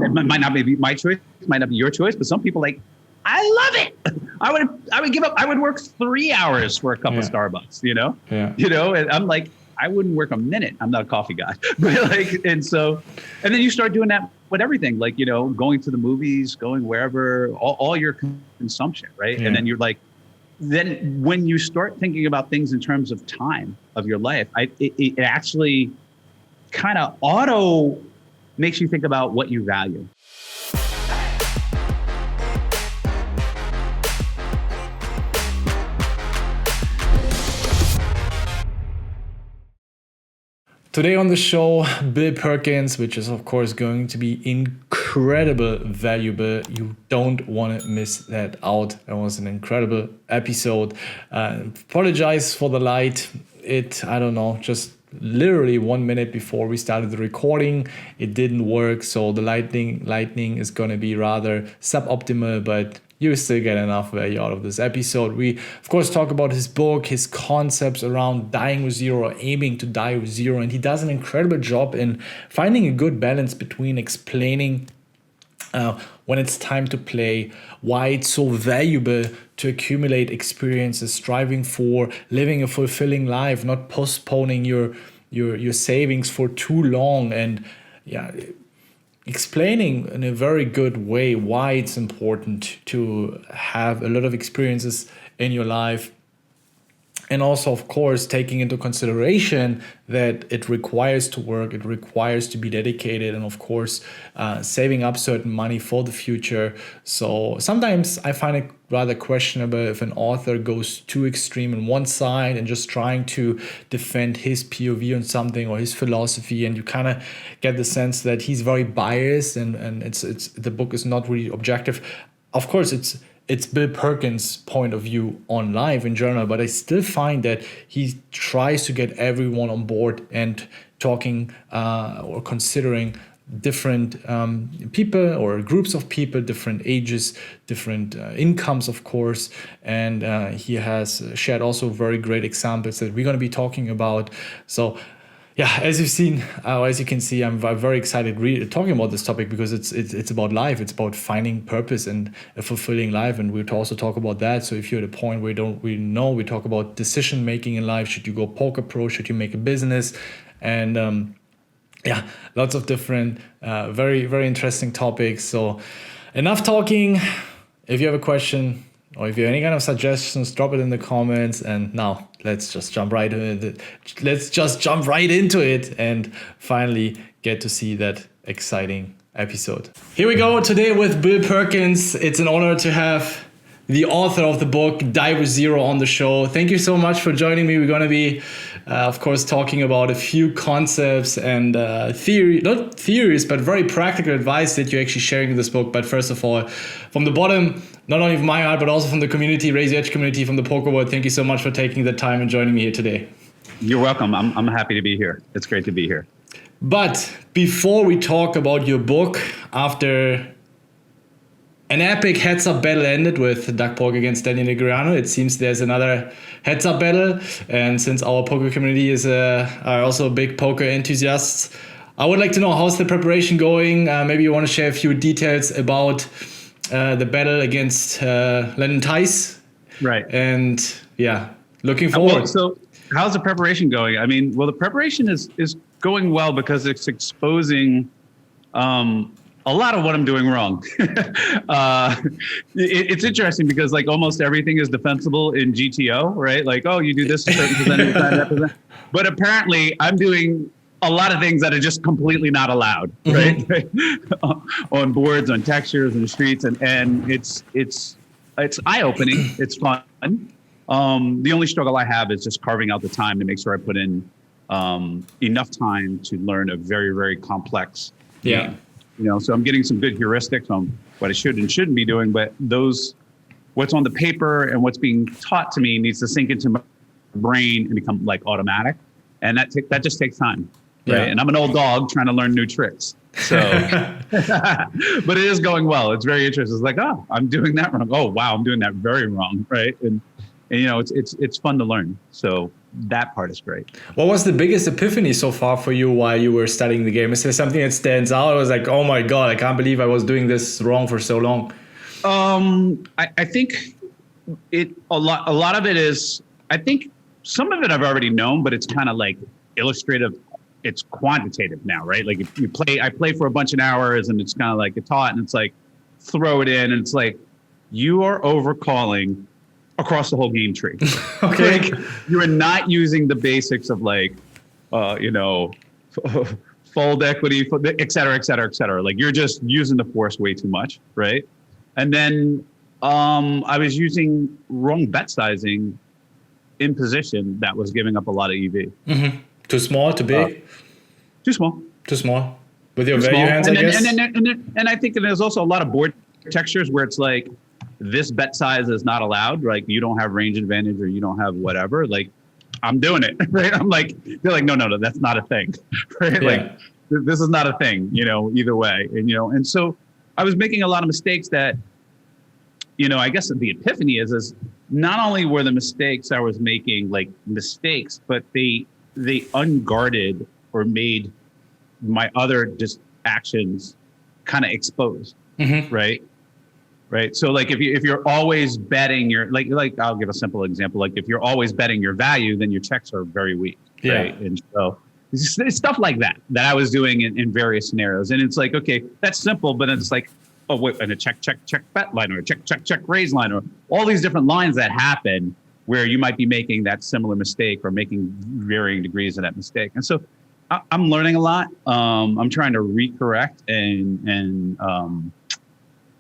might not be my choice, might not be your choice, but some people I love it. I would give up. I would work 3 hours for a cup of Starbucks, and I'm like, I wouldn't work a minute. I'm not a coffee guy, but and then you start doing that with everything, going to the movies, going wherever, all your consumption, right? Yeah. And then you're like, then when you start thinking about things in terms of time of your life, it actually kind of auto makes you think about what you value. Today on the show, Bill Perkins, which is of course going to be incredible valuable. You don't want to miss that out. It was an incredible episode. Apologize for the light. Just literally 1 minute before we started the recording, it didn't work. So the lightning is going to be rather suboptimal, but you still get enough value out of this episode. We, of course, talk about his book, his concepts around dying with zero, or aiming to die with zero. And he does an incredible job in finding a good balance between explaining when it's time to play, why it's so valuable to accumulate experiences, striving for living a fulfilling life, not postponing your savings for too long, and explaining in a very good way why it's important to have a lot of experiences in your life. And also, of course, taking into consideration that it requires to work, it requires to be dedicated, and of course, saving up certain money for the future. So sometimes I find it rather questionable if an author goes too extreme on one side and just trying to defend his POV on something or his philosophy, and you kind of get the sense that he's very biased and it's the book is not really objective. Of course, it's Bill Perkins' point of view on life in general, but I still find that he tries to get everyone on board and talking or considering different people or groups of people, different ages, different incomes, of course. And he has shared also very great examples that we're going to be talking about. So yeah, as you've seen, as you can see, I'm very excited talking about this topic because it's about life. It's about finding purpose and a fulfilling life, and we'll also talk about that. So if you're at a point where we talk about decision making in life. Should you go poker pro? Should you make a business? And lots of different, very, very interesting topics. So enough talking. If you have a question, or if you have any kind of suggestions, drop it in the comments. And now let's just jump right into it. Let's just jump right into it and finally get to see that exciting episode. Here we go today with Bill Perkins. It's an honor to have the author of the book, Die with Zero, on the show. Thank you so much for joining me. We're going to be, of course, talking about a few concepts and not theories, but very practical advice that you're actually sharing in this book. But first of all, from the bottom, not only from my heart, but also from the community, Raise Your Edge community, from the poker world, thank you so much for taking the time and joining me here today. You're welcome. I'm happy to be here. It's great to be here. But before we talk about your book, after an epic heads-up battle ended with Doug Polk against Daniel Negreanu, it seems there's another heads-up battle. And since our poker community are also big poker enthusiasts, I would like to know, how's the preparation going? Maybe you want to share a few details about the battle against Landon Tice. Right. And looking forward. Well, so how's the preparation going? I mean, the preparation is going well because it's exposing a lot of what I'm doing wrong. It's interesting because almost everything is defensible in GTO, right? You do this a certain percentage of the time, but apparently I'm doing a lot of things that are just completely not allowed, right? Mm-hmm. On boards, on textures, and streets, and it's eye-opening. It's fun. The only struggle I have is just carving out the time to make sure I put in enough time to learn a very, very complex game. So I'm getting some good heuristics on what I should and shouldn't be doing, but what's on the paper and what's being taught to me needs to sink into my brain and become automatic, and that just takes time. Right. And I'm an old dog trying to learn new tricks. So, but it is going well. It's very interesting. It's I'm doing that wrong. Oh, wow. I'm doing that very wrong. Right. And it's fun to learn. So that part is great. What was the biggest epiphany so far for you while you were studying the game? Is there something that stands out? I was like, oh my God, I can't believe I was doing this wrong for so long. I think a lot of it is, I think some of it I've already known, but it's kind of like illustrative. It's quantitative now, right? Like if I play for a bunch of hours and it's kind of like a taught and it's like, throw it in. And it's like, you are overcalling across the whole game tree. Okay. Like, you are not using the basics of like, fold equity, et cetera, et cetera, et cetera. Like you're just using the force way too much, right? And then I was using wrong bet sizing in position that was giving up a lot of EV. Mm-hmm. Too small, too big? Too small. Too small. With your value hands, I guess? And I think there's also a lot of board textures where it's like, this bet size is not allowed. Like you don't have range advantage or you don't have whatever. Like I'm doing it, right? I'm like, they're like, no, that's not a thing, right? Yeah. Like this is not a thing, either way. And, and so I was making a lot of mistakes that, I guess the epiphany is not only were the mistakes I was making like mistakes, but they unguarded or made my other just actions kind of exposed, right? Right. So like if you're always betting your like I'll give a simple example. Like if you're always betting your value, then your checks are very weak. Yeah. Right. And so it's stuff like that I was doing in various scenarios. And it's like, okay, that's simple, but it's like, oh wait, and a check bet line or a check raise line or all these different lines that happen where you might be making that similar mistake or making varying degrees of that mistake. And so I'm learning a lot. I'm trying to recorrect and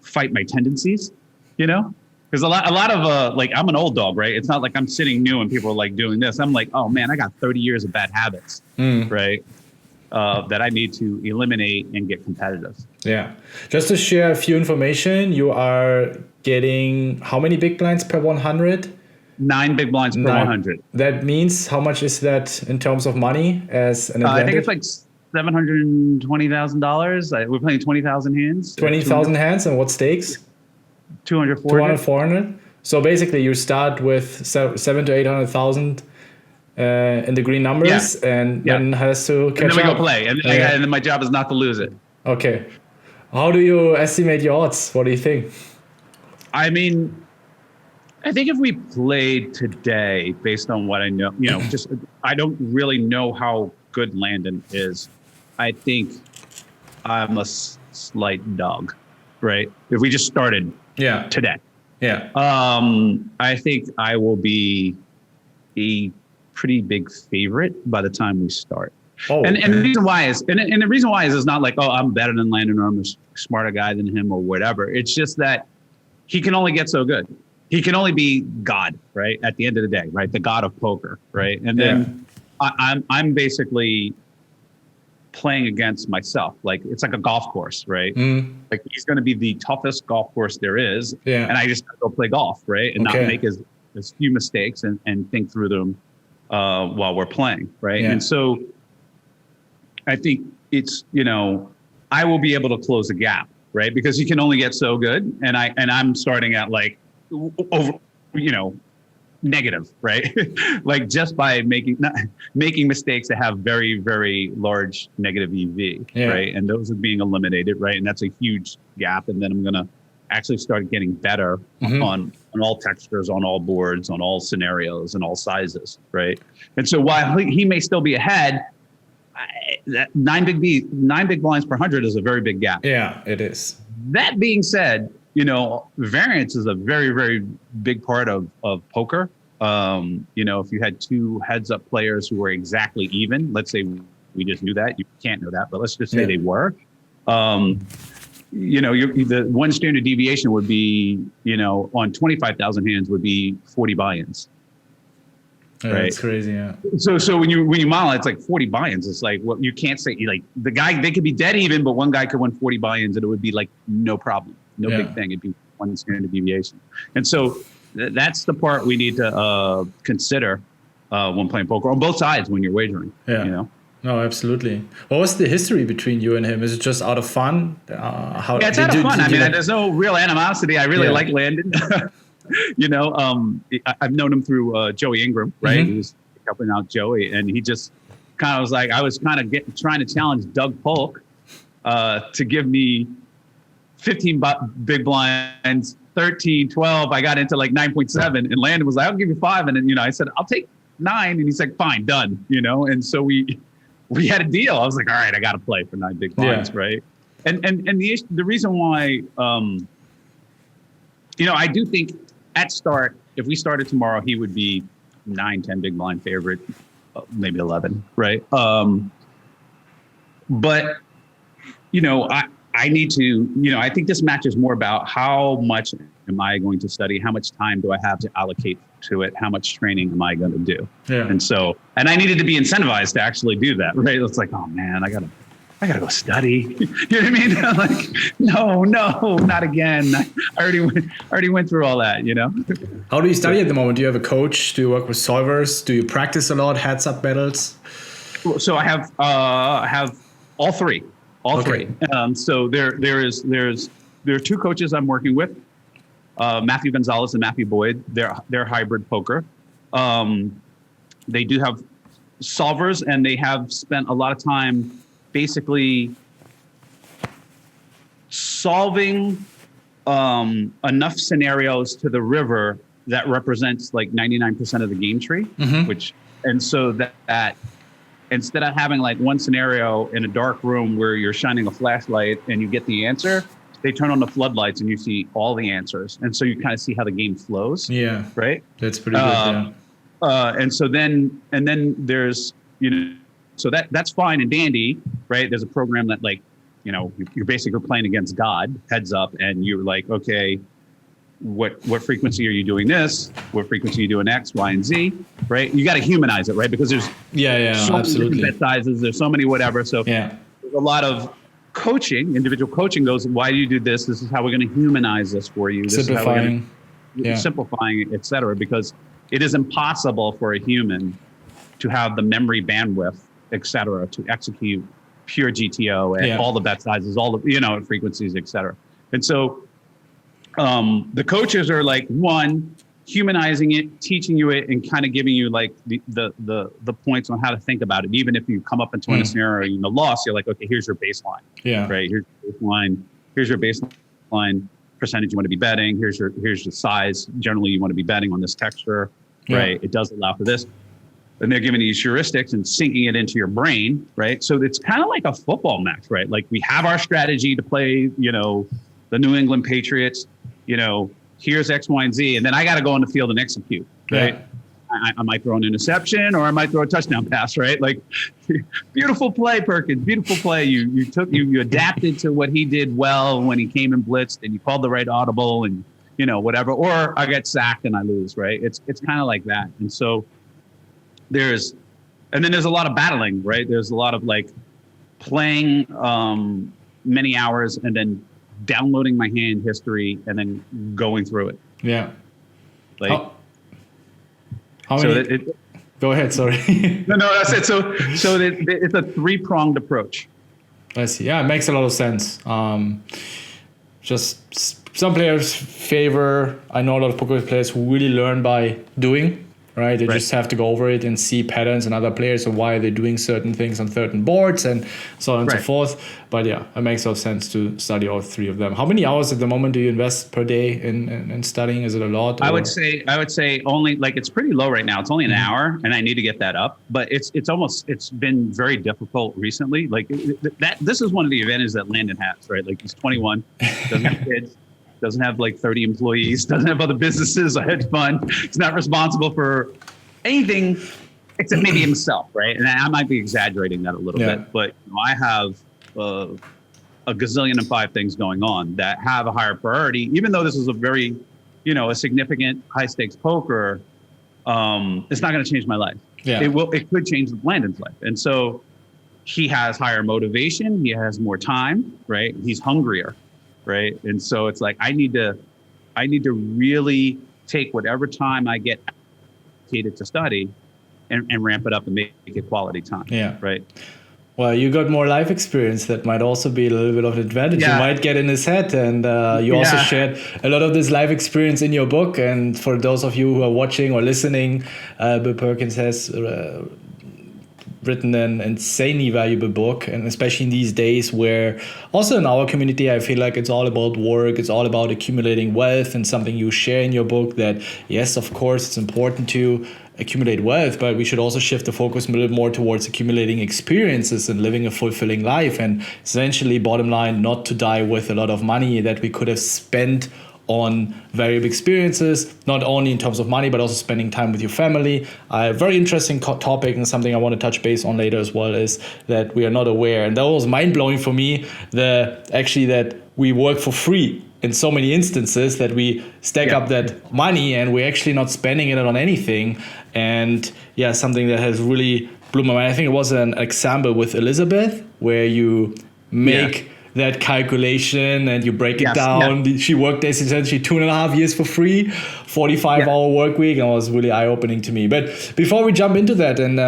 fight my tendencies, because a lot of like I'm an old dog, right? It's not like I'm sitting new and people are like doing this. I'm like, oh man, I got 30 years of bad habits, right? That I need to eliminate and get competitive. Yeah. Just to share a few information, you are getting how many big blinds per 100? 9 big blinds per 100. That means how much is that in terms of money as an advantage? I think it's like $720,000. We're playing 20,000 hands. 20,000 hands, and what stakes? 200, 400. So basically, you start with 700,000 to 800,000 in the green numbers, and then has to catch up. And then we go play, and then my job is not to lose it. Okay. How do you estimate your odds? What do you think? I mean, I think if we played today, based on what I know, just I don't really know how good Landon is. I think I'm a slight dog, right? If we just started today. Yeah. I think I will be a pretty big favorite by the time we start. Oh, and the reason why is, and the reason why is not like, oh, I'm better than Landon or I'm a smarter guy than him or whatever. It's just that he can only get so good. He can only be God, right? At the end of the day, right? The God of poker, right? And then I'm basically playing against myself. Like it's like a golf course, right? Like he's going to be the toughest golf course there is. Yeah. And I just go play golf, right? And not make as few mistakes and think through them while we're playing, right? Yeah. And so I think it's, I will be able to close the gap, right? Because he can only get so good. And I'm starting at like over, negative, right? Like just by making mistakes that have very, very large negative EV, right? And those are being eliminated, right? And that's a huge gap. And then I'm going to actually start getting better on all textures, on all boards, on all scenarios, and all sizes, right? And so while he may still be ahead, that 9 big blinds per 100 is a very big gap. Yeah, it is. That being said, variance is a very, very big part of poker. If you had two heads up players who were exactly even, let's say we just knew that, you can't know that, but let's just say they were, the one standard deviation would be, on 25,000 hands would be 40 buy-ins. Yeah, right. That's crazy. Yeah. So when you model it, it's like 40 buy-ins. It's like, well, you can't say like the guy, they could be dead even, but one guy could win 40 buy-ins and it would be like no problem, no big thing. It'd be one standard deviation. And so that's the part we need to consider when playing poker on both sides when you're wagering. Yeah. No, absolutely. What was the history between you and him? Is it just out of fun? It's out of fun. There's no real animosity. I really like Landon. I've known him through Joey Ingram, right? helping out Joey, and he just kind of was like, I was kind of trying to challenge Doug Polk to give me 15 big blinds, 13, 12. I got into like 9.7, and Landon was like, I'll give you 5. And then, I said, I'll take 9. And he's like, fine, done, And so we had a deal. I was like, all right, I got to play for 9 big blinds, right? And the reason why, I do think at start, if we started tomorrow, he would be 9, 10 big blind favorite, maybe 11, right? But, I need to, I think this match is more about how much am I going to study? How much time do I have to allocate to it? How much training am I going to do? Yeah. And I needed to be incentivized to actually do that, right? It's like, oh man, I gotta go study. You know what I mean? I'm like, no, not again. I already went through all that, How do you study at the moment? Do you have a coach? Do you work with solvers? Do you practice a lot? Heads up battles? So I have all three. Three. So there are 2 coaches I'm working with, Matthew Gonzalez and Matthew Boyd. They're hybrid poker. They do have solvers, and they have spent a lot of time basically solving enough scenarios to the river that represents like 99% of the game tree, and so that instead of having like one scenario in a dark room where you're shining a flashlight and you get the answer, they turn on the floodlights and you see all the answers. And so you kind of see how the game flows. Yeah. Right. That's pretty good. And then there's, so that's fine and dandy, right? There's a program that like, you're basically playing against God, heads up, and you're like, okay, what frequency are you doing this? What frequency are you doing X, Y, and Z, right? You got to humanize it, right? Because there's so absolutely many bet sizes, there's so many whatever. So there's a lot of coaching, individual coaching goes, why do you do this? This is how we're going to humanize this for you. This simplifying. Is how simplifying it, et cetera, because it is impossible for a human to have the memory bandwidth, et cetera, to execute pure GTO and all the bet sizes, all the, frequencies, et cetera. And so the coaches are like, one, humanizing it, teaching you it, and kind of giving you like the points on how to think about it. Even if you come up into a scenario, lost, you're like, okay, here's your baseline. Yeah. Right. Here's your baseline. Here's your baseline percentage you want to be betting. Here's the size. Generally, you want to be betting on this texture. Right. It does allow for this. And they're giving these heuristics and sinking it into your brain. Right. So it's kind of like a football match, right? Like we have our strategy to play, the New England Patriots, here's X, Y, and Z. And then I got to go on the field and execute, right? Yeah. I might throw an interception or I might throw a touchdown pass, right? Like beautiful play, Perkins, beautiful play. You adapted to what he did well when he came and blitzed, and you called the right audible and, whatever, or I get sacked and I lose, right? It's kind of like that. And so there's a lot of battling, right? There's a lot of like playing many hours and then downloading my hand history and then going through it. Yeah. Like, how many? Go ahead. Sorry. No, that's it. So it's a 3-pronged approach. I see. Yeah, it makes a lot of sense. Just some players favor. I know a lot of poker players who really learn by doing. Right, they just have to go over it and see patterns in other players and why they're doing certain things on certain boards and so on and so forth. But yeah, it makes no sense to study all 3 of them. How many hours at the moment do you invest per day in studying? Is it a lot? Or? I would say only, like, it's pretty low right now. It's only an hour, and I need to get that up. But it's been very difficult recently. Like this is one of the advantages that Landon has, right? Like he's 21, doesn't have kids. Doesn't have like 30 employees, doesn't have other businesses, a hedge fund. He's not responsible for anything except maybe himself, right? And I might be exaggerating that a little bit, but I have a gazillion and 5 things going on that have a higher priority, even though this is a very, a significant high stakes poker. It's not going to change my life. Yeah. It could change Landon's life. And so he has higher motivation. He has more time, right? He's hungrier. Right. And so it's like, I need to really take whatever time I get allocated to study and ramp it up and make it quality time. Yeah. Right. Well, you got more life experience. That might also be a little bit of an advantage. Yeah. You might get in his head, and you also Yeah. shared a lot of this life experience in your book. And for those of you who are watching or listening, Bill Perkins has written an insanely valuable book, and especially in these days where also in our community, I feel like it's all about work, it's all about accumulating wealth, and something you share in your book that, yes, of course, it's important to accumulate wealth, but we should also shift the focus a little more towards accumulating experiences and living a fulfilling life, and essentially, bottom line, not to die with a lot of money that we could have spent on variable experiences, not only in terms of money, but also spending time with your family. A very interesting topic, and something I want to touch base on later as well, is that we are not aware. And that was mind-blowing for me, that we work for free in so many instances, that we stack up that money and we're actually not spending it on anything. And yeah, something that has really blew my mind. I think it was an example with Elizabeth where you make that calculation and you break it down. Yeah. She worked essentially 2.5 years for free, 45-hour work week, and it was really eye-opening to me. But before we jump into that, and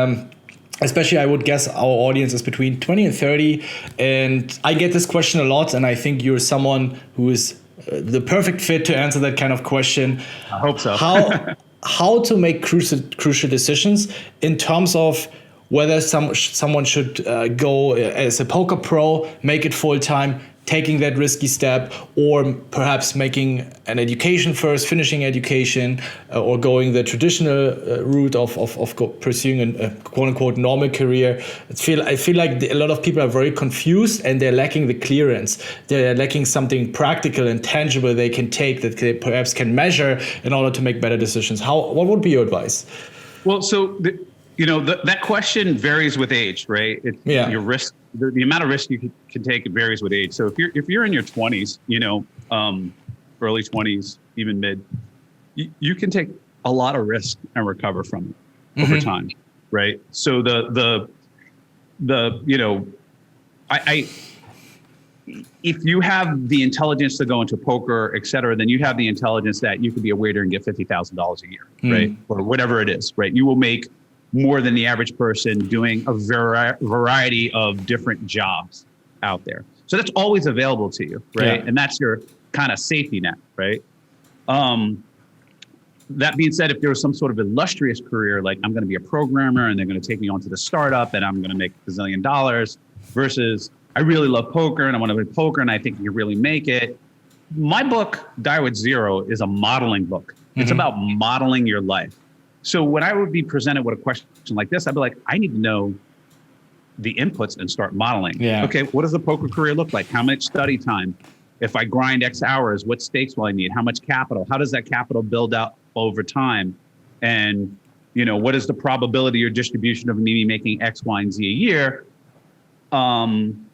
especially I would guess our audience is between 20 and 30, and I get this question a lot, and I think you're someone who is the perfect fit to answer that kind of question. I hope so. How to make crucial decisions in terms of whether someone should go as a poker pro, make it full time, taking that risky step, or perhaps making an education first, finishing education, or going the traditional route of pursuing a quote unquote normal career. I feel like a lot of people are very confused and they're lacking the clearance. They're lacking something practical and tangible they can take, that they perhaps can measure in order to make better decisions. What would be your advice? Well, so that question varies with age, right? Your risk, the amount of risk you can take, it varies with age. So if you're in your 20s, early 20s, even mid, you can take a lot of risk and recover from it over time, right? So if you have the intelligence to go into poker, et cetera, then you have the intelligence that you could be a waiter and get $50,000 a year, right? Or whatever it is, right? You will make more than the average person doing a variety of different jobs out there. So that's always available to you, right? Yeah. And that's your kind of safety net, right? That being said, if there was some sort of illustrious career, like I'm going to be a programmer and they're going to take me onto the startup and I'm going to make $1 gazillion, versus I really love poker and I want to play poker and I think you really make it. My book, Die with Zero, is a modeling book. It's about modeling your life. So when I would be presented with a question like this, I'd be like, I need to know the inputs and start modeling. Yeah. Okay, what does the poker career look like? How much study time? If I grind X hours, what stakes will I need? How much capital? How does that capital build out over time? And what is the probability or distribution of me making X, Y, and Z a year? And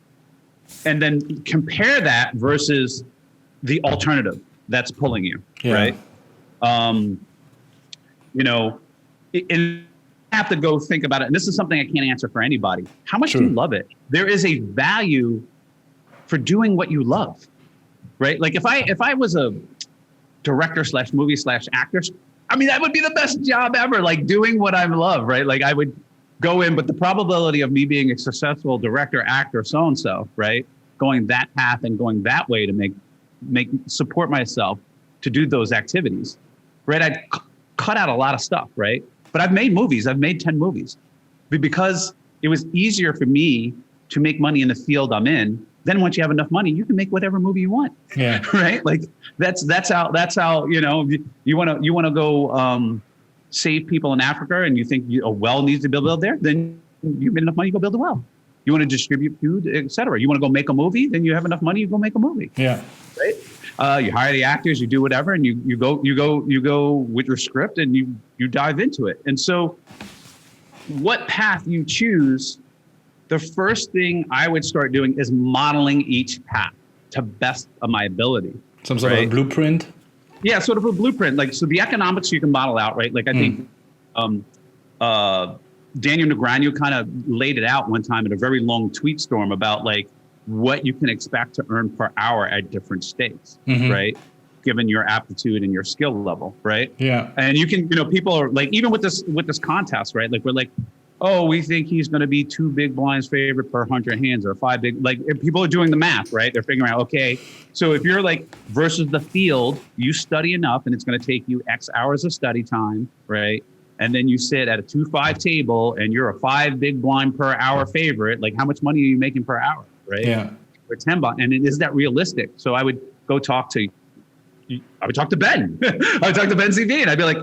then compare that versus the alternative that's pulling you, right? And have to go think about it. And this is something I can't answer for anybody. How much do you love it? There is a value for doing what you love, right? Like if I was a director / movie / actor, I mean, that would be the best job ever, like doing what I love, right? Like I would go in, but the probability of me being a successful director, actor, so-and-so, right? Going that path and going that way to support myself to do those activities, right? I'd cut out a lot of stuff, right? But I've made movies. I've made 10 movies because it was easier for me to make money in the field I'm in. Then once you have enough money, you can make whatever movie you want. Yeah. Right? Like that's how you want to go save people in Africa and you think a well needs to be built there, then you made enough money, you go build a well. You want to distribute food, et cetera. You want to go make a movie, then you have enough money, you go make a movie. Yeah. Right? You hire the actors, you do whatever, and you go with your script and you dive into it. And so what path you choose, the first thing I would start doing is modeling each path to best of my ability. Some sort of a blueprint? Yeah, sort of a blueprint. Like, so the economics you can model out, right? Like I think Daniel Negreanu kind of laid it out one time in a very long tweet storm about like what you can expect to earn per hour at different stakes, right? Given your aptitude and your skill level, right? Yeah. And you can, people are like, even with this contest, right? Like we're like, oh, we think he's going to be 2 big blinds favorite per 100 hands or 5 big, like if people are doing the math, right? They're figuring out, okay, so if you're like versus the field, you study enough and it's going to take you X hours of study time, right? And then you sit at a 2-5 table and you're a 5 big blind per hour favorite. Like how much money are you making per hour, right? Yeah. For 10 bucks. And is that realistic? So I would go talk to Ben. I would talk to Ben CV and I'd be like,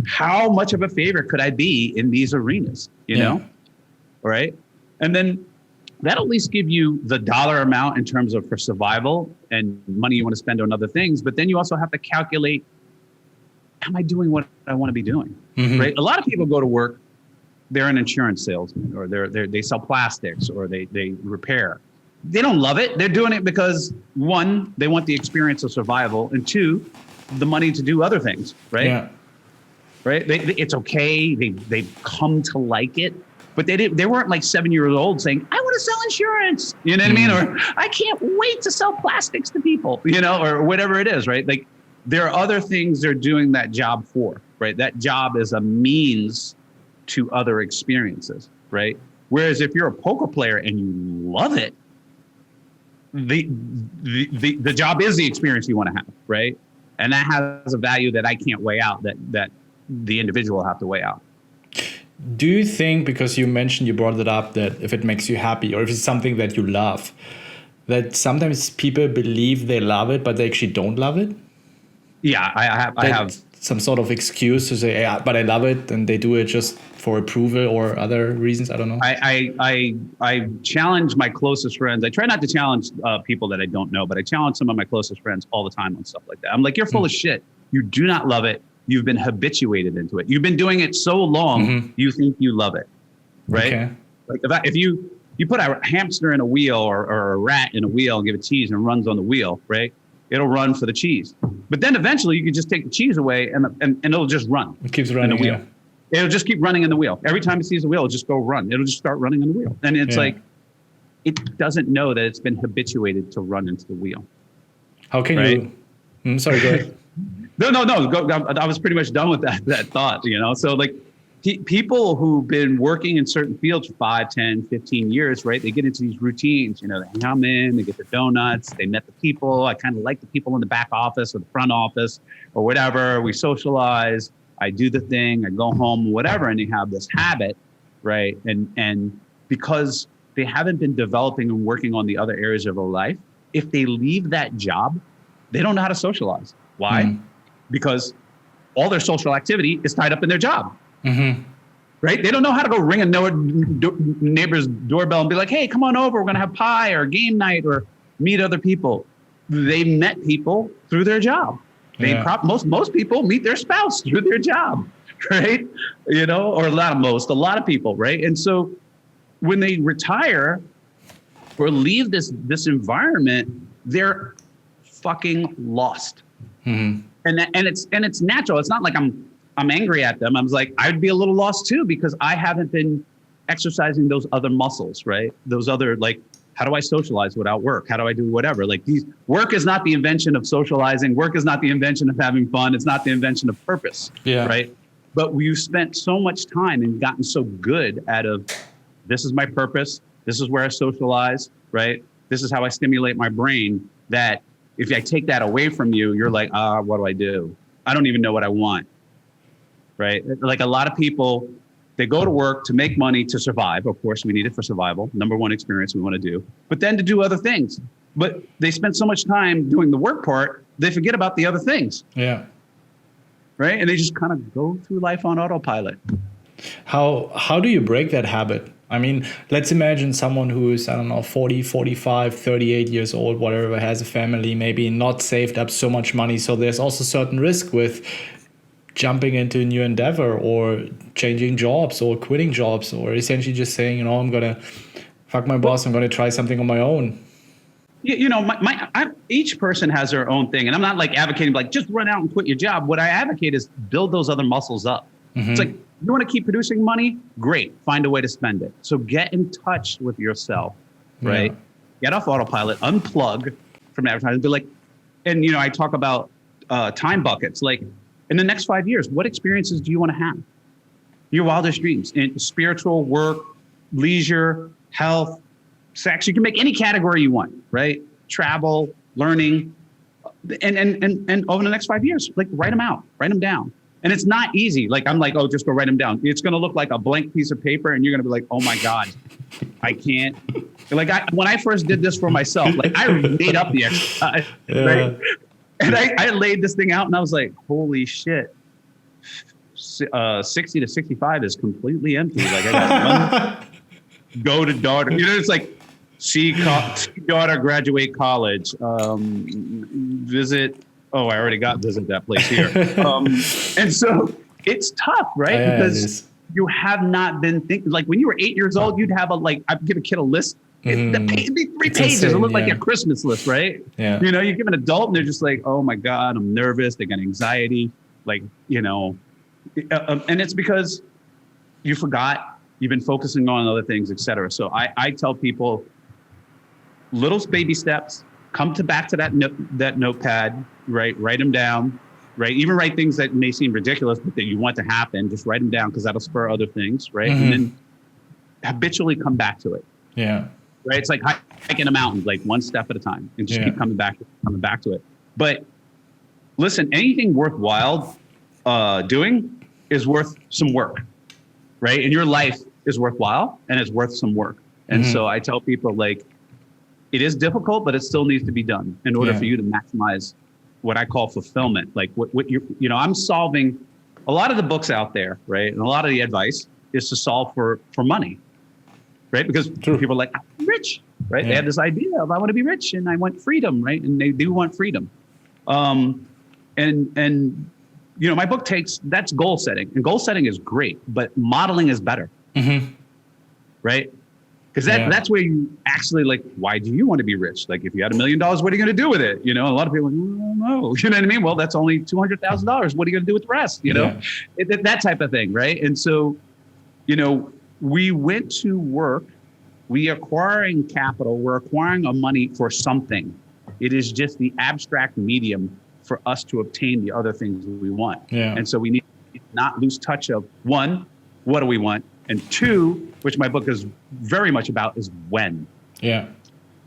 how much of a favorite could I be in these arenas, you know? Right. And then that'll at least give you the dollar amount in terms of for survival and money you want to spend on other things. But then you also have to calculate, am I doing what I want to be doing? Right. A lot of people go to work, they're an insurance salesman or they sell plastics or they repair. They don't love it. They're doing it because 1, they want the experience of survival, and 2, the money to do other things. Right. Yeah. Right. It's okay. They've come to like it, but they weren't like 7 years old saying, I want to sell insurance. You know what I mean? Or I can't wait to sell plastics to people, you know, or whatever it is. Right. Like there are other things they're doing that job for. Right. That job is a means to other experiences. Right. Whereas if you're a poker player and you love it, the job is the experience you want to have. Right. And that has a value that I can't weigh out that the individual will have to weigh out. Do you think, because you mentioned, you brought it up, that if it makes you happy or if it's something that you love, that sometimes people believe they love it, but they actually don't love it? Yeah, I have some sort of excuse to say, yeah, but I love it, and they do it just for approval or other reasons. I don't know. I challenge my closest friends. I try not to challenge people that I don't know, but I challenge some of my closest friends all the time on stuff like that. I'm like, you're full of shit. You do not love it. You've been habituated into it. You've been doing it so long, you think you love it, right? Okay. Like if you put a hamster in a wheel or a rat in a wheel and give it cheese and it runs on the wheel, right? It'll run for the cheese. But then eventually you can just take the cheese away and it'll just run. It keeps running in the wheel. Yeah. It'll just keep running in the wheel. Every time it sees the wheel, it'll just go run. It'll just start running in the wheel. And it's like, it doesn't know that it's been habituated to run into the wheel. How can you? Sorry, go ahead. No. I was pretty much done with that thought, you know? So like people who've been working in certain fields for 5, 10, 15 years, right? They get into these routines, you know, they come in, they get their donuts, they met the people. I kind of like the people in the back office or the front office or whatever. We socialize. I do the thing, I go home, whatever. And they have this habit, right? And because they haven't been developing and working on the other areas of their life, if they leave that job, they don't know how to socialize. Why? Because all their social activity is tied up in their job, right? They don't know how to go ring a neighbor's doorbell and be like, hey, come on over. We're going to have pie or game night or meet other people. They met people through their job. Most people meet their spouse through their job, right? You know, or a lot of people, right? And so when they retire or leave this environment, they're fucking lost. And it's natural. It's not like I'm angry at them. I was like, I'd be a little lost too, because I haven't been exercising those other muscles, right? Those other, like, how do I socialize without work? How do I do whatever? Like work is not the invention of socializing. Work is not the invention of having fun. It's not the invention of purpose, right? But we've spent so much time and gotten so good out of, this is my purpose. This is where I socialize, right? This is how I stimulate my brain, that if I take that away from you, you're like, what do? I don't even know what I want, right? Like a lot of people, they go to work to make money to survive. Of course, we need it for survival. Number one experience we want to do, but then to do other things. But they spend so much time doing the work part, they forget about the other things. Yeah. Right? And they just kind of go through life on autopilot. How do you break that habit? I mean, let's imagine someone who is, 40, 45, 38 years old, whatever, has a family, maybe not saved up so much money. So there's also certain risk with jumping into a new endeavor or changing jobs or quitting jobs or essentially just saying, I'm going to fuck my boss. I'm going to try something on my own. Each person has their own thing. And I'm not like advocating like, just run out and quit your job. What I advocate is build those other muscles up. It's like, you want to keep producing money? Great. Find a way to spend it. So get in touch with yourself, right? Get off autopilot, unplug from advertising. Be like, and I talk about time buckets. Like in the next 5 years, what experiences do you want to have? your wildest dreams in spiritual, work, leisure, health, sex. You can make any category you want, right? Travel, learning, and over the next 5 years, like write them down. And it's not easy. Like, I'm like, oh, just go write them down. It's going to look like a blank piece of paper, and you're going to be like, oh my God, I can't. Like, when I first did this for myself, like I made up the exercise, right? And I laid this thing out, and I was like, holy shit. 60 to 65 is completely empty. Like, I got one go to daughter. You know, it's like, see daughter graduate college, visit. Oh, I already got visit that place here. And so it's tough, right? Because you have not been thinking. Like when you were 8 years old, you'd have I'd give a kid a list. It'd be 3 pages. It looked like a Christmas list, right? Yeah. You know, you give an adult and they're just like, oh my God, I'm nervous. They got anxiety. Like, you know, and it's because you forgot, you've been focusing on other things, et cetera. So I tell people, little baby steps, come back to that notepad, right? Write them down, right? Even write things that may seem ridiculous, but that you want to happen. Just write them down because that'll spur other things, right? And then habitually come back to it. Yeah. Right. It's like hiking a mountain, like one step at a time, and just keep coming back to it. But listen, anything worthwhile doing is worth some work, right? And your life is worthwhile and it's worth some work. And so I tell people, like, it is difficult, but it still needs to be done in order for you to maximize what I call fulfillment. Like what I'm solving a lot of the books out there, right? And a lot of the advice is to solve for money, right? Because people are like, I'm rich, right? They have this idea of I want to be rich and I want freedom, right? And they do want freedom. And you know, my book that's goal setting, and goal setting is great, but modeling is better, right? Because that's where you actually, like, why do you want to be rich? Like, if you had $1 million, what are you going to do with it? You know, a lot of people are like, oh, no, you know what I mean? Well, that's only $200,000. What are you going to do with the rest? You know, that type of thing, right? And so, you know, we went to work, we acquiring capital, we're acquiring our money for something. It is just the abstract medium for us to obtain the other things we want. Yeah. And so we need to not lose touch of, one, what do we want? And two, which my book is very much about, is when. Yeah.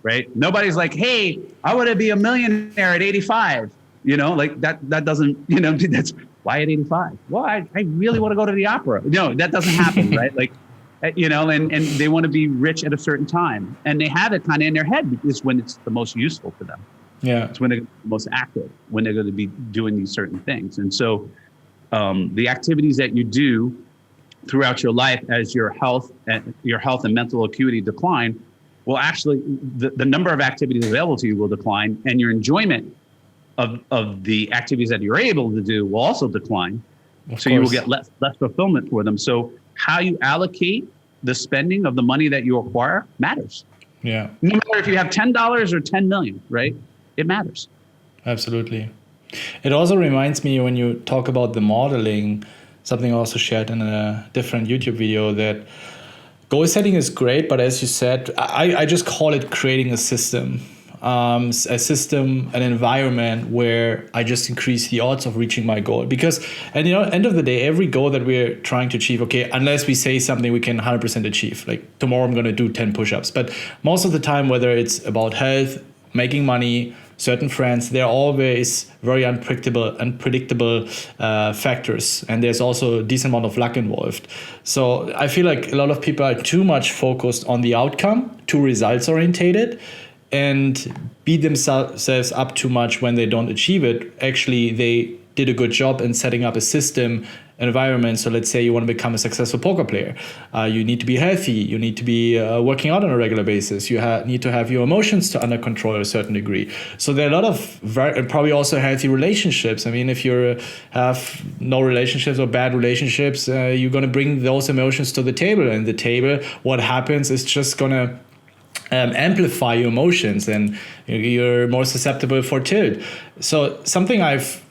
Right? Nobody's like, hey, I want to be a millionaire at 85. You know, like that doesn't, you know, that's why at 85? Well, I really want to go to the opera. No, that doesn't happen, right? Like, you know, and they want to be rich at a certain time. And they have it kind of in their head because when it's the most useful for them. Yeah. It's when they're the most active, when they're going to be doing these certain things. And so the activities that you do throughout your life as your health and mental acuity decline will actually, the number of activities available to you will decline, and your enjoyment of the activities that you're able to do will also decline. So you will get less fulfillment for them. So how you allocate the spending of the money that you acquire matters. Yeah. No matter if you have $10 or 10 million, right? It matters. Absolutely. It also reminds me, when you talk about the modeling, something I also shared in a different YouTube video, that goal setting is great, but as you said, I just call it creating a system. An environment where I just increase the odds of reaching my goal. Because at the end of the day, every goal that we're trying to achieve, okay, unless we say something we can 100% achieve, like tomorrow I'm going to do 10 push-ups. But most of the time, whether it's about health, making money, certain friends, they're always very unpredictable factors. And there's also a decent amount of luck involved. So I feel like a lot of people are too much focused on the outcome, too results orientated, and beat themselves up too much when they don't achieve it. Actually, they did a good job in setting up a system environment. So let's say you want to become a successful poker player. You need to be healthy. You need to be working out on a regular basis. You need to have your emotions under control to a certain degree. So there are a lot of probably also healthy relationships. I mean, if you have no relationships or bad relationships, you're going to bring those emotions to the table. And the table, what happens is just going to amplify your emotions, and you're more susceptible for tilt. So something I've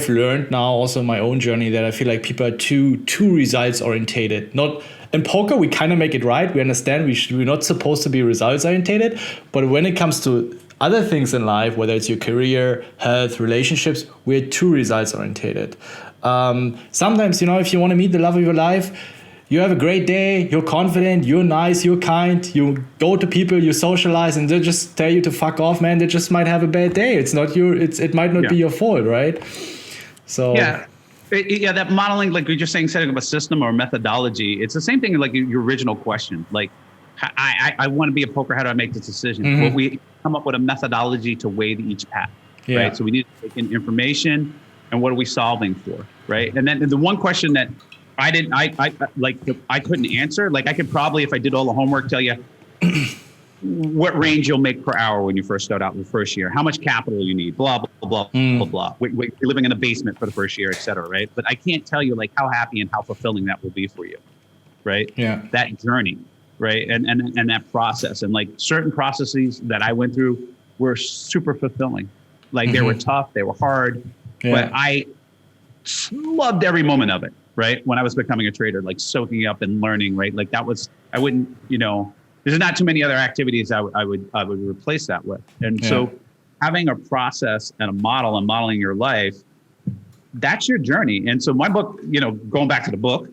learned now also in my own journey, that I feel like people are too results orientated. Not in poker, we kind of make it right. We understand we're not supposed to be results orientated, but when it comes to other things in life, whether it's your career, health, relationships, we're too results orientated. Sometimes, if you want to meet the love of your life, you have a great day, you're confident, you're nice, you're kind, you go to people, you socialize, and they just tell you to fuck off, man. They just might have a bad day. It's not it might not be your fault, right? So that modeling, like you're just saying, setting up a system or methodology, it's the same thing like your original question. Like, I want to be a poker, how do I make this decision? Well, we come up with a methodology to weigh each path, right? So we need to take in information and what are we solving for, right? And then the one question that I couldn't answer. Like I could probably, if I did all the homework, tell you what range you'll make per hour when you first start out in the first year, how much capital you need, blah, blah, blah, blah, blah. You're living in a basement for the first year, et cetera, right? But I can't tell you like how happy and how fulfilling that will be for you, right? Yeah. That journey, right? And that process. And like certain processes that I went through were super fulfilling. Like they were tough, they were hard, but I loved every moment of it. Right. When I was becoming a trader, like soaking up and learning, right. Like that was, I wouldn't, there's not too many other activities I would replace that with. And so having a process and a model and modeling your life, that's your journey. And so my book, going back to the book,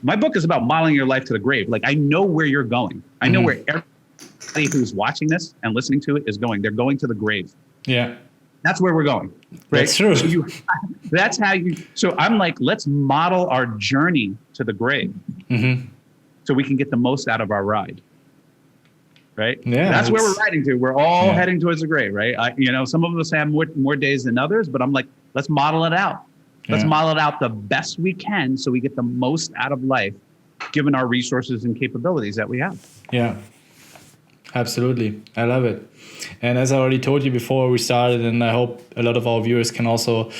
my book is about modeling your life to the grave. Like I know where you're going. I know where everybody who's watching this and listening to it is going. They're going to the grave. Yeah. That's where we're going. Right? That's true. So I'm like, let's model our journey to the grave so we can get the most out of our ride. Right? Yeah. That's where we're riding to. We're all heading towards the grave, right? Some of us have more days than others, but I'm like, let's model it out. Let's model it out the best we can so we get the most out of life, given our resources and capabilities that we have. Yeah. Absolutely. I love it. And as I already told you before we started, and I hope a lot of our viewers can also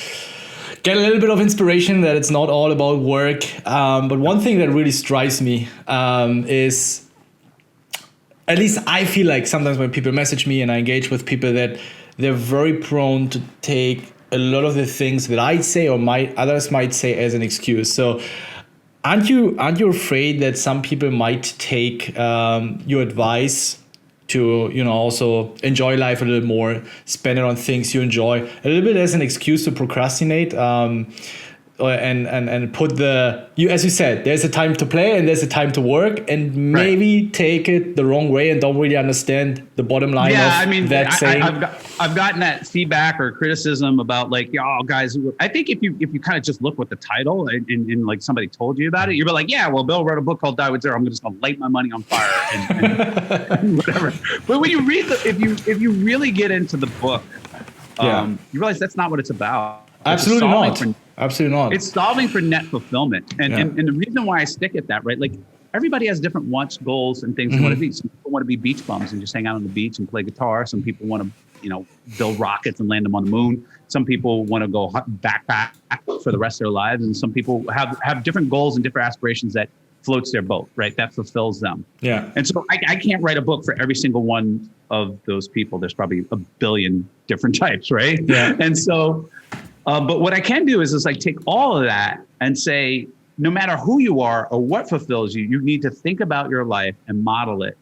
get a little bit of inspiration that it's not all about work. But one thing that really strikes me is, at least I feel like sometimes when people message me and I engage with people, that they're very prone to take a lot of the things that I say or others might say as an excuse. So aren't you afraid that some people might take your advice to also enjoy life a little more, spend it on things you enjoy, a little bit as an excuse to procrastinate, and put as you said, there's a time to play and there's a time to work, and maybe take it the wrong way and don't really understand the bottom line of that saying. I've gotten that feedback or criticism about like, guys, I think if you kind of just look with the title and like somebody told you about it, you'd be like, yeah, well, Bill wrote a book called Die With Zero. I'm just gonna light my money on fire and whatever. But when you read if you really get into the book, you realize that's not what it's about. Absolutely not. Absolutely not. It's solving for net fulfillment. And the reason why I stick at that, right? Like everybody has different wants, goals, and things they want to be. Some people want to be beach bums and just hang out on the beach and play guitar. Some people want to, build rockets and land them on the moon. Some people want to go backpack for the rest of their lives. And some people have different goals and different aspirations that floats their boat, right? That fulfills them. Yeah. And so I can't write a book for every single one of those people. There's probably a billion different types, right? Yeah. And so, but what I can do is like take all of that and say, no matter who you are or what fulfills you, you need to think about your life and model it,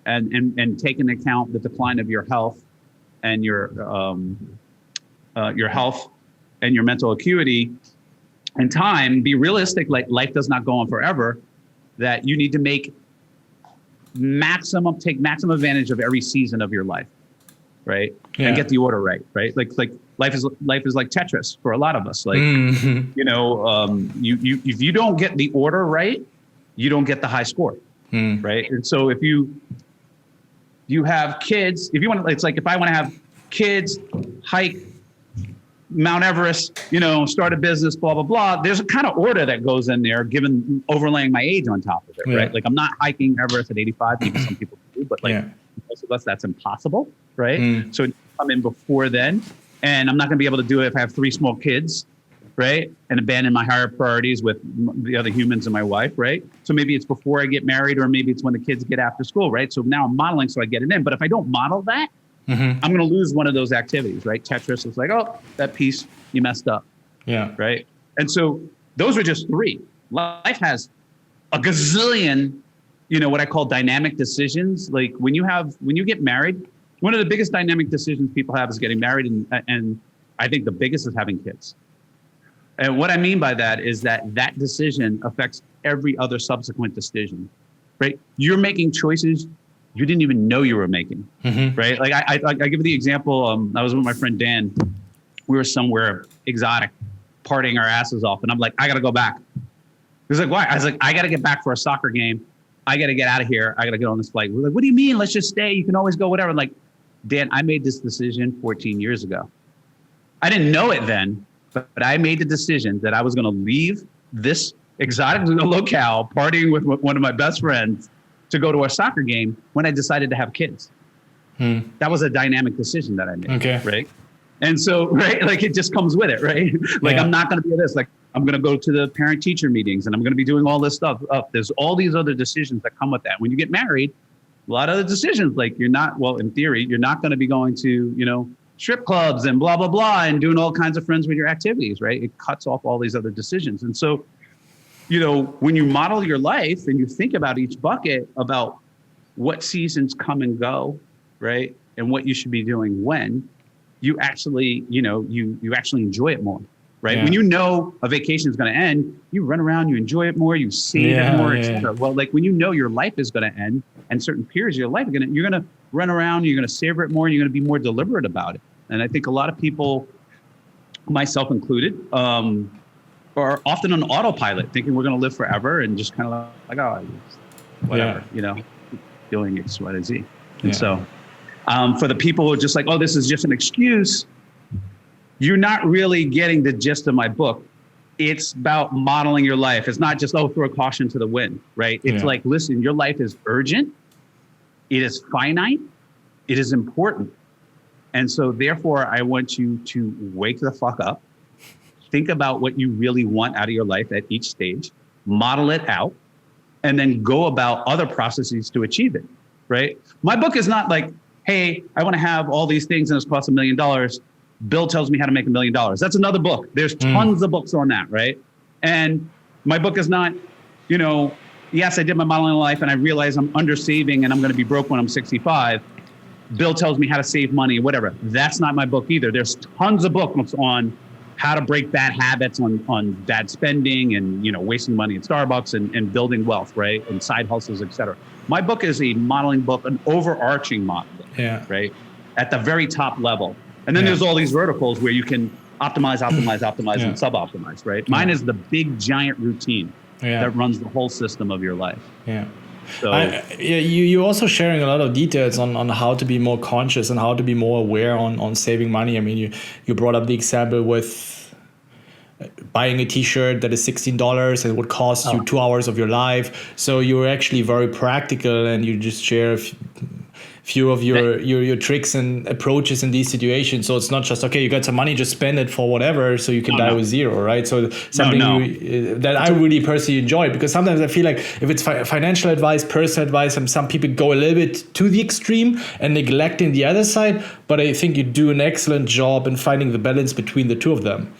and take into account the decline of your health and your health and your mental acuity and time. Be realistic. Like life does not go on forever. That you need to take maximum advantage of every season of your life, right? Yeah. And get the order right? Like life is like Tetris for a lot of us. Like if you don't get the order right, you don't get the high score, right? And so if you have kids, it's like if I want to have kids, hike Mount Everest, start a business, blah, blah, blah. There's a kind of order that goes in there, given overlaying my age on top of it, right? Like I'm not hiking Everest at 85, maybe some people do, but like most of us, that's impossible, right? So I'm in before then, and I'm not going to be able to do it if I have 3 small kids, right? And abandon my higher priorities with the other humans and my wife, right? So maybe it's before I get married, or maybe it's when the kids get after school, right? So now I'm modeling so I get it in. But if I don't model that, I'm going to lose one of those activities, right? Tetris is like, oh, that piece, you messed up. Yeah. Right. And so those are just 3. Life has a gazillion, what I call dynamic decisions. Like when you get married, one of the biggest dynamic decisions people have is getting married. And I think the biggest is having kids. And what I mean by that is that decision affects every other subsequent decision, right? You're making choices you didn't even know you were making, right? Like I give the example. I was with my friend Dan. We were somewhere exotic, partying our asses off, and I'm like, I gotta go back. He's like, why? I was like, I gotta get back for a soccer game. I gotta get out of here. I gotta get on this flight. We're like, what do you mean? Let's just stay. You can always go, whatever. I'm like, Dan, I made this decision 14 years ago. I didn't know it then, but I made the decision that I was gonna leave this exotic locale, partying with one of my best friends, to go to a soccer game when I decided to have kids. That was a dynamic decision that I made, right? And so, right, like it just comes with it, right? Like I'm not going to be this, like I'm going to go to the parent-teacher meetings and I'm going to be doing all this stuff. There's all these other decisions that come with that. When you get married, a lot of the decisions, like you're not, well, in theory, you're not going to be going to, strip clubs and blah, blah, blah, and doing all kinds of friends with your activities, right? It cuts off all these other decisions. And so, when you model your life and you think about each bucket, about what seasons come and go, right? And what you should be doing when, you actually, you actually enjoy it more, right? When you know a vacation is going to end, you run around, you enjoy it more, you save it more, etc. Well, like when you know your life is going to end and certain periods of your life, you're going to run around, you're going to savor it more, and you're going to be more deliberate about it. And I think a lot of people, myself included, are often on autopilot, thinking we're going to live forever and just kind of like, oh, whatever, doing X, Y, and Z. And so for the people who are just like, oh, this is just an excuse, you're not really getting the gist of my book. It's about modeling your life. It's not just, throw caution to the wind, right? It's like, listen, your life is urgent. It is finite. It is important. And so therefore, I want you to wake the fuck up. Think about what you really want out of your life at each stage, model it out, and then go about other processes to achieve it, right? My book is not like, hey, I want to have all these things and it's cost $1 million. Bill tells me how to make $1 million. That's another book. There's tons of books on that, right? And my book is not, yes, I did my modeling life and I realize I'm under saving and I'm going to be broke when I'm 65. Bill tells me how to save money, whatever. That's not my book either. There's tons of books on how to break bad habits, on bad spending and, wasting money at Starbucks and building wealth, right? And side hustles, et cetera. My book is a modeling book, an overarching model, right? At the very top level. And then there's all these verticals where you can optimize, and sub-optimize, right? Mine is the big, giant routine that runs the whole system of your life. So you're also sharing a lot of details on how to be more conscious and how to be more aware on saving money. I mean, you brought up the example with buying a t-shirt that is $16 and would cost you 2 hours of your life. So you're actually very practical and you just share a few of your tricks and approaches in these situations. So it's not just, okay, you got some money, just spend it for whatever so you can die with zero, right? So something that I really personally enjoy, because sometimes I feel like if it's financial advice, personal advice, and some people go a little bit to the extreme and neglecting the other side, but I think you do an excellent job in finding the balance between the two of them.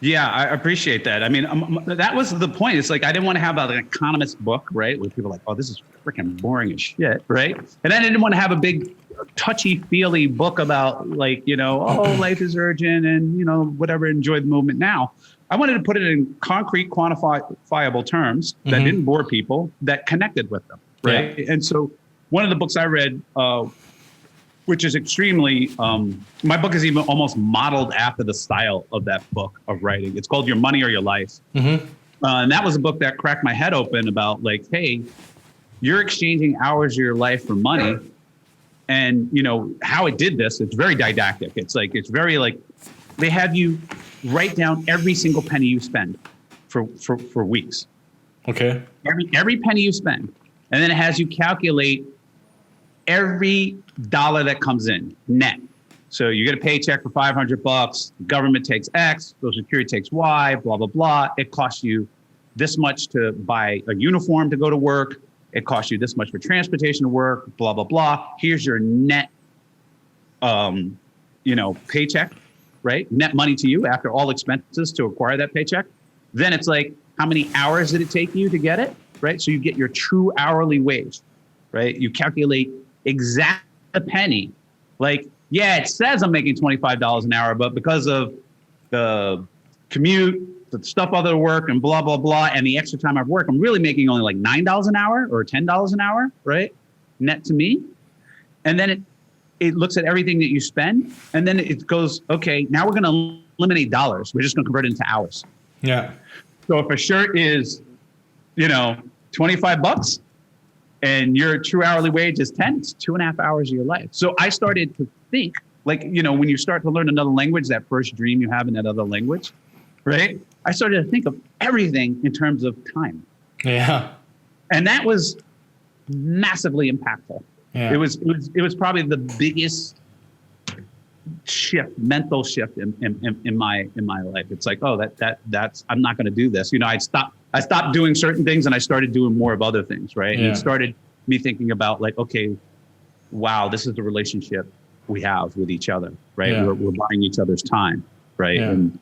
Yeah, I appreciate that. I mean, that was the point. It's like, I didn't want to have an economist book, right? Where people are like, oh, this is freaking boring as shit, right? And I didn't want to have a big touchy-feely book about like, life is urgent and, whatever, enjoy the moment now. I wanted to put it in concrete, quantifiable terms that didn't bore people, that connected with them, right? Yeah. And so one of the books I read, which is extremely, my book is even almost modeled after the style of that book of writing. It's called Your Money or Your Life. And that was a book that cracked my head open about like, hey, you're exchanging hours of your life for money. And how it did this, it's very didactic. It's very like, they have you write down every single penny you spend for weeks. Okay. Every penny you spend. And then it has you calculate every dollar that comes in net. So you get a paycheck for $500, government takes X, Social Security takes Y, blah, blah, blah. It costs you this much to buy a uniform to go to work. It costs you this much for transportation to work, blah, blah, blah. Here's your net, paycheck, right? Net money to you after all expenses to acquire that paycheck. Then it's like, how many hours did it take you to get it, right? So you get your true hourly wage, right? You calculate exact a penny. Like, yeah, it says I'm making $25 an hour, but because of the commute, the stuff other work and blah, blah, blah. And the extra time I've worked, I'm really making only like $9 an hour or $10 an hour, right? Net to me. And then it looks at everything that you spend. And then it goes, okay, now we're going to eliminate dollars. We're just going to convert it into hours. Yeah. So if a shirt is, $25 and your true hourly wage is 10, it's 2.5 hours of your life. So I started to think like, when you start to learn another language, that first dream you have in that other language, right? I started to think of everything in terms of time. Yeah. And that was massively impactful. Yeah. It was probably the biggest mental shift in my life. It's like, oh, that's I'm not going to do this. I stopped doing certain things and I started doing more of other things, right? Yeah. And it started me thinking about like, okay, wow, this is the relationship we have with each other, right? Yeah. We're buying each other's time, right? Yeah. And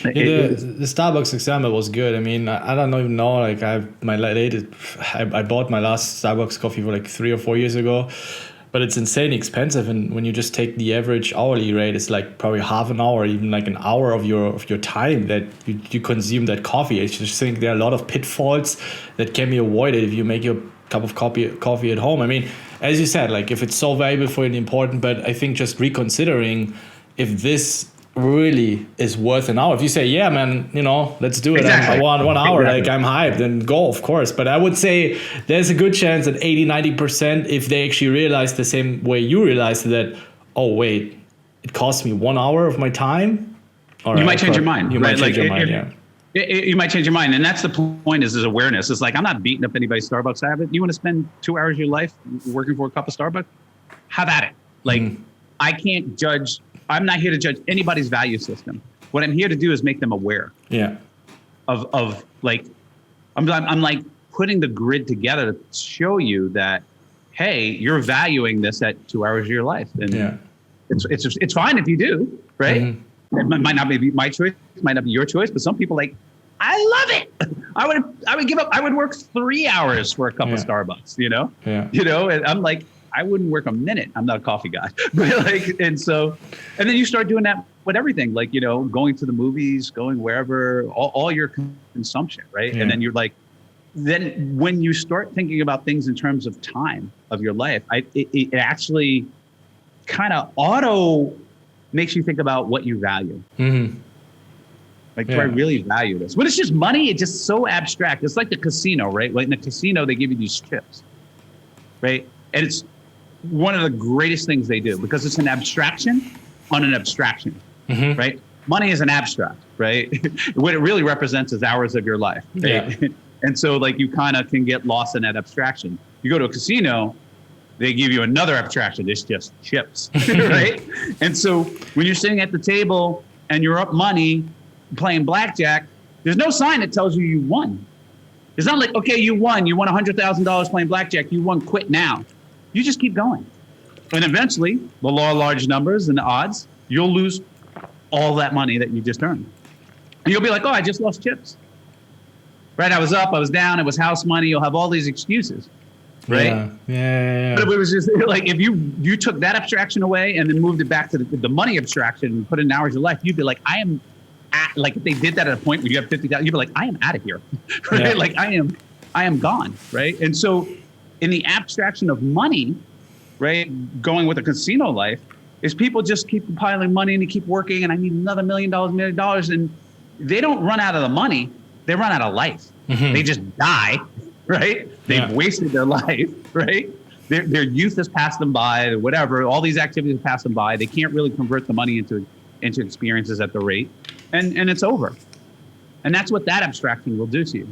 the Starbucks example was good. I mean, I don't even know. Like I bought my last Starbucks coffee for like 3 or 4 years ago, but it's insanely expensive. And when you just take the average hourly rate, it's like probably half an hour, even like an hour of your time that you consume that coffee. I just think there are a lot of pitfalls that can be avoided if you make your cup of coffee at home. I mean, as you said, like if it's so valuable for you and important, but I think just reconsidering if this really is worth an hour. If you say, yeah, man, let's do it. Exactly. I want 1 hour, Exactly. like I'm hyped, then go, of course. But I would say there's a good chance that 80-90%, if they actually realize the same way you realized that, oh, wait, it cost me 1 hour of my time. You might change your mind. You might change your mind, yeah. You might change your mind. And that's the point is awareness. It's like, I'm not beating up anybody's Starbucks habit. You want to spend 2 hours of your life working for a cup of Starbucks? Have at it. Like, I can't judge. I'm not here to judge anybody's value system. What I'm here to do is make them aware. Yeah. Of like, I'm like putting the grid together to show you that, hey, you're valuing this at 2 hours of your life. And yeah. It's fine if you do, right? Mm-hmm. It might not be my choice, it might not be your choice, but some people like, I love it. I would give up. I would work 3 hours for a cup of Starbucks, Yeah. And I'm like, I wouldn't work a minute. I'm not a coffee guy, but and then you start doing that with everything, like, going to the movies, going wherever, all your consumption, right? Yeah. And then you're like, then when you start thinking about things in terms of time of your life, it actually kind of auto makes you think about what you value. Mm-hmm. Like, do I really value this? When it's just money, it's just so abstract. It's like the casino, right? Like in the casino, they give you these chips, right? And it's one of the greatest things they do because it's an abstraction on an abstraction, right? Money is an abstract, right? What it really represents is hours of your life, right? Yeah. And so like you kind of can get lost in that abstraction. You go to a casino, they give you another abstraction. It's just chips, right? And so when you're sitting at the table and you're up money playing blackjack, there's no sign that tells you won. It's not like, okay, you won $100,000 playing blackjack. You won, quit now. You just keep going. And eventually, the law of large numbers and the odds, you'll lose all that money that you just earned. And you'll be like, oh, I just lost chips. Right? I was up, I was down, it was house money. You'll have all these excuses. Right? Yeah. But it was just like, if you took that abstraction away and then moved it back to the money abstraction and put it in hours of life, you'd be like, like if they did that at a point where you have 50,000, you'd be like, I am out of here. Right? Yeah. Like I am gone. Right? And so in the abstraction of money, right, going with a casino life, is people just keep piling money and they keep working and I need another $1 million, $1 million. And they don't run out of the money. They run out of life. They just die, right? They've wasted their life, right? Their youth has passed them by, whatever. All these activities have passed them by. They can't really convert the money into experiences at the rate. And it's over. And that's what that abstraction will do to you.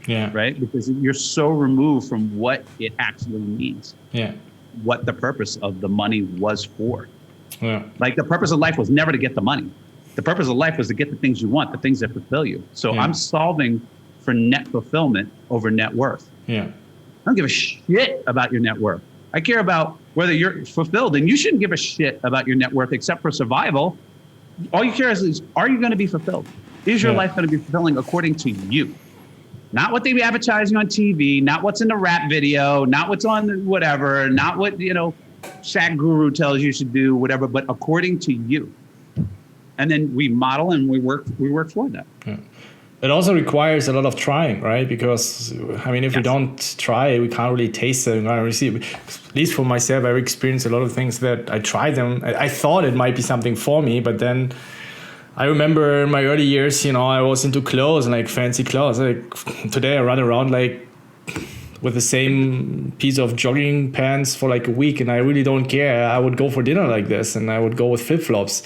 Yeah. Right? Because you're so removed from what it actually means. Yeah. What the purpose of the money was for. Yeah. Like the purpose of life was never to get the money. The purpose of life was to get the things you want, the things that fulfill you. So I'm solving for net fulfillment over net worth. Yeah. I don't give a shit about your net worth. I care about whether you're fulfilled, and you shouldn't give a shit about your net worth except for survival. All you care is are you going to be fulfilled? Is your life going to be fulfilling according to you? Not what they advertise you on TV, not what's in the rap video, not what's on whatever, not what, Shaq Guru tells you should do, whatever, but according to you. And then we model and we work for that. Yeah. It also requires a lot of trying, right? Because I mean, if we don't try, we can't really taste it. At least for myself, I've experienced a lot of things that I tried them. I thought it might be something for me, but then I remember in my early years, I was into clothes and like fancy clothes. Like today, I run around like with the same piece of jogging pants for like a week, and I really don't care. I would go for dinner like this, and I would go with flip-flops,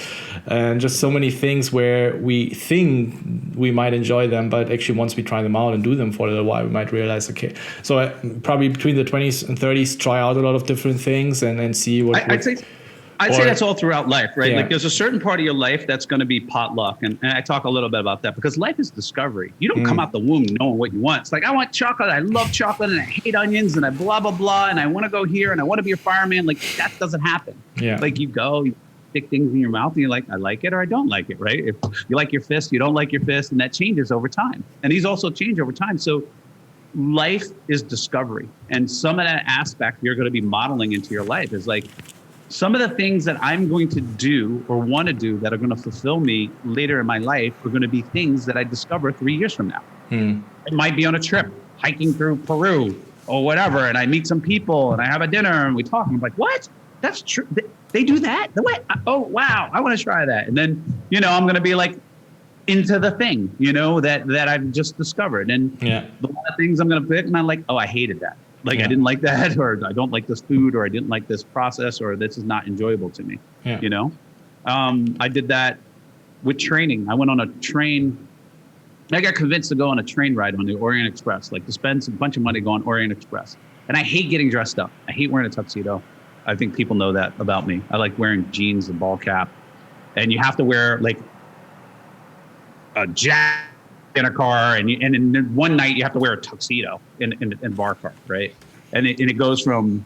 and just so many things where we think we might enjoy them, but actually once we try them out and do them for a little while, we might realize, okay. So probably between the 20s and 30s, try out a lot of different things and see what. I'd say that's all throughout life, right? Yeah. Like there's a certain part of your life that's going to be potluck. And I talk a little bit about that because life is discovery. You don't come out the womb knowing what you want. It's like, I want chocolate. I love chocolate and I hate onions and I blah, blah, blah. And I want to go here and I want to be a fireman. Like that doesn't happen. Yeah. Like you go, you stick things in your mouth and you're like, I like it or I don't like it, right? If you like your fist, you don't like your fist. And that changes over time. And these also change over time. So life is discovery. And some of that aspect you're going to be modeling into your life is like, some of the things that I'm going to do or want to do that are going to fulfill me later in my life are going to be things that I discover 3 years from now. It might be on a trip, hiking through Peru or whatever, and I meet some people and I have a dinner and we talk. And I'm like, what? That's true. They do that? What? Oh, wow. I want to try that. And then, I'm going to be like into the thing, that I've just discovered. And a lot of things I'm going to pick and I'm like, oh, I hated that. Like, I didn't like that, or I don't like this food, or I didn't like this process, or this is not enjoyable to me, I did that with training. I went on a train. I got convinced to go on a train ride on the Orient Express, like to spend a bunch of money going Orient Express. And I hate getting dressed up. I hate wearing a tuxedo. I think people know that about me. I like wearing jeans and ball cap. And you have to wear like a jacket in a car, and in one night you have to wear a tuxedo in bar car, right? And it goes from,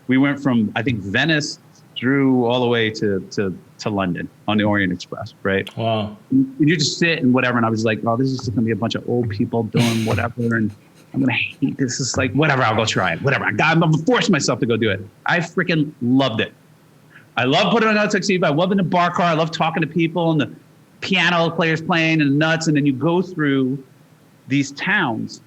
we went from I think Venice through all the way to London on the Orient Express, right? Wow. And you just sit and whatever, and I was like, oh, this is just gonna be a bunch of old people doing whatever, and I'm gonna hate this. Is like whatever, I'll go try it. Whatever, I'm gonna force myself to go do it. I freaking loved it. I love putting on a tuxedo. I love in the bar car. I love talking to people and the piano players playing and nuts, and then you go through these towns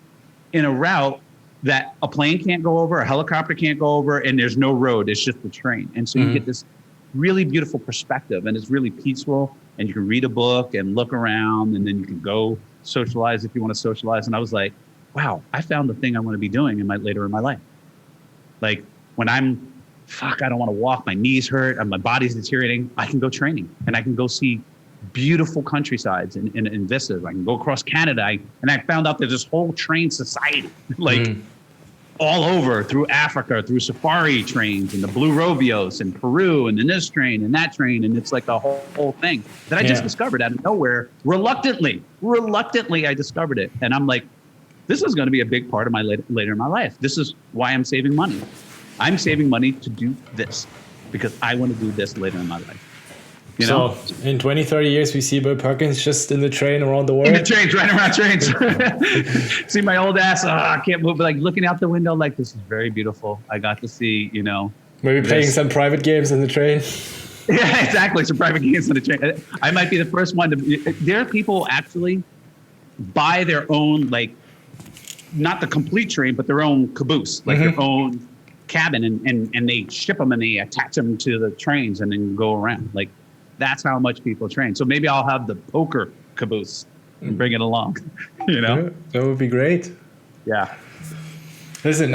in a route that a plane can't go over, a helicopter can't go over, and there's no road. It's just the train. And so you get this really beautiful perspective, and it's really peaceful, and you can read a book and look around, and then you can go socialize if you want to socialize. And I was like, wow, I found the thing I want to be doing later in my life. Like when I don't want to walk, my knees hurt, and my body's deteriorating, I can go training, and I can go see beautiful countrysides and vistas. I can go across Canada. And I found out there's this whole train society, all over through Africa, through safari trains and the Blue Robios in Peru, and then this train and that train. And it's like a whole thing that I just discovered out of nowhere. Reluctantly, I discovered it. And I'm like, this is going to be a big part of my later in my life. This is why I'm saving money. I'm saving money to do this because I want to do this later in my life. So in 20, 30 years, we see Bill Perkins just in the train around the world. In the trains, running around trains. See my old ass, I can't move. But like looking out the window, like this is very beautiful. I got to see, Maybe playing some private games in the train. Yeah, exactly. Some private games in the train. I might be the first one to. There are people who actually buy their own, like, not the complete train, but their own caboose, like their own cabin, and they ship them and they attach them to the trains and then go around. Like, that's how much people train. So maybe I'll have the poker caboose and bring it along, Yeah, that would be great. Yeah. Listen,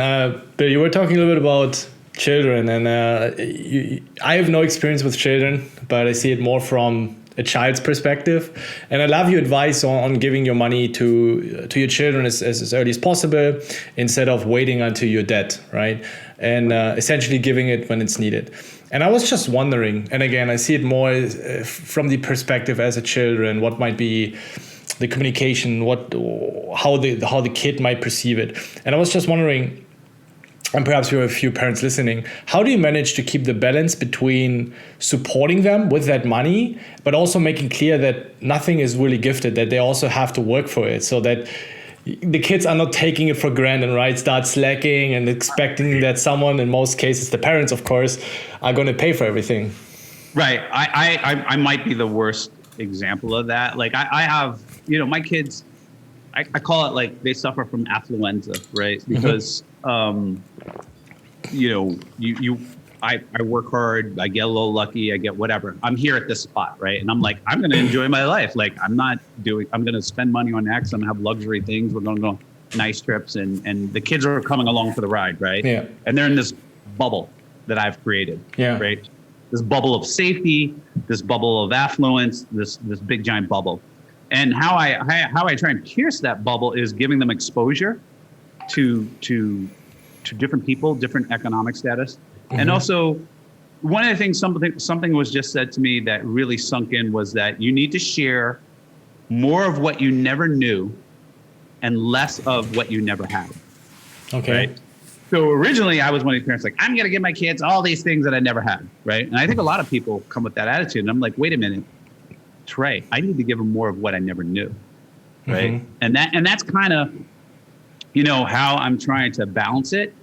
Bill, you were talking a little bit about children, and I have no experience with children, but I see it more from a child's perspective. And I love your advice on giving your money to your children as early as possible, instead of waiting until you're dead, right? And essentially giving it when it's needed. And I was just wondering, and again, I see it more from the perspective as a children, what might be the communication, how the kid might perceive it. And I was just wondering, and perhaps we have a few parents listening, how do you manage to keep the balance between supporting them with that money, but also making clear that nothing is really gifted, that they also have to work for it, so that the kids are not taking it for granted, right? Start slacking and expecting that someone, in most cases, the parents, of course, are going to pay for everything. Right. I might be the worst example of that. Like I have, my kids, I call it like they suffer from affluenza, right? Because, I work hard, I get a little lucky, I get whatever. I'm here at this spot, right? And I'm like, I'm going to enjoy my life. Like I'm going to spend money on X. I'm going to have luxury things. We're going to go nice trips. And the kids are coming along for the ride, right? Yeah. And they're in this bubble that I've created, right? This bubble of safety, this bubble of affluence, this big giant bubble. And how I try and pierce that bubble is giving them exposure to different people, different economic status. And also, one of the things, something was just said to me that really sunk in was that you need to share more of what you never knew and less of what you never had. Okay. Right? So originally I was one of these parents like, I'm going to give my kids all these things that I never had. Right. And I think a lot of people come with that attitude. And I'm like, wait a minute, Trey, I need to give them more of what I never knew. Right. And that's kind of, how I'm trying to balance it.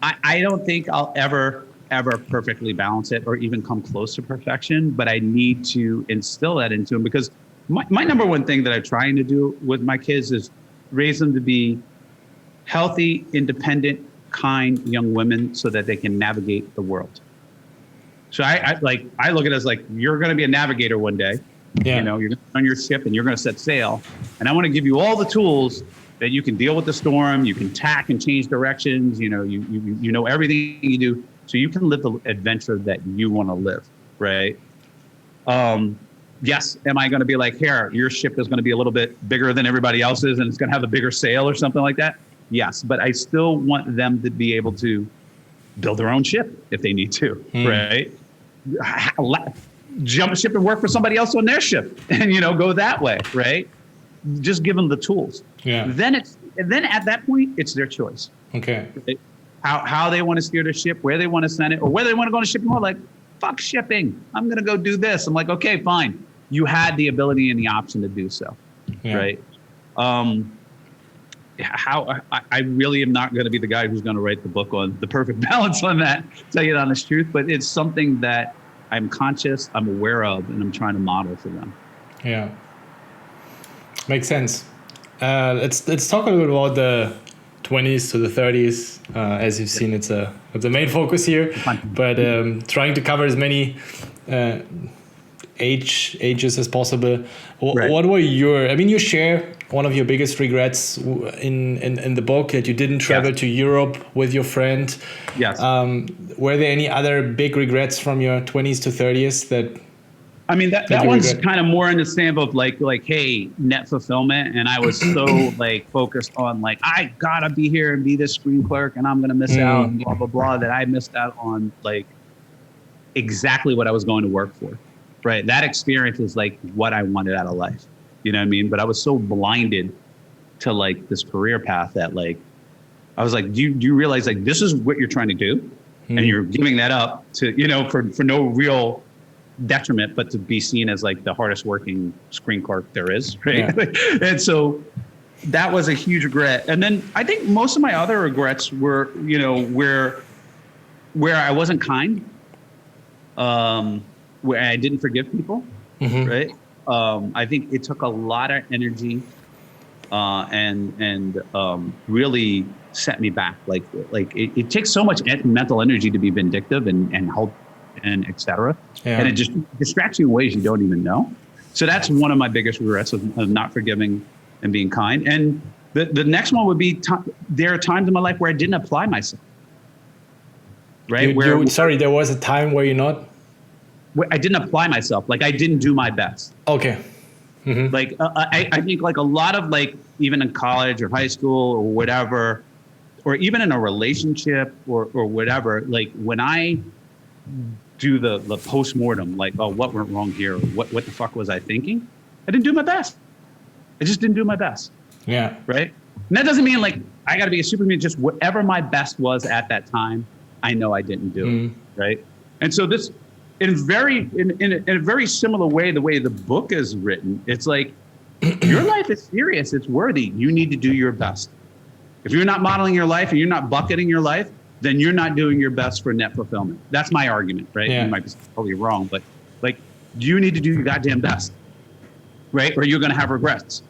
I don't think I'll ever perfectly balance it or even come close to perfection, but I need to instill that into them because my number one thing that I'm trying to do with my kids is raise them to be healthy, independent, kind young women so that they can navigate the world. So I look at it as like, you're going to be a navigator one day. You're going to on your ship and you're going to set sail. And I want to give you all the tools that you can deal with the storm. You can tack and change directions. You know everything you do, so you can live the adventure that you want to live. Right. Yes. Am I going to be like, here, your ship is going to be a little bit bigger than everybody else's and it's going to have a bigger sail or something like that? Yes. But I still want them to be able to build their own ship if they need to. Right. Jump ship and work for somebody else on their ship and, go that way. Right. Just give them the tools. Yeah. Then at that point, it's their choice. Okay. Right? How they want to steer their ship, where they want to send it, or whether they want to go on a shipping more like, fuck shipping. I'm going to go do this. I'm like, okay, fine. You had the ability and the option to do so. Yeah. Right. I really am not going to be the guy who's going to write the book on the perfect balance on that, tell you the honest truth, but it's something that I'm conscious, I'm aware of, and I'm trying to model for them. Yeah. Makes sense. Let's talk a little bit about the 20s to the 30s. As you've seen, it's a main focus here, but trying to cover as many ages as possible. Right. What were you share one of your biggest regrets in the book that you didn't travel to Europe with your friend. Yes. Were there any other big regrets from your 20s to 30s that? I mean, that one's kind of more in the stamp of like, hey, net fulfillment. And I was so focused on I gotta be here and be this screen clerk and I'm going to miss out and blah, blah, blah, that I missed out on exactly what I was going to work for. Right. That experience is what I wanted out of life. You know what I mean? But I was so blinded to this career path that I was like, do you realize this is what you're trying to do? And you're giving that up to, for no real detriment, but to be seen as the hardest working screen clerk there is. Right. Yeah. And so that was a huge regret. And then I think most of my other regrets were, where I wasn't kind, where I didn't forgive people. Right. I think it took a lot of energy and really set me back. It takes so much mental energy to be vindictive and hold and et cetera. Yeah. And it just distracts you in ways you don't even know. So that's one of my biggest regrets of not forgiving and being kind. And the next one would be there are times in my life where I didn't apply myself. Right. There was a time where you're not. I didn't apply myself. I didn't do my best. Okay. Mm-hmm. I think a lot of even in college or high school or whatever, or even in a relationship or whatever, when I do the postmortem, what went wrong here? Or what the fuck was I thinking? I didn't do my best. I just didn't do my best. Yeah. Right. And that doesn't mean I got to be a Superman. Just whatever my best was at that time, I know I didn't do it. Right. And so this, in a very similar way, the way the book is written, it's your life is serious. It's worthy. You need to do your best. If you're not modeling your life and you're not bucketing your life, then you're not doing your best for net fulfillment. That's my argument, right? Yeah. You might be totally wrong, but you need to do your goddamn best. right? Or you're going to have regrets,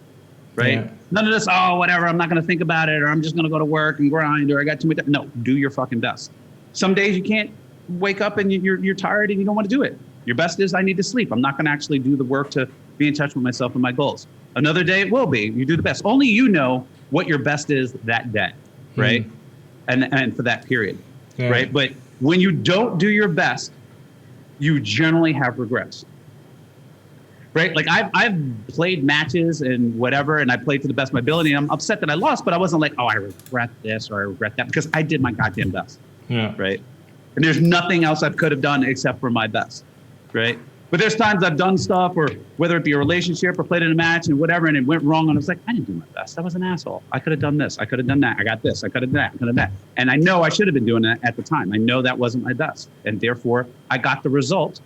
right? Yeah. None of this, oh, whatever, I'm not going to think about it, or I'm just going to go to work and grind, or I got too much time. No, do your fucking best. Some days you can't wake up and you're tired and you don't want to do it. Your best is I need to sleep. I'm not going to actually do the work to be in touch with myself and my goals. Another day it will be. You do the best. Only you know what your best is that day, right? And for that period, right? But when you don't do your best, you generally have regrets, right? Like I've played matches and whatever, and I played to the best of my ability. And I'm upset that I lost, but I wasn't like, oh, I regret this or I regret that, because I did my goddamn best, right? And there's nothing else I could have done except for my best, right? But there's times I've done stuff, or whether it be a relationship or played in a match and whatever, and it went wrong, and I was like, I didn't do my best. I was an asshole. I could have done this. I could have done that. I got this. I could have done that. I could have that. And I know I should have been doing that at the time. I know that wasn't my best. And therefore, I got the result,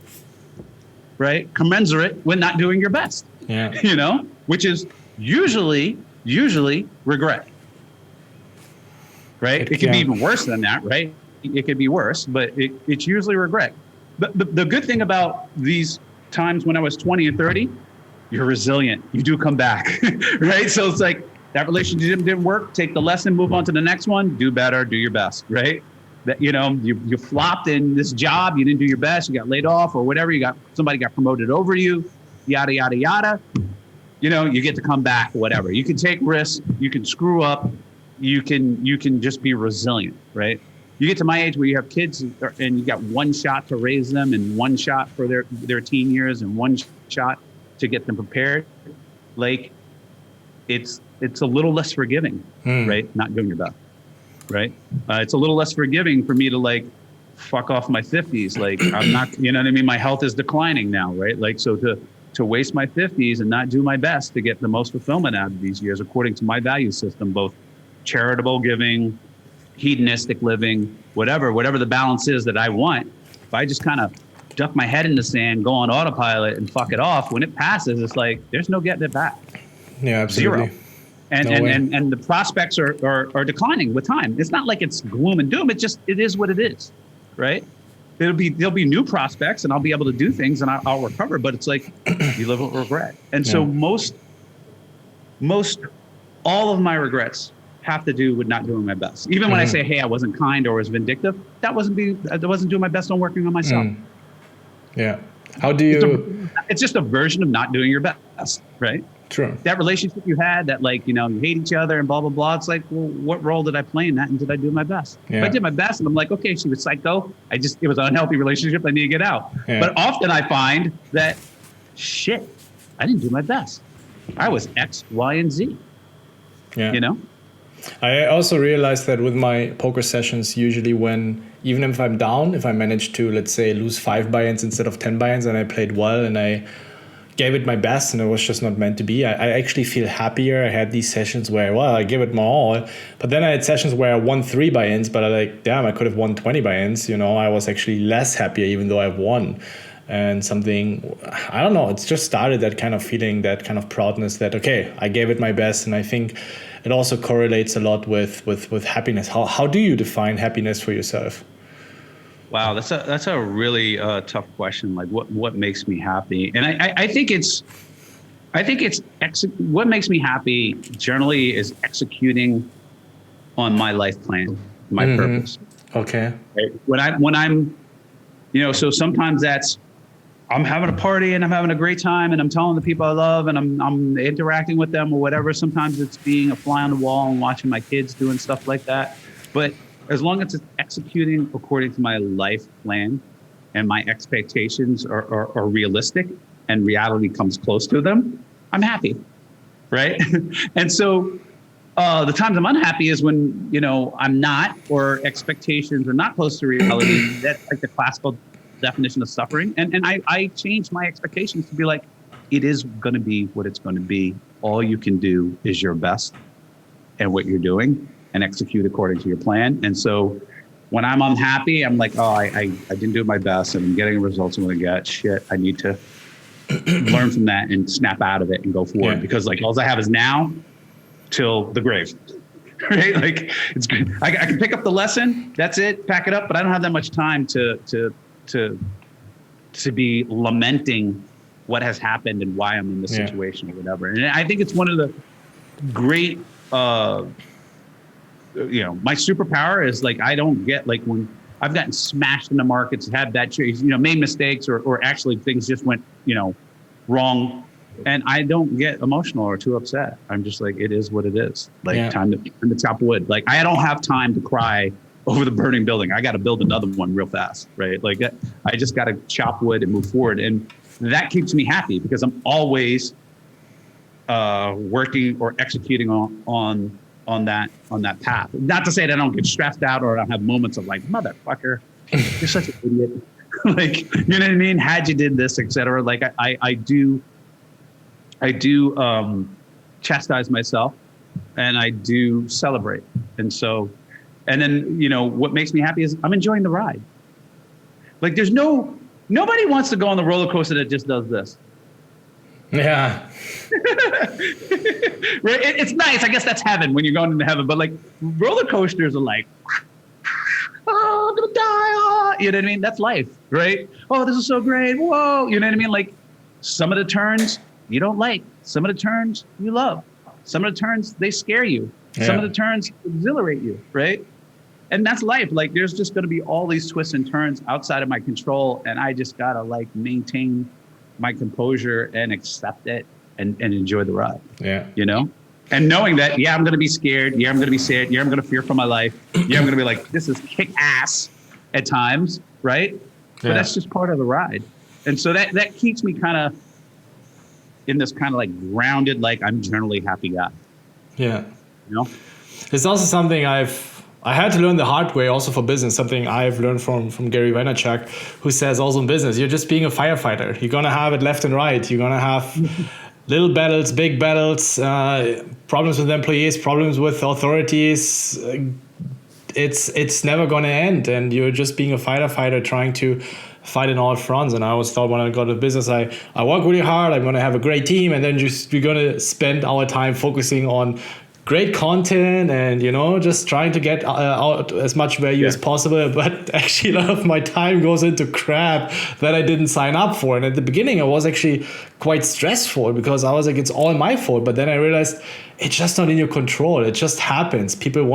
right? Commensurate with not doing your best, you know, which is usually regret, right? It can be even worse than that, right? It could be worse, but it's usually regret. But the good thing about these times when I was 20 and 30, you're resilient. You do come back, right? So it's like that relationship didn't work. Take the lesson, move on to the next one. Do better, do your best, right? That, you know, you flopped in this job. You didn't do your best. You got laid off or whatever. Somebody got promoted over you, yada, yada, yada. You know, you get to come back, whatever. You can take risks. You can screw up. You can just be resilient, right? You get to my age where you have kids and you got one shot to raise them and one shot for their teen years and one shot to get them prepared. Like it's a little less forgiving, right? Not doing your best, right? It's a little less forgiving for me to like fuck off my 50s. Like I'm not, you know what I mean? My health is declining now, right? Like, so to waste my 50s and not do my best to get the most fulfillment out of these years, according to my value system, both charitable giving, hedonistic living, whatever the balance is that I want. If I just kind of duck my head in the sand, go on autopilot and fuck it off, when it passes, it's like, there's no getting it back. Yeah, absolutely. Zero. And the prospects are declining with time. It's not like it's gloom and doom. It is what it is, right? There'll be new prospects and I'll be able to do things and I'll recover, but it's like, you live with regret. And so most all of my regrets have to do with not doing my best. Even when I say, hey, I wasn't kind or was vindictive, I wasn't doing my best on working on myself. Yeah. How do you... It's just a version of not doing your best, right? True. That relationship you had that, like, you know, you hate each other and blah, blah, blah. It's like, well, what role did I play in that? And did I do my best? Yeah. If I did my best and I'm like, okay, she was psycho. It was an unhealthy relationship. I need to get out. Yeah. But often I find that, shit, I didn't do my best. I was X, Y, and Z. Yeah. You know? I also realized that with my poker sessions, usually even if I'm down, if I manage to, let's say, lose 5 buy-ins instead of 10 buy-ins and I played well and I gave it my best and it was just not meant to be, I actually feel happier. I had these sessions where, well, I gave it my all, but then I had sessions where I won 3 buy-ins, but I like, damn, I could have won 20 buy-ins. You know, I was actually less happier even though I won. And something, I don't know, it's just started that kind of feeling, that kind of proudness that, okay, I gave it my best. And I think it also correlates a lot with happiness. How do you define happiness for yourself? Wow, that's a really tough question. Like, what makes me happy? And I think what makes me happy generally is executing on my life plan, my purpose. Okay. Right? When I'm, you know, so sometimes I'm having a party and I'm having a great time and I'm telling the people I love and I'm interacting with them or whatever. Sometimes it's being a fly on the wall and watching my kids doing stuff like that. But as long as it's executing according to my life plan and my expectations are realistic and reality comes close to them, I'm happy, right? And so the times I'm unhappy is when, you know, I'm not, or expectations are not close to reality. That's like the classical definition of suffering. And I changed my expectations to be like, it is going to be what it's going to be. All you can do is your best and what you're doing and execute according to your plan. And so when I'm unhappy, I'm like, oh, I didn't do my best and I'm getting the results I'm going to get. Shit, I need to learn from that and snap out of it and go forward. Because like all I have is now till the grave. Right? Like it's good. I can pick up the lesson. That's it. Pack it up. But I don't have that much time to be lamenting what has happened and why I'm in this situation or whatever. And I think it's one of the great, my superpower is like, I don't get like when I've gotten smashed in the markets, had bad trades, made mistakes or actually things just went, wrong. And I don't get emotional or too upset. I'm just like, it is what it is. Like time to chop wood. Like I don't have time to cry over the burning building. I got to build another one real fast, right? Like I just got to chop wood and move forward. And that keeps me happy because I'm always working or executing on that path. Not to say that I don't get stressed out or I don't have moments of like, motherfucker, you're such an idiot. Like, you know what I mean? Had you did this, et cetera. Like I do chastise myself and I do celebrate. And then, what makes me happy is I'm enjoying the ride. Like nobody wants to go on the roller coaster that just does this. Yeah. Right? It's nice. I guess that's heaven when you're going into heaven. But like roller coasters are like, oh, I'm gonna die. Oh. You know what I mean? That's life, right? Oh, this is so great. Whoa. You know what I mean? Like some of the turns you don't like. Some of the turns you love. Some of the turns, they scare you. Yeah. Some of the turns exhilarate you, right? And that's life. Like there's just going to be all these twists and turns outside of my control. And I just got to like maintain my composure and accept it and enjoy the ride. Yeah. And knowing that, I'm going to be scared. I'm going to be sad. I'm going to fear for my life. I'm going to be like, this is kick ass at times. Right. But that's just part of the ride. And so that keeps me kind of in this kind of like grounded, like I'm generally happy guy. Yeah. It's also something I had to learn the hard way also for business, something I've learned from Gary Vaynerchuk, who says also in business, you're just being a firefighter. You're going to have it left and right. You're going to have little battles, big battles, problems with employees, problems with authorities. It's never going to end. And you're just being a firefighter trying to fight in all fronts. And I always thought when I got into business, I work really hard. I'm going to have a great team. And then we're going to spend our time focusing on great content and, just trying to get out as much value as possible. But actually a lot of my time goes into crap that I didn't sign up for. And at the beginning, I was actually quite stressful because I was like, it's all my fault. But then I realized it's just not in your control. It just happens. People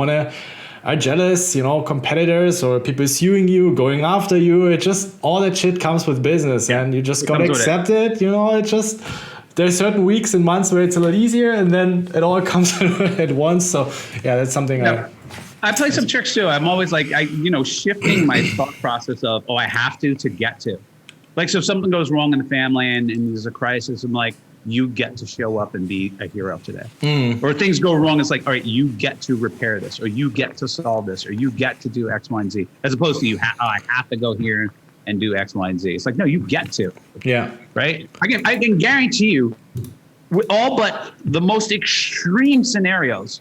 are jealous, competitors or people suing you, going after you. It just, all that shit comes with business and you just got to accept it. It just, there's certain weeks and months where it's a lot easier and then it all comes at once. So that's something I play some tricks too. I'm always like, shifting my thought process of, I have to get to. Like, so if something goes wrong in the family and there's a crisis, I'm like, you get to show up and be a hero today. Or things go wrong, it's like, all right, you get to repair this, or you get to solve this, or you get to do X, Y, and Z, as opposed to I have to go here and do X, Y, and Z. It's like, no, you get to. Yeah. Right? I can guarantee you, with all but the most extreme scenarios,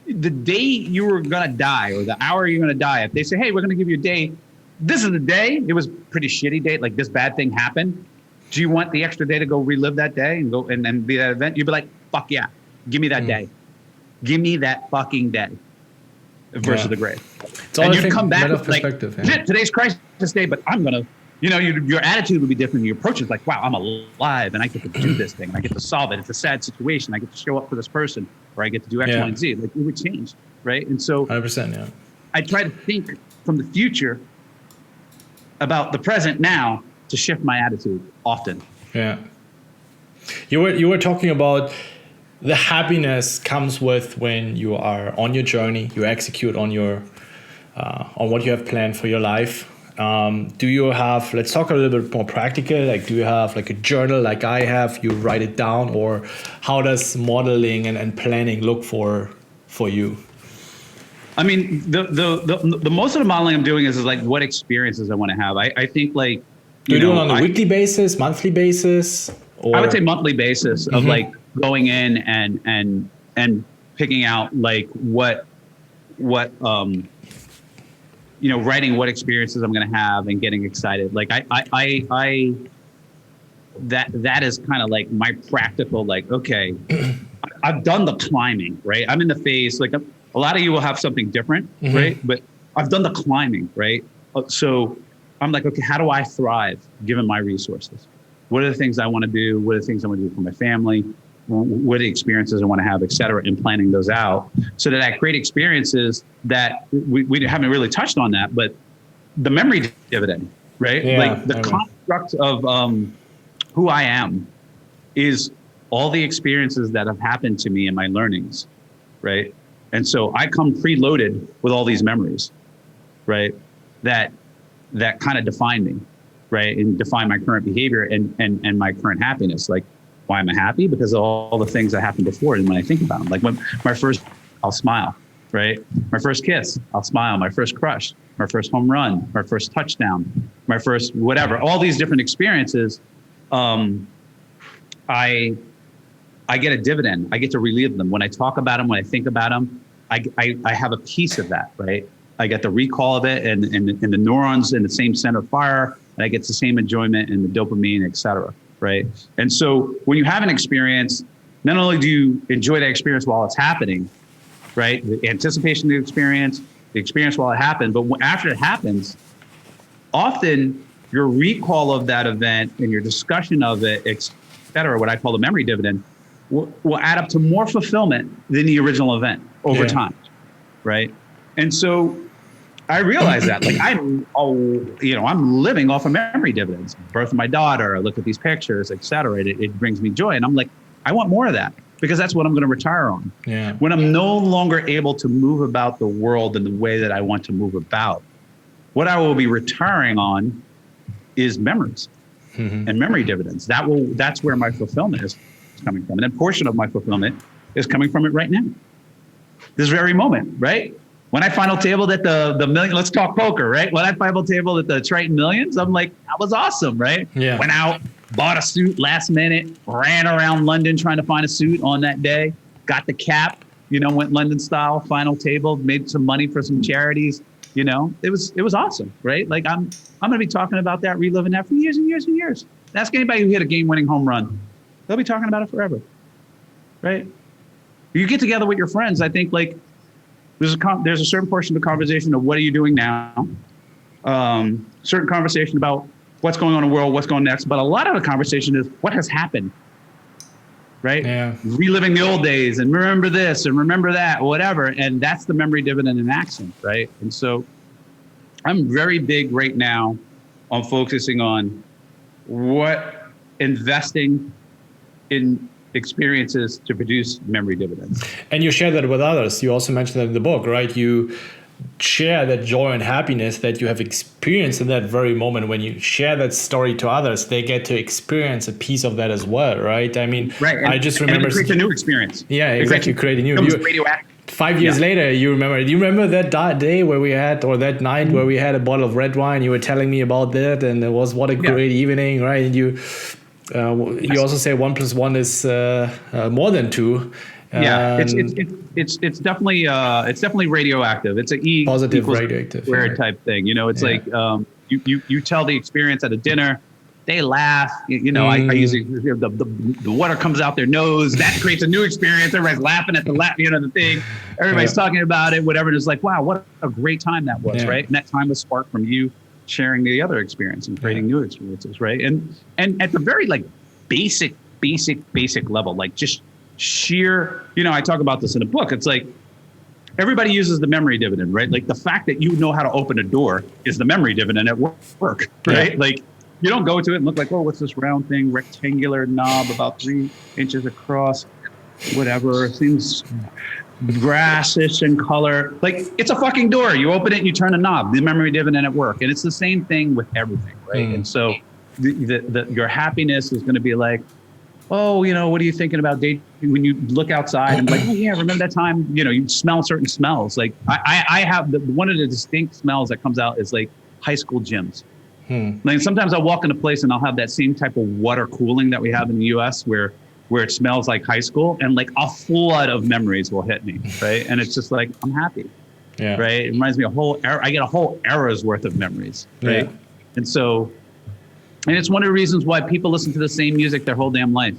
the day you were going to die or the hour you're going to die, if they say, hey, we're going to give you a day, this is the day, it was a pretty shitty day, like this bad thing happened. Do you want the extra day to go relive that day and go and be that event? You'd be like, fuck yeah, give me that day. Give me that fucking day versus the grave. And you'd come back with like, today's crisis day, but I'm going to, your attitude would be different. Your approach is like, wow, I'm alive and I get to do this thing and I get to solve it. It's a sad situation. I get to show up for this person or I get to do X, Y, and Z. Like it would change, right? And so 100%, I try to think from the future about the present now to shift my attitude often. Yeah. You were talking about the happiness comes with when you are on your journey, you execute on your on what you have planned for your life. Do you have, let's talk a little bit more practical, like do you have like a journal like I have, you write it down, or how does modeling and planning look for you? I mean, the most of the modeling I'm doing is like what experiences I want to have. I think like, do you do it on a weekly basis, monthly basis? Or? I would say monthly basis of like going in and picking out like what writing what experiences I'm going to have and getting excited. Like that is kind of like my practical, like, okay, I've done the climbing, right? I'm in the phase, like a lot of you will have something different, right? But I've done the climbing, right? So I'm like, okay, how do I thrive given my resources, What are the things I want to do? What are the things I want to do for my family? What are the experiences I want to have, et cetera, and planning those out so that I create experiences that we haven't really touched on that, but the memory dividend, right? Yeah, like the construct of who I am is all the experiences that have happened to me and my learnings, right? And so I come preloaded with all these memories, right? That kind of define me, right? And define my current behavior and my current happiness. Like, why am I happy? Because of all the things that happened before. And when I think about them, like when my first, I'll smile, right? My first kiss, I'll smile. My first crush, my first home run, my first touchdown, my first whatever, all these different experiences. I get a dividend. I get to relive them. When I talk about them, when I think about them, I have a piece of that, right? I get the recall of it and the neurons in the same center of fire, and I get the same enjoyment and the dopamine, et cetera, right? And so when you have an experience, not only do you enjoy that experience while it's happening, right? The anticipation of the experience while it happened, but after it happens, often your recall of that event and your discussion of it, et cetera, what I call the memory dividend, will add up to more fulfillment than the original event over time, right? And so I realize that, like I'm living off of memory dividends. Birth of my daughter, I look at these pictures, et cetera. It brings me joy, and I'm like, I want more of that because that's what I'm going to retire on. Yeah. When I'm no longer able to move about the world in the way that I want to move about, what I will be retiring on is memories and memory dividends. That's where my fulfillment is coming from. And a portion of my fulfillment is coming from it right now. This very moment, right? When I final tabled at the million, let's talk poker, right? When I final tabled at the Triton Millions, I'm like, that was awesome, right? Yeah. Went out, bought a suit last minute, ran around London trying to find a suit on that day, got the cap, went London style, final table, made some money for some charities. It was awesome, right? Like I'm going to be talking about that, reliving that for years and years and years. Ask anybody who hit a game-winning home run. They'll be talking about it forever, right? You get together with your friends. I think like there's a certain portion of the conversation of what are you doing now? Certain conversation about what's going on in the world, what's going next. But a lot of the conversation is what has happened, right? Yeah. Reliving the old days and remember this and remember that, whatever. And that's the memory dividend in action, right? And so I'm very big right now on focusing on what investing in experiences to produce memory dividends. And you share that with others. You also mentioned that in the book, right? You share that joy and happiness that you have experienced in that very moment. When you share that story to others, they get to experience a piece of that as well, right? I mean, right. I just remember... And it creates a new experience. Yeah, exactly. Create a new... radioactive. 5 years later, you remember. Do you remember that day where we had, or that night where we had a bottle of red wine? You were telling me about that, and it was what a great evening, right? And you also say 1 + 1 is more than 2. It's definitely radioactive. It's a positive radioactive squared type thing. It's like you tell the experience at a dinner. They laugh, I usually the water comes out their nose. That creates a new experience. Everybody's laughing at the thing. Everybody's talking about it, whatever. And it's like, wow, what a great time that was, right? And that time was sparked from you sharing the other experience and creating new experiences, right? And at the very like basic level, like just sheer, I talk about this in the book. It's like everybody uses the memory dividend, right? Like the fact that you know how to open a door is the memory dividend at work, right? Like you don't go to it and look like, oh, what's this round thing, rectangular knob about 3 inches across, whatever, seems grassish in color. Like it's a fucking door. You open it and you turn a knob, the memory dividend at work. And it's the same thing with everything, right? And so your happiness is going to be like, oh, what are you thinking about dating? When you look outside and like, oh yeah, remember that time, you smell certain smells. Like I have one of the distinct smells that comes out is like high school gyms. Like sometimes I'll walk in a place and I'll have that same type of water cooling that we have in the US where it smells like high school and like a flood of memories will hit me, right? And it's just like, I'm happy, right? It reminds me I get a whole era's worth of memories, right? And so, and it's one of the reasons why people listen to the same music their whole damn life.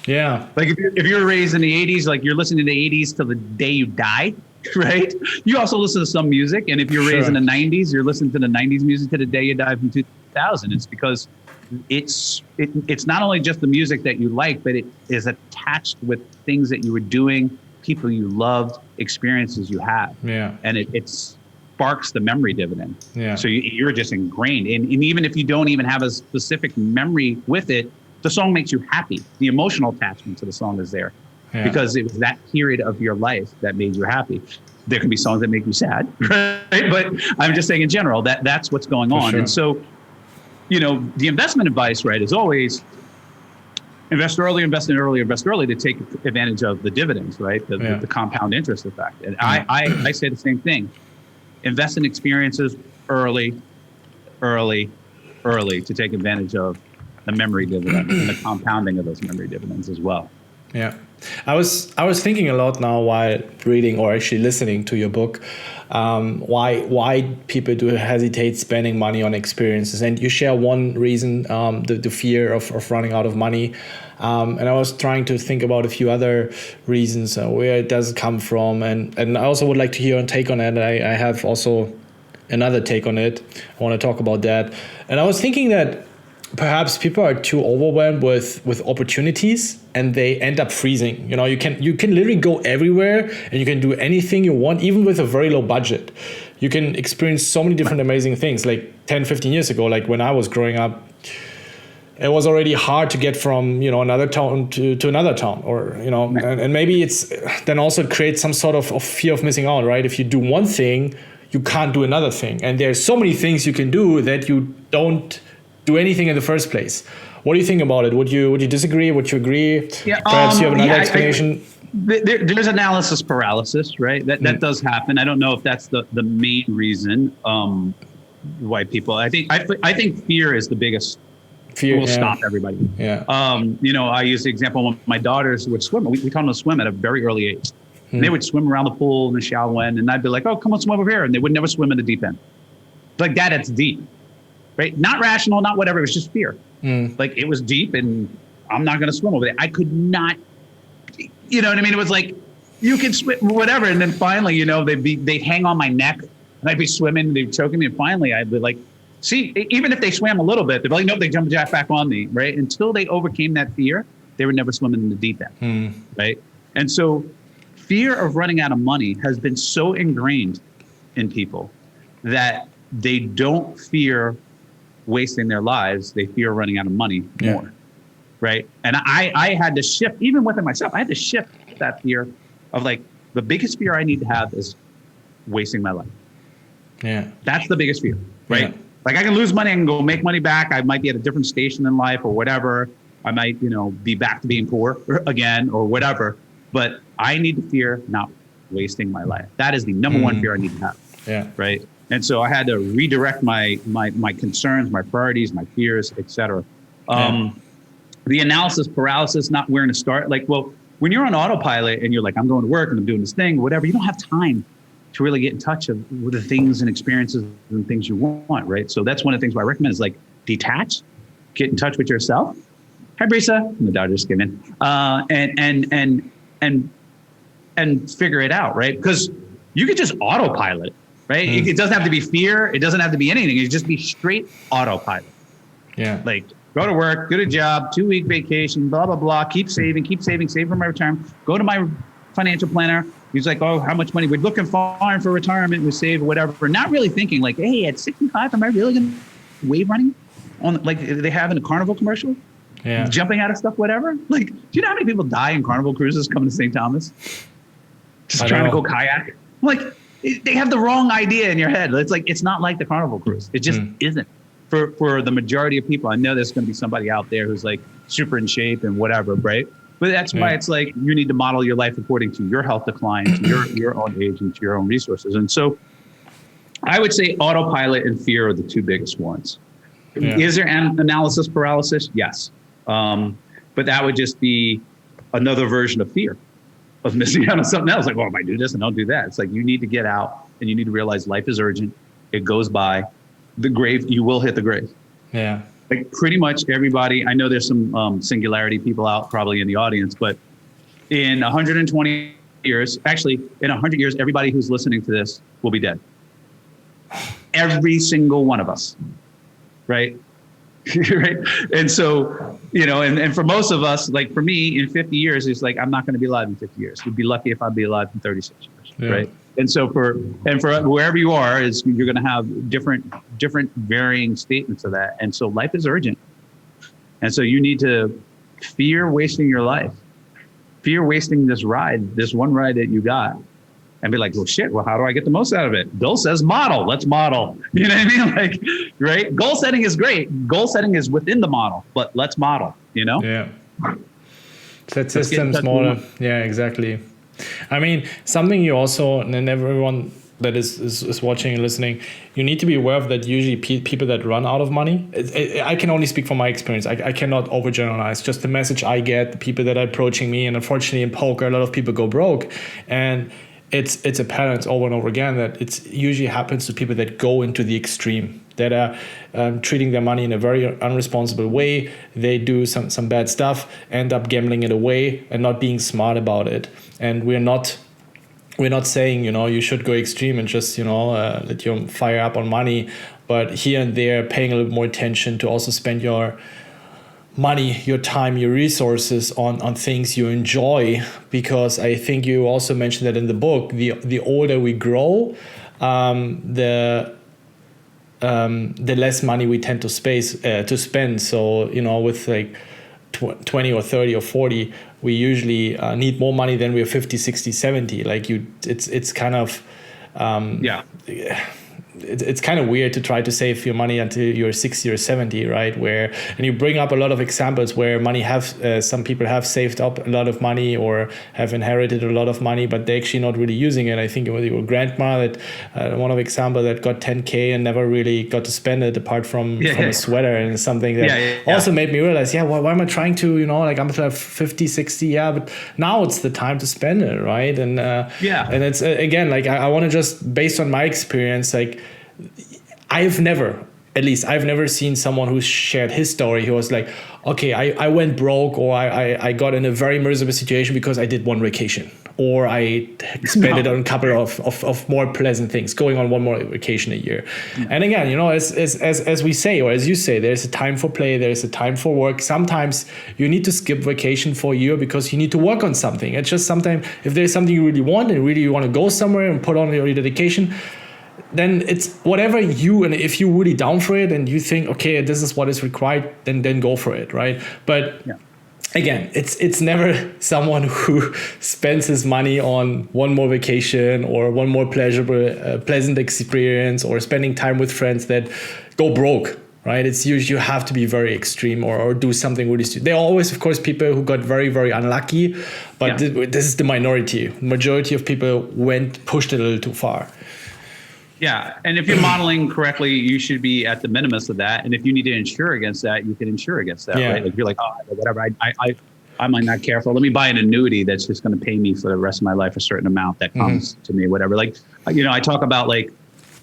Yeah. Like if you're raised in the 80s, like you're listening to the 80s till the day you die, right? You also listen to some music. And if you're raised in the 90s, you're listening to the 90s music to the day you die from 2000. It's because it's not only just the music that you like, but it is attached with things that you were doing, people you loved, experiences you had. Yeah. And it sparks the memory dividend. Yeah. So you're just ingrained. And even if you don't even have a specific memory with it, the song makes you happy. The emotional attachment to the song is there because it was that period of your life that made you happy. There can be songs that make you sad, right? But I'm just saying in general that's what's going on. Sure. And so, the investment advice, right, is always invest early to take advantage of the dividends, right? The compound interest effect. And I say the same thing. Invest in experiences early to take advantage of the memory dividend and the compounding of those memory dividends as well. Yeah. I was thinking a lot now while reading or actually listening to your book, why people do hesitate spending money on experiences. And you share one reason, the fear of running out of money. And I was trying to think about a few other reasons where it does come from. And I also would like to hear your take on it. I have also another take on it. I want to talk about that. And I was thinking that perhaps people are too overwhelmed with opportunities and they end up freezing. You can literally go everywhere and you can do anything you want, even with a very low budget. You can experience so many different amazing things. Like 10, 15 years ago, like when I was growing up, it was already hard to get from, another town to another town, or, and maybe it's then also it creates some sort of fear of missing out, right? If you do one thing, you can't do another thing. And there's so many things you can do that you don't do anything in the first place. What do you think about it? Would you disagree? Would you agree? Yeah, perhaps you have another explanation. There's analysis paralysis, right? That does happen. I don't know if that's the main reason why people. I think fear is the biggest. Fear will stop everybody. Yeah. I use the example when my daughters would swim. We taught them to swim at a very early age. And they would swim around the pool in the shallow end, and I'd be like, "Oh, come on, swim over here," and they would never swim in the deep end. Like that, it's deep. Right? Not rational, not whatever. It was just fear. Like it was deep and I'm not going to swim over there. I could not, you know what I mean? It was like, you can swim, whatever. And then finally, they'd hang on my neck and I'd be swimming and they'd be choking me. And finally I'd be like, see, even if they swam a little bit, they'd be like, nope, they jumped back on me. Right? Until they overcame that fear, they were never swimming in the deep end. Right? And so fear of running out of money has been so ingrained in people that they don't fear wasting their lives, they fear running out of money more, right? And I had to shift, even within myself, I had to shift that fear of like, the biggest fear I need to have is wasting my life. Yeah. That's the biggest fear, right? Yeah. Like I can lose money, I can go make money back, I might be at a different station in life or whatever, I might, be back to being poor again or whatever, but I need to fear not wasting my life. That is the number one fear I need to have, right? And so I had to redirect my concerns, my priorities, my fears, et cetera. The analysis paralysis, not where to start. Like, well, when you're on autopilot and you're like, I'm going to work and I'm doing this thing, whatever, you don't have time to really get in touch with the things and experiences and things you want, right? So that's one of the things I recommend is like detach, get in touch with yourself. Hi, Brisa. The daughter just came in. And figure it out, right? Because you could just autopilot it. Right? It doesn't have to be fear. It doesn't have to be anything. It just be straight autopilot. Yeah. Like go to work, get a job, 2-week vacation, blah, blah, blah. Keep saving for my retirement. Go to my financial planner. He's like, oh, how much money? We're looking far for retirement. We save whatever. Not really thinking like, hey, at 65, am I really going to wave running on like they have in a Carnival commercial? Yeah. Jumping out of stuff, whatever. Like, do you know how many people die in Carnival cruises coming to St. Thomas? Just trying to go kayak. I'm like, they have the wrong idea in your head. It's like, it's not like the Carnival cruise. It just isn't for the majority of people. I know there's going to be somebody out there who's like super in shape and whatever, right? But that's why it's like, you need to model your life according to your health decline, to your own age and to your own resources. And so I would say autopilot and fear are the two biggest ones. Yeah. Is there an analysis paralysis? Yes. But that would just be another version of fear. Of missing out on something else. Like, oh, if I do this and don't do that. It's like, you need to get out and you need to realize life is urgent. It goes by. The grave, you will hit the grave. Yeah. Like pretty much everybody, I know there's some singularity people out probably in the audience, but in 120 years, actually in 100 years, everybody who's listening to this will be dead. Every single one of us, right? Right. And so, and for most of us, like for me in 50 years, it's like, I'm not going to be alive in 50 years. We'd be lucky if I'd be alive in 36 years. Yeah. Right. And so for wherever you are is you're going to have different varying statements of that. And so life is urgent. And so you need to fear wasting your life, fear wasting this one ride that you got. And be like, well, shit, how do I get the most out of it? Bill says model, let's model. You know what I mean? Like, right? Goal setting is great. Goal setting is within the model, but let's model, Yeah. Set systems, model. Yeah, exactly. I mean, something you also, and everyone that is watching and listening, you need to be aware of that usually people that run out of money, I can only speak from my experience. I cannot overgeneralize. Just the message I get, the people that are approaching me, and unfortunately in poker, a lot of people go broke. And it's a pattern, it's over and over again, that it usually happens to people that go into the extreme, that are treating their money in a very unresponsible way. They do some bad stuff, end up gambling it away and not being smart about it. And we're not saying, you should go extreme and just, let you fire up on money, but here and there paying a little more attention to also spend your money, your time, your resources on things you enjoy, because I think you also mentioned that in the book, the older we grow, the less money we tend to spend. So, with like 20 or 30 or 40, we usually need more money than we're 50, 60, 70. Like it's kind of, it's kind of weird to try to save your money until you're 60 or 70, right? And you bring up a lot of examples where some people have saved up a lot of money or have inherited a lot of money, but they're actually not really using it. I think it was your grandma that one of the example that got 10K and never really got to spend it apart from a sweater, and something that also made me realize, why am I trying to, I'm going to have 50, 60, but now it's the time to spend it, right? And and it's again, like I want to just, based on my experience, like I've never seen someone who shared his story who was like, okay, I went broke, or I got in a very miserable situation because I did one vacation, or I spent it on a couple of more pleasant things, going on one more vacation a year. And again, as we say, or as you say, there's a time for play, there's a time for work. Sometimes you need to skip vacation for a year because you need to work on something. It's just sometimes if there's something you really want and really you want to go somewhere and put on your dedication, then it's whatever and if you're really down for it and you think, okay, this is what is required, then go for it, right? But again, it's never someone who spends his money on one more vacation or one more pleasant experience or spending time with friends that go broke, right? It's usually you have to be very extreme or do something really stupid. There are always, of course, people who got very, very unlucky, but this is the minority. Majority of people pushed it a little too far. Yeah. And if you're modeling correctly, you should be at the minimus of that. And if you need to insure against that, you can insure against that, right? Like you're like, whatever, I might not care for, let me buy an annuity that's just going to pay me for the rest of my life, a certain amount that comes to me, whatever. Like, I talk about like,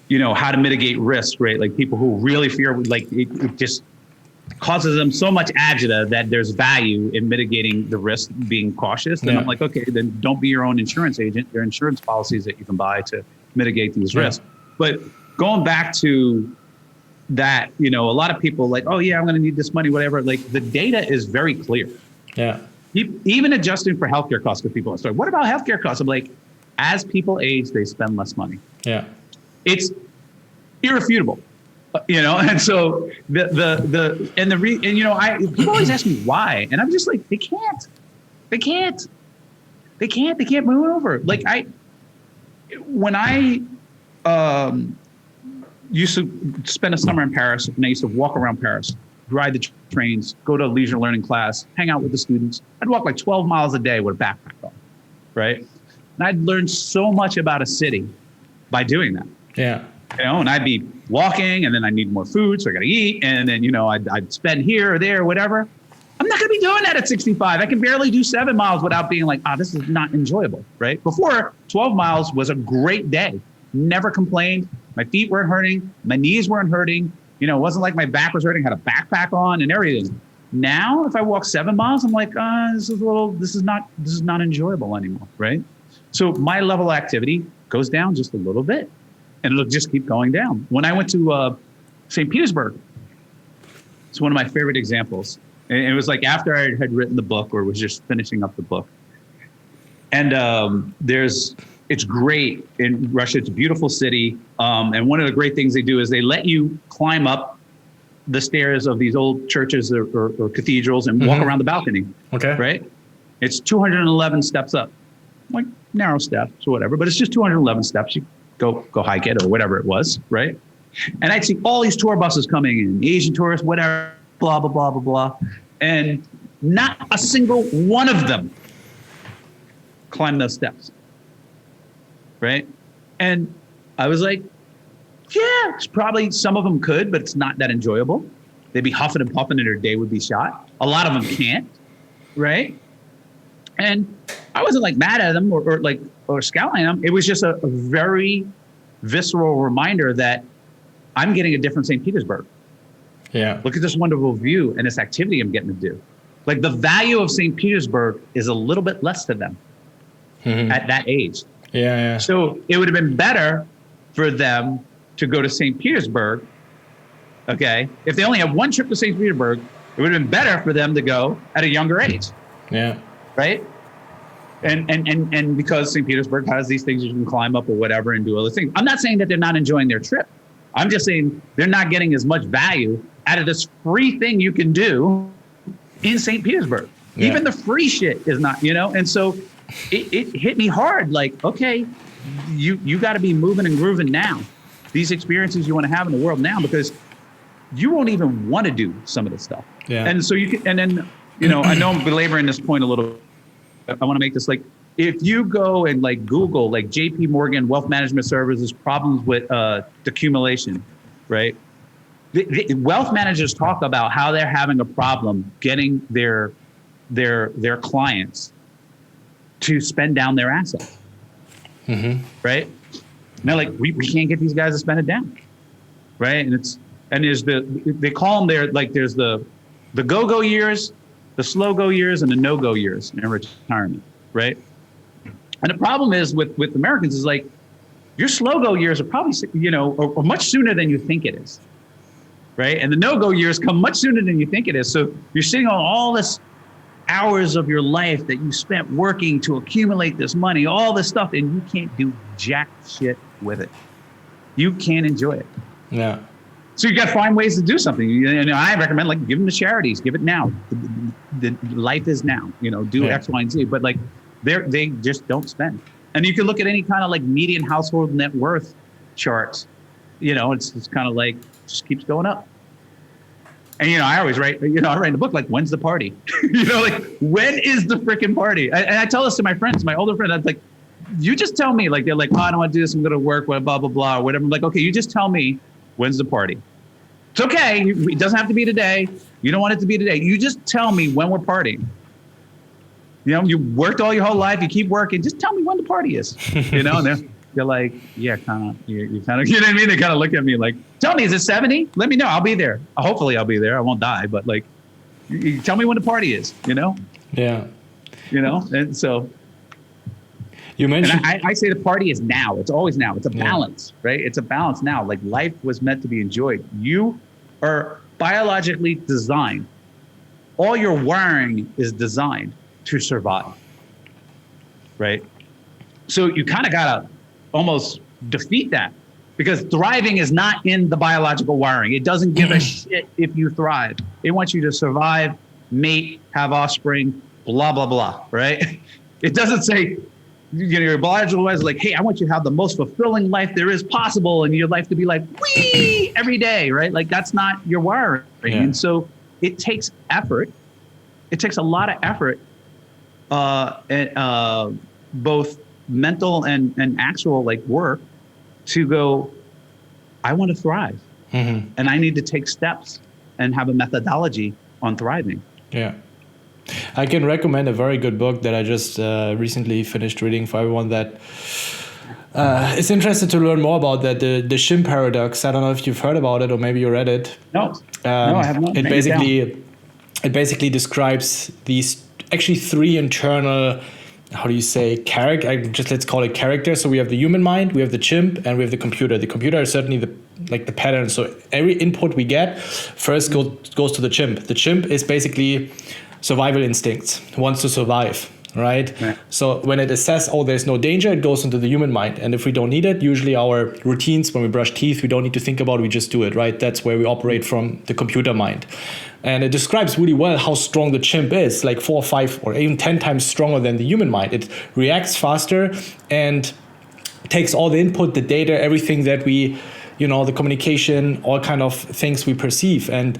how to mitigate risk, right? Like people who really fear, like it just causes them so much agita that there's value in mitigating the risk, being cautious. Then I'm like, okay, then don't be your own insurance agent. There are insurance policies that you can buy to mitigate these risks. But going back to that, a lot of people like, oh yeah, I'm going to need this money, whatever. Like the data is very clear. Yeah. Even adjusting for healthcare costs, because people are what about healthcare costs? I'm like, as people age, they spend less money. Yeah. It's irrefutable, and so people always ask me why, and I'm just like, they can't move over. Like when I used to spend a summer in Paris, and I used to walk around Paris, ride the trains, go to a leisure learning class, hang out with the students. I'd walk like 12 miles a day with a backpack on, right? And I'd learned so much about a city by doing that. Yeah. And I'd be walking, and then I need more food, so I got to eat, and then I'd spend here or there, or whatever. I'm not going to be doing that at 65. I can barely do 7 miles without being like, this is not enjoyable, right? Before, 12 miles was a great day. Never complained. My feet weren't hurting. My knees weren't hurting. It wasn't like my back was hurting. I had a backpack on and everything. Now, if I walk 7 miles, I'm like, this is not enjoyable anymore, right? So my level of activity goes down just a little bit, and it'll just keep going down. When I went to St. Petersburg, It's one of my favorite examples. And it was like after I had written the book or was just finishing up the book. And it's great in Russia. It's a beautiful city. And one of the great things they do is they let you climb up the stairs of these old churches or cathedrals and walk around the balcony. Okay. Right? It's 211 steps up, like narrow steps or whatever, but it's just 211 steps. You go hike it or whatever it was, right? And I'd see all these tour buses coming in, Asian tourists, whatever, blah, blah, blah, blah, blah. And not a single one of them climbed those steps, right? And I was like, yeah, it's probably some of them could, but it's not that enjoyable. They'd be huffing and puffing and their day would be shot. A lot of them can't, right? And I wasn't like mad at them or scowling at them. It was just a very visceral reminder that I'm getting a different St. Petersburg. Yeah. Look at this wonderful view and this activity I'm getting to do. Like the value of St. Petersburg is a little bit less to them at that age. Yeah. So it would have been better for them to go to St. Petersburg. Okay. If they only had one trip to St. Petersburg, it would have been better for them to go at a younger age. Yeah. Right. And because St. Petersburg has these things you can climb up or whatever and do other things. I'm not saying that they're not enjoying their trip. I'm just saying they're not getting as much value out of this free thing you can do in St. Petersburg. Yeah. Even the free shit is not, and so it hit me hard. Like, okay, you got to be moving and grooving now. These experiences you want to have in the world now, because you won't even want to do some of this stuff. Yeah. And so you can, and then, I know I'm belaboring this point a little. I want to make this like, if you go and like Google like JP Morgan Wealth Management Services problems with accumulation, right? The wealth managers talk about how they're having a problem getting their clients to spend down their assets, right? And they're like, we can't get these guys to spend it down, right? And they call them there's the go-go years, the slow-go years, and the no-go years in retirement, right? And the problem is with Americans is like, your slow-go years are probably, or much sooner than you think it is, right? And the no-go years come much sooner than you think it is. So you're sitting on all this hours of your life that you spent working to accumulate this money, all this stuff, and you can't do jack shit with it. You can't enjoy it. Yeah. So you got to find ways to do something. I recommend like give them to charities, give it now. The life is now. Do X, Y, and Z. But like they just don't spend. And you can look at any kind of like median household net worth charts. It's kind of like just keeps going up. And I always write. I write in the book like, when's the party? Like when is the freaking party? And I tell this to my friends, my older friends. I'm like, you just tell me. Like they're like, oh, I don't want to do this. I'm going to work. Blah blah blah or whatever. I'm like, okay, you just tell me when's the party. It's okay. It doesn't have to be today. You don't want it to be today. You just tell me when we're partying. You worked all your whole life. You keep working. Just tell me when the party is. And they're like, yeah, kind of. You kind of. You know what I mean? They kind of look at me like, tell me, is it 70? Let me know. I'll be there. Hopefully, I'll be there. I won't die. But like, you tell me when the party is. Yeah. And so. You mentioned. And I say the party is now. It's always now. It's a balance, right? It's a balance now. Like life was meant to be enjoyed. You are biologically designed. All your wiring is designed to survive, right? So you kind of got to almost defeat that, because thriving is not in the biological wiring. It doesn't give a shit if you thrive. It wants you to survive, mate, have offspring, blah, blah, blah, right? It doesn't say, your biological wiring is like, hey, I want you to have the most fulfilling life there is possible, and your life to be like, wee, every day, right? Like that's not your wiring. Yeah. And so it takes effort. It takes a lot of effort, both mental and actual like work, to go, I want to thrive. And I need to take steps and have a methodology on thriving. Yeah. I can recommend a very good book that I just recently finished reading for everyone that is interested to learn more about that. The Shim paradox. I don't know if you've heard about it or maybe you read it. No, I have not. It basically describes these actually three internal, how do you say, let's call it characters. So we have the human mind, we have the chimp, and we have the computer. The computer is certainly like the pattern. So every input we get first goes to the chimp. The chimp is basically survival instincts, wants to survive, right? Yeah. So when it assesses, oh, there's no danger, it goes into the human mind. And if we don't need it, usually our routines, when we brush teeth, we don't need to think about it, we just do it, right? That's where we operate from the computer mind. And it describes really well how strong the chimp is, like 4 or 5 or even 10 times stronger than the human mind. It reacts faster and takes all the input, the data, everything that we, the communication, all kind of things we perceive. And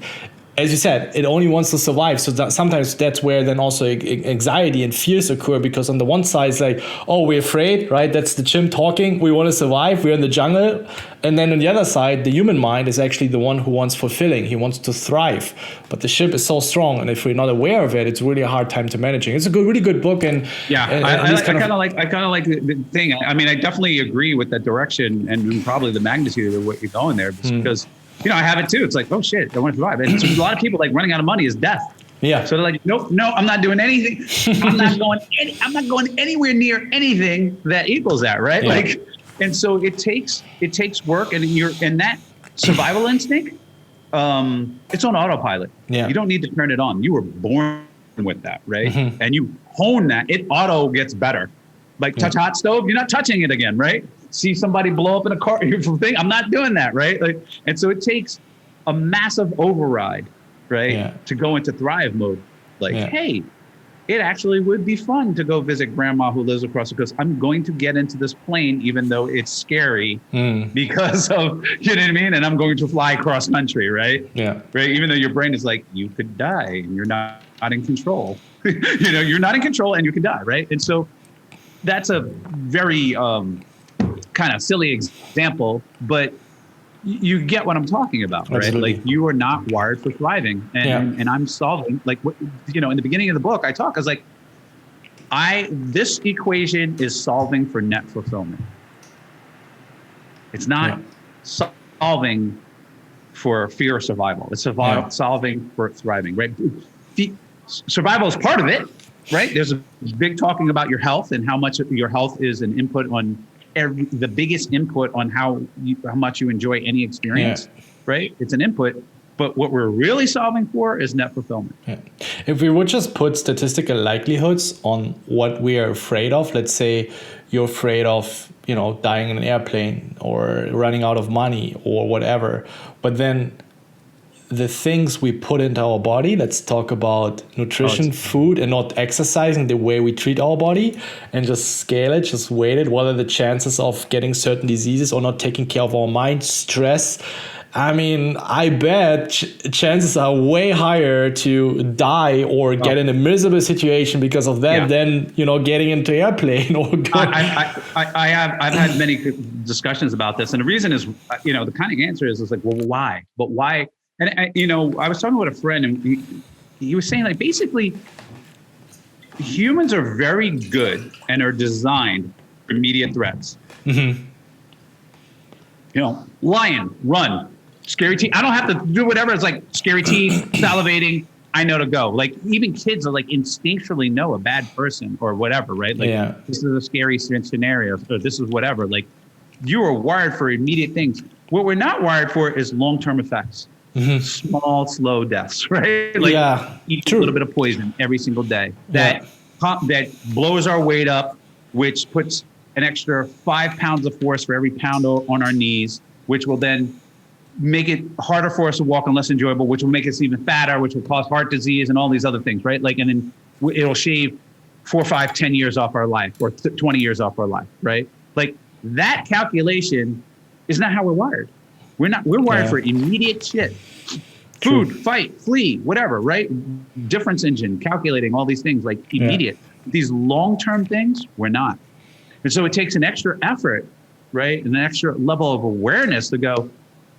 as you said, it only wants to survive. So that sometimes that's where then also anxiety and fears occur, because on the one side it's like, oh, we're afraid, right? That's the chimp talking. We want to survive. We're in the jungle. And then on the other side, the human mind is actually the one who wants fulfilling. He wants to thrive. But the chimp is so strong. And if we're not aware of it, it's really a hard time to managing. It's a really good book. And yeah, I kind of like the thing. I mean, I definitely agree with that direction and probably the magnitude of what you're going there, because I have it too. It's like, oh shit, I want to survive. And a lot of people like running out of money is death. Yeah. So they're like, nope, no, I'm not doing anything. I'm not going anywhere near anything that equals that, right? Yeah. And so it takes work, and that survival instinct, it's on autopilot. Yeah. You don't need to turn it on. You were born with that, right? And you hone that. It auto gets better. Like touch hot stove, you're not touching it again, right? See somebody blow up in a car thing, I'm not doing that, right? And so it takes a massive override, right, to go into thrive mode. Hey, it actually would be fun to go visit grandma who lives across the coast. I'm going to get into this plane, even though it's scary because of, you know what I mean? And I'm going to fly cross country, right? Yeah. Right. Even though your brain is like, you could die and you're not in control. You're not in control and you could die, right? And so that's a very kind of silly example, but you get what I'm talking about, right? Absolutely. Like, you are not wired for thriving, and I'm solving, like, what, in the beginning of the book, I was like, this equation is solving for net fulfillment. It's not solving for fear of survival. It's solving for thriving, right? Survival is part of it, right? There's a big talking about your health and how much your health is an input on the biggest input on how much you enjoy any experience, right? It's an input, but what we're really solving for is net fulfillment. Yeah. If we would just put statistical likelihoods on what we are afraid of, let's say you're afraid of, dying in an airplane or running out of money or whatever, but then the things we put into our body, let's talk about nutrition, food, and not exercising, the way we treat our body, and just scale it, just weight it. What are the chances of getting certain diseases or not taking care of our mind, stress? I mean, I bet chances are way higher to die or get in a miserable situation because of that than, getting into an airplane or I've had many discussions about this. And the reason is, the kind of answer is like, well, why? But why? And I was talking with a friend, and he was saying, like, basically, humans are very good and are designed for immediate threats. Mm-hmm. Lion, run, scary teeth. I don't have to do whatever. It's like scary teeth, salivating. I know to go. Like, even kids are like instinctually know a bad person or whatever, right? Like, this is a scary scenario, or this is whatever. Like, you are wired for immediate things. What we're not wired for is long-term effects. Mm-hmm. Small, slow deaths, right? Like, eat a little bit of poison every single day. That blows our weight up, which puts an extra 5 pounds of force for every pound on our knees, which will then make it harder for us to walk and less enjoyable, which will make us even fatter, which will cause heart disease and all these other things, right? Like, and then it'll shave 4, 5, 10 years off our life, or 20 years off our life, right? Like, that calculation is not how we're wired. We're wired for immediate shit. Food, fight, flee, whatever, right? Difference engine, calculating all these things, like immediate. These long-term things, we're not. And so it takes an extra effort, right? And an extra level of awareness to go,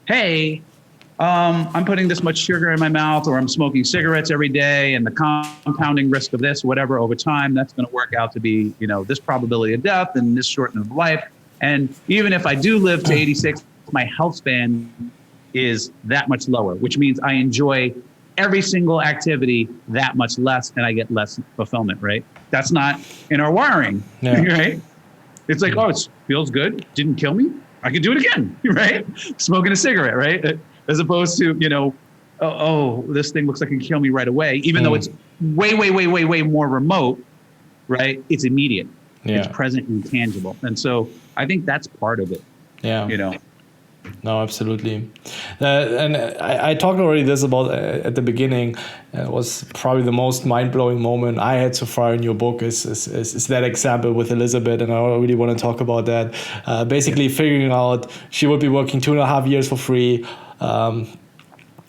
hey, I'm putting this much sugar in my mouth, or I'm smoking cigarettes every day, and the compounding risk of this, whatever, over time, that's going to work out to be, this probability of death and this shortening of life. And even if I do live to 86, my health span is that much lower, which means I enjoy every single activity that much less, and I get less fulfillment, right? That's not in our wiring, right? It's like, oh, it feels good. Didn't kill me. I could do it again, right? Smoking a cigarette, right? As opposed to, this thing looks like it can kill me right away, even though it's way, way, way, way, way more remote, right? It's immediate. Yeah. It's present and tangible. And so I think that's part of it. Yeah. No, absolutely. And I talked already this about at the beginning. It was probably the most mind-blowing moment I had so far in your book is that example with Elizabeth, and I really want to talk about that. Basically figuring out she would be working 2.5 years for free,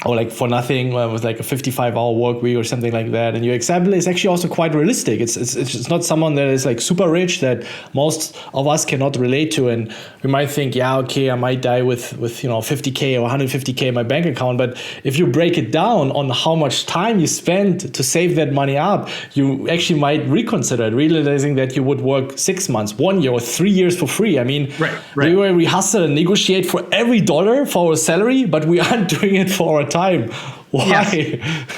or like for nothing, with like a 55-hour work week or something like that. And your example is actually also quite realistic. It's not someone that is like super rich that most of us cannot relate to. And we might think, yeah, okay, I might die with 50K or 150K in my bank account. But if you break it down on how much time you spend to save that money up, you actually might reconsider it, realizing that you would work 6 months, 1 year, or 3 years for free. I mean, we hustle and negotiate for every dollar for our salary, but we aren't doing it for our time. Why? Yes.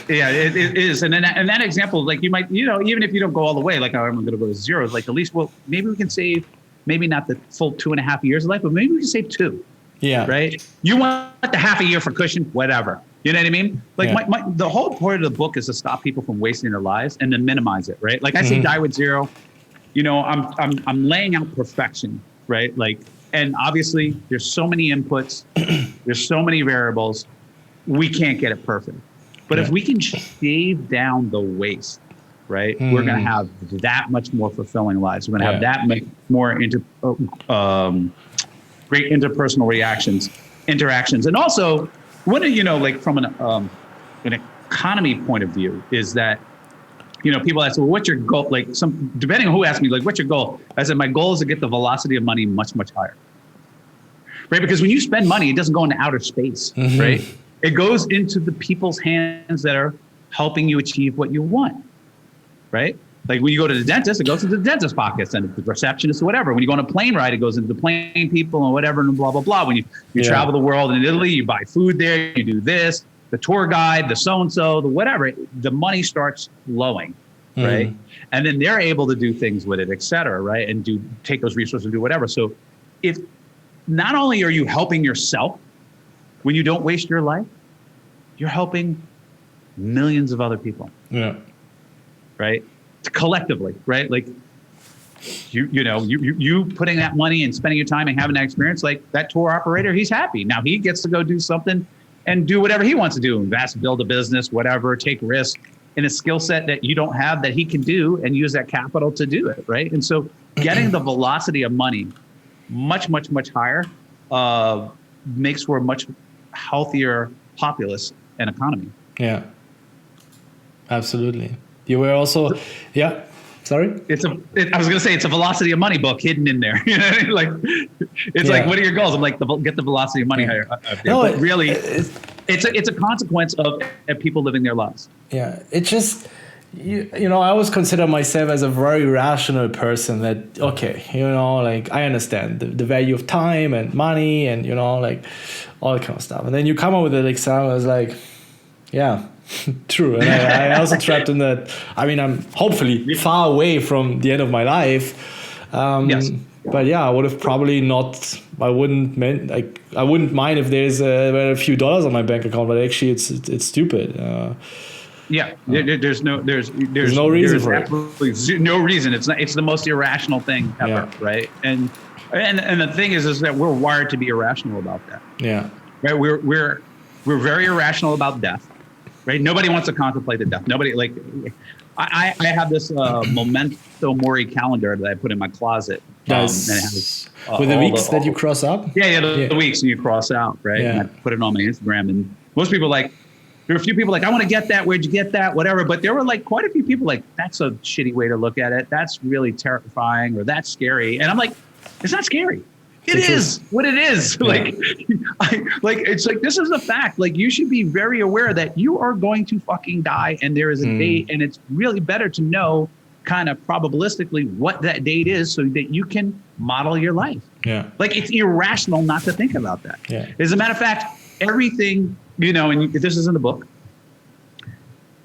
Yeah, it is. And that example, like you might, even if you don't go all the way, like I'm going to go to zero, like at least, maybe we can save, maybe not the full 2.5 years of life, but maybe we can save 2. Yeah. Right. You want the half a year for cushion, whatever. You know what I mean? Like the whole point of the book is to stop people from wasting their lives and then minimize it. Right. Like I say, die with zero. I'm laying out perfection. Right. Like, and obviously there's so many inputs, there's so many variables. We can't get it perfect. But if we can shave down the waste, right, we're going to have that much more fulfilling lives. We're going to have that much more great interpersonal interactions. And also, like from an economy point of view is that, people ask, well, what's your goal? Like depending on who asked me, like, what's your goal? I said, my goal is to get the velocity of money much, much higher. Right? Because when you spend money, it doesn't go into outer space, right? It goes into the people's hands that are helping you achieve what you want, right? Like when you go to the dentist, it goes into the dentist's pockets and the receptionist or whatever. When you go on a plane ride, it goes into the plane people and whatever and blah, blah, blah. When you travel the world in Italy, you buy food there, you do this, the tour guide, the so-and-so, the whatever, the money starts flowing, right? And then they're able to do things with it, et cetera, right? And take those resources and do whatever. So if not only are you helping yourself, when you don't waste your life, you're helping millions of other people. Yeah. Right? Collectively, right? Like you putting that money and spending your time and having that experience, like that tour operator, he's happy. Now he gets to go do something and do whatever he wants to do. Invest, build a business, whatever, take risk in a skill set that you don't have that he can do and use that capital to do it, right? And so getting the velocity of money much, much, much higher makes for a much healthier populace and economy. Yeah, absolutely. You were also, sorry? I was going to say it's a velocity of money book hidden in there. Like it's like, what are your goals? I'm like, get the velocity of money higher. No, but really, it's a consequence of people living their lives. Yeah, it just, I always consider myself as a very rational person that, okay, like I understand the value of time and money and, like all that kind of stuff. And then you come up with an example, I was like, yeah, true. And I also trapped in that. I mean, I'm hopefully far away from the end of my life. Yes. But yeah, I would have probably not. I wouldn't mind if there's a few dollars on my bank account, but actually, it's stupid. There's no reason for it. No reason. It's the most irrational thing ever, right? And the thing is that we're wired to be irrational about that. Yeah. Right. We're very irrational about death. Right. Nobody wants to contemplate the death. Nobody I have this memento mori calendar that I put in my closet. And it has, with the weeks that you cross up? The weeks and you cross out, right? Yeah. And I put it on my Instagram, and most people there were a few people like, I want to get that. Where'd you get that? Whatever. But there were like quite a few people like, that's a shitty way to look at it. That's really terrifying, or that's scary. And I'm like, it's not scary. It is what it is. Yeah. It's like, this is a fact. Like, you should be very aware that you are going to fucking die, and there is a date, and it's really better to know kind of probabilistically what that date is so that you can model your life. Yeah. Like, it's irrational not to think about that. Yeah. As a matter of fact, everything, and this is in the book,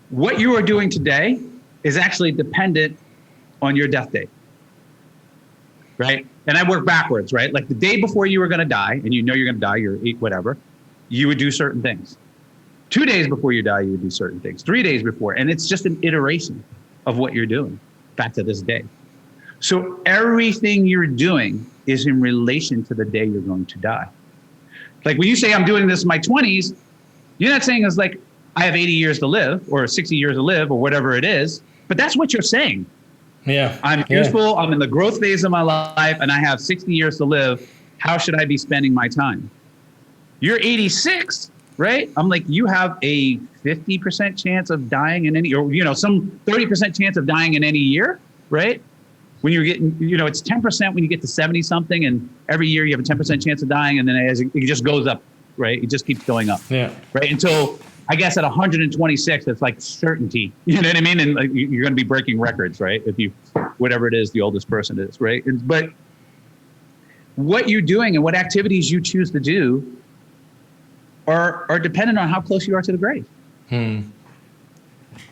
what you are doing today is actually dependent on your death date. right? And I work backwards, right? Like the day before you were going to die, and you know you're going to die, you're whatever, you would do certain things. 2 days before you die, you would do certain things. 3 days before, and it's just an iteration of what you're doing back to this day. So everything you're doing is in relation to the day you're going to die. Like when you say I'm doing this in my 20s, you're not saying it's like I have 80 years to live or 60 years to live or whatever it is, but that's what you're saying. Yeah. I'm useful. I'm in the growth phase of my life and I have 60 years to live. How should I be spending my time? You're 86, right? I'm like, you have a 50% chance of dying in any, or, some 30% chance of dying in any year, right? When you're getting, it's 10% when you get to 70 something, and every year you have a 10% chance of dying, and then as it just goes up, right? It just keeps going up, right? Until I guess at 126, it's like certainty, you know what I mean? And like, you're going to be breaking records, right? If you, whatever it is, the oldest person is, right? But what you're doing and what activities you choose to do are dependent on how close you are to the grave.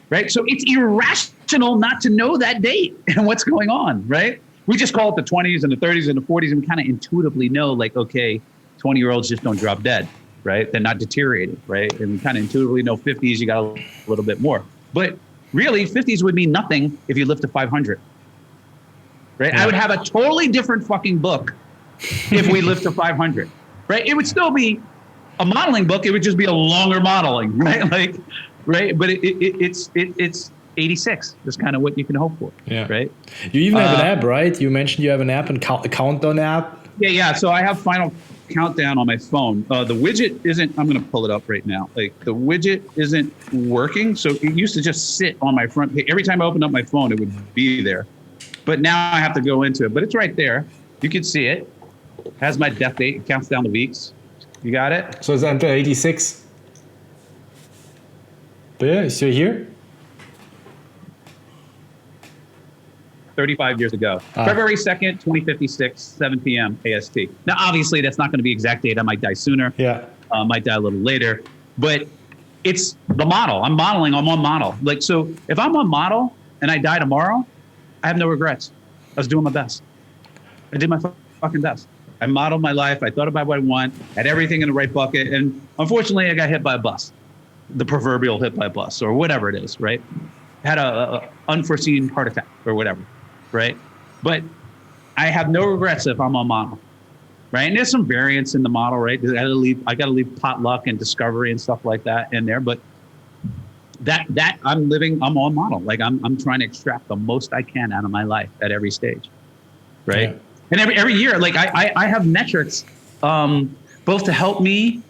Right? So it's irrational not to know that date and what's going on, right? We just call it the 20s and the 30s and the 40s, and we kind of intuitively know, like, okay, 20-year-olds just don't drop dead, right? They're not deteriorating, right? And we kind of intuitively know 50s, you got a little bit more. But really, 50s would mean nothing if you live to 500, right? Yeah. I would have a totally different fucking book if we lived to 500, right? It would still be a modeling book. It would just be a longer modeling, right? Like, right, but it's 86. That's kind of what you can hope for, right? You even have an app, right? You mentioned you have an app, and a countdown app. Yeah. So I have Final Countdown on my phone. The widget isn't. I'm going to pull it up right now. Like the widget isn't working. So it used to just sit on my front page. Every time I opened up my phone, it would be there. But now I have to go into it. But it's right there. You can see it. It has my death date. It counts down the weeks. You got it? So it's until 86. Yeah, so here? 35 years ago. February 2nd, 2056, 7 p.m. AST. Now, obviously, that's not going to be exact date. I might die sooner. Yeah. Might die a little later. But it's the model. I'm modeling. I'm on model. Like, so if I'm on model and I die tomorrow, I have no regrets. I was doing my best. I did my fucking best. I modeled my life. I thought about what I want. Had everything in the right bucket. And unfortunately, I got hit by a bus. The proverbial hit by a bus or whatever it is, right? Had a unforeseen heart attack or whatever, right? But I have no regrets if I'm on model, right? And there's some variance in the model, right? I got to leave potluck and discovery and stuff like that in there. But that I'm on model. Like I'm trying to extract the most I can out of my life at every stage, right? Yeah. And every year, like I have metrics, both to help me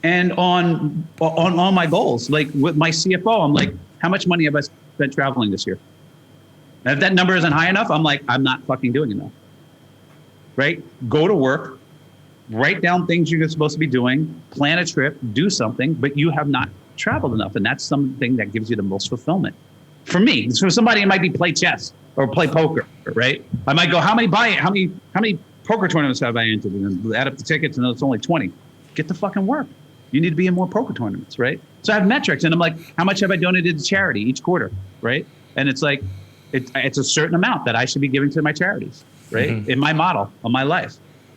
and on my goals. Like with my CFO, I'm like, how much money have I spent traveling this year? And if that number isn't high enough, I'm like, I'm not fucking doing enough. Right? Go to work, write down things you're supposed to be doing, plan a trip, do something, but you have not traveled enough. And that's something that gives you the most fulfillment. For me, for somebody, it might be play chess or play poker, right? I might go, how many poker tournaments have I entered? And add up the tickets and it's only 20. Get the fucking work. You need to be in more poker tournaments, right? So I have metrics, and I'm like, how much have I donated to charity each quarter, right? And it's like, it's a certain amount that I should be giving to my charities, right? Mm-hmm. In my model of my life,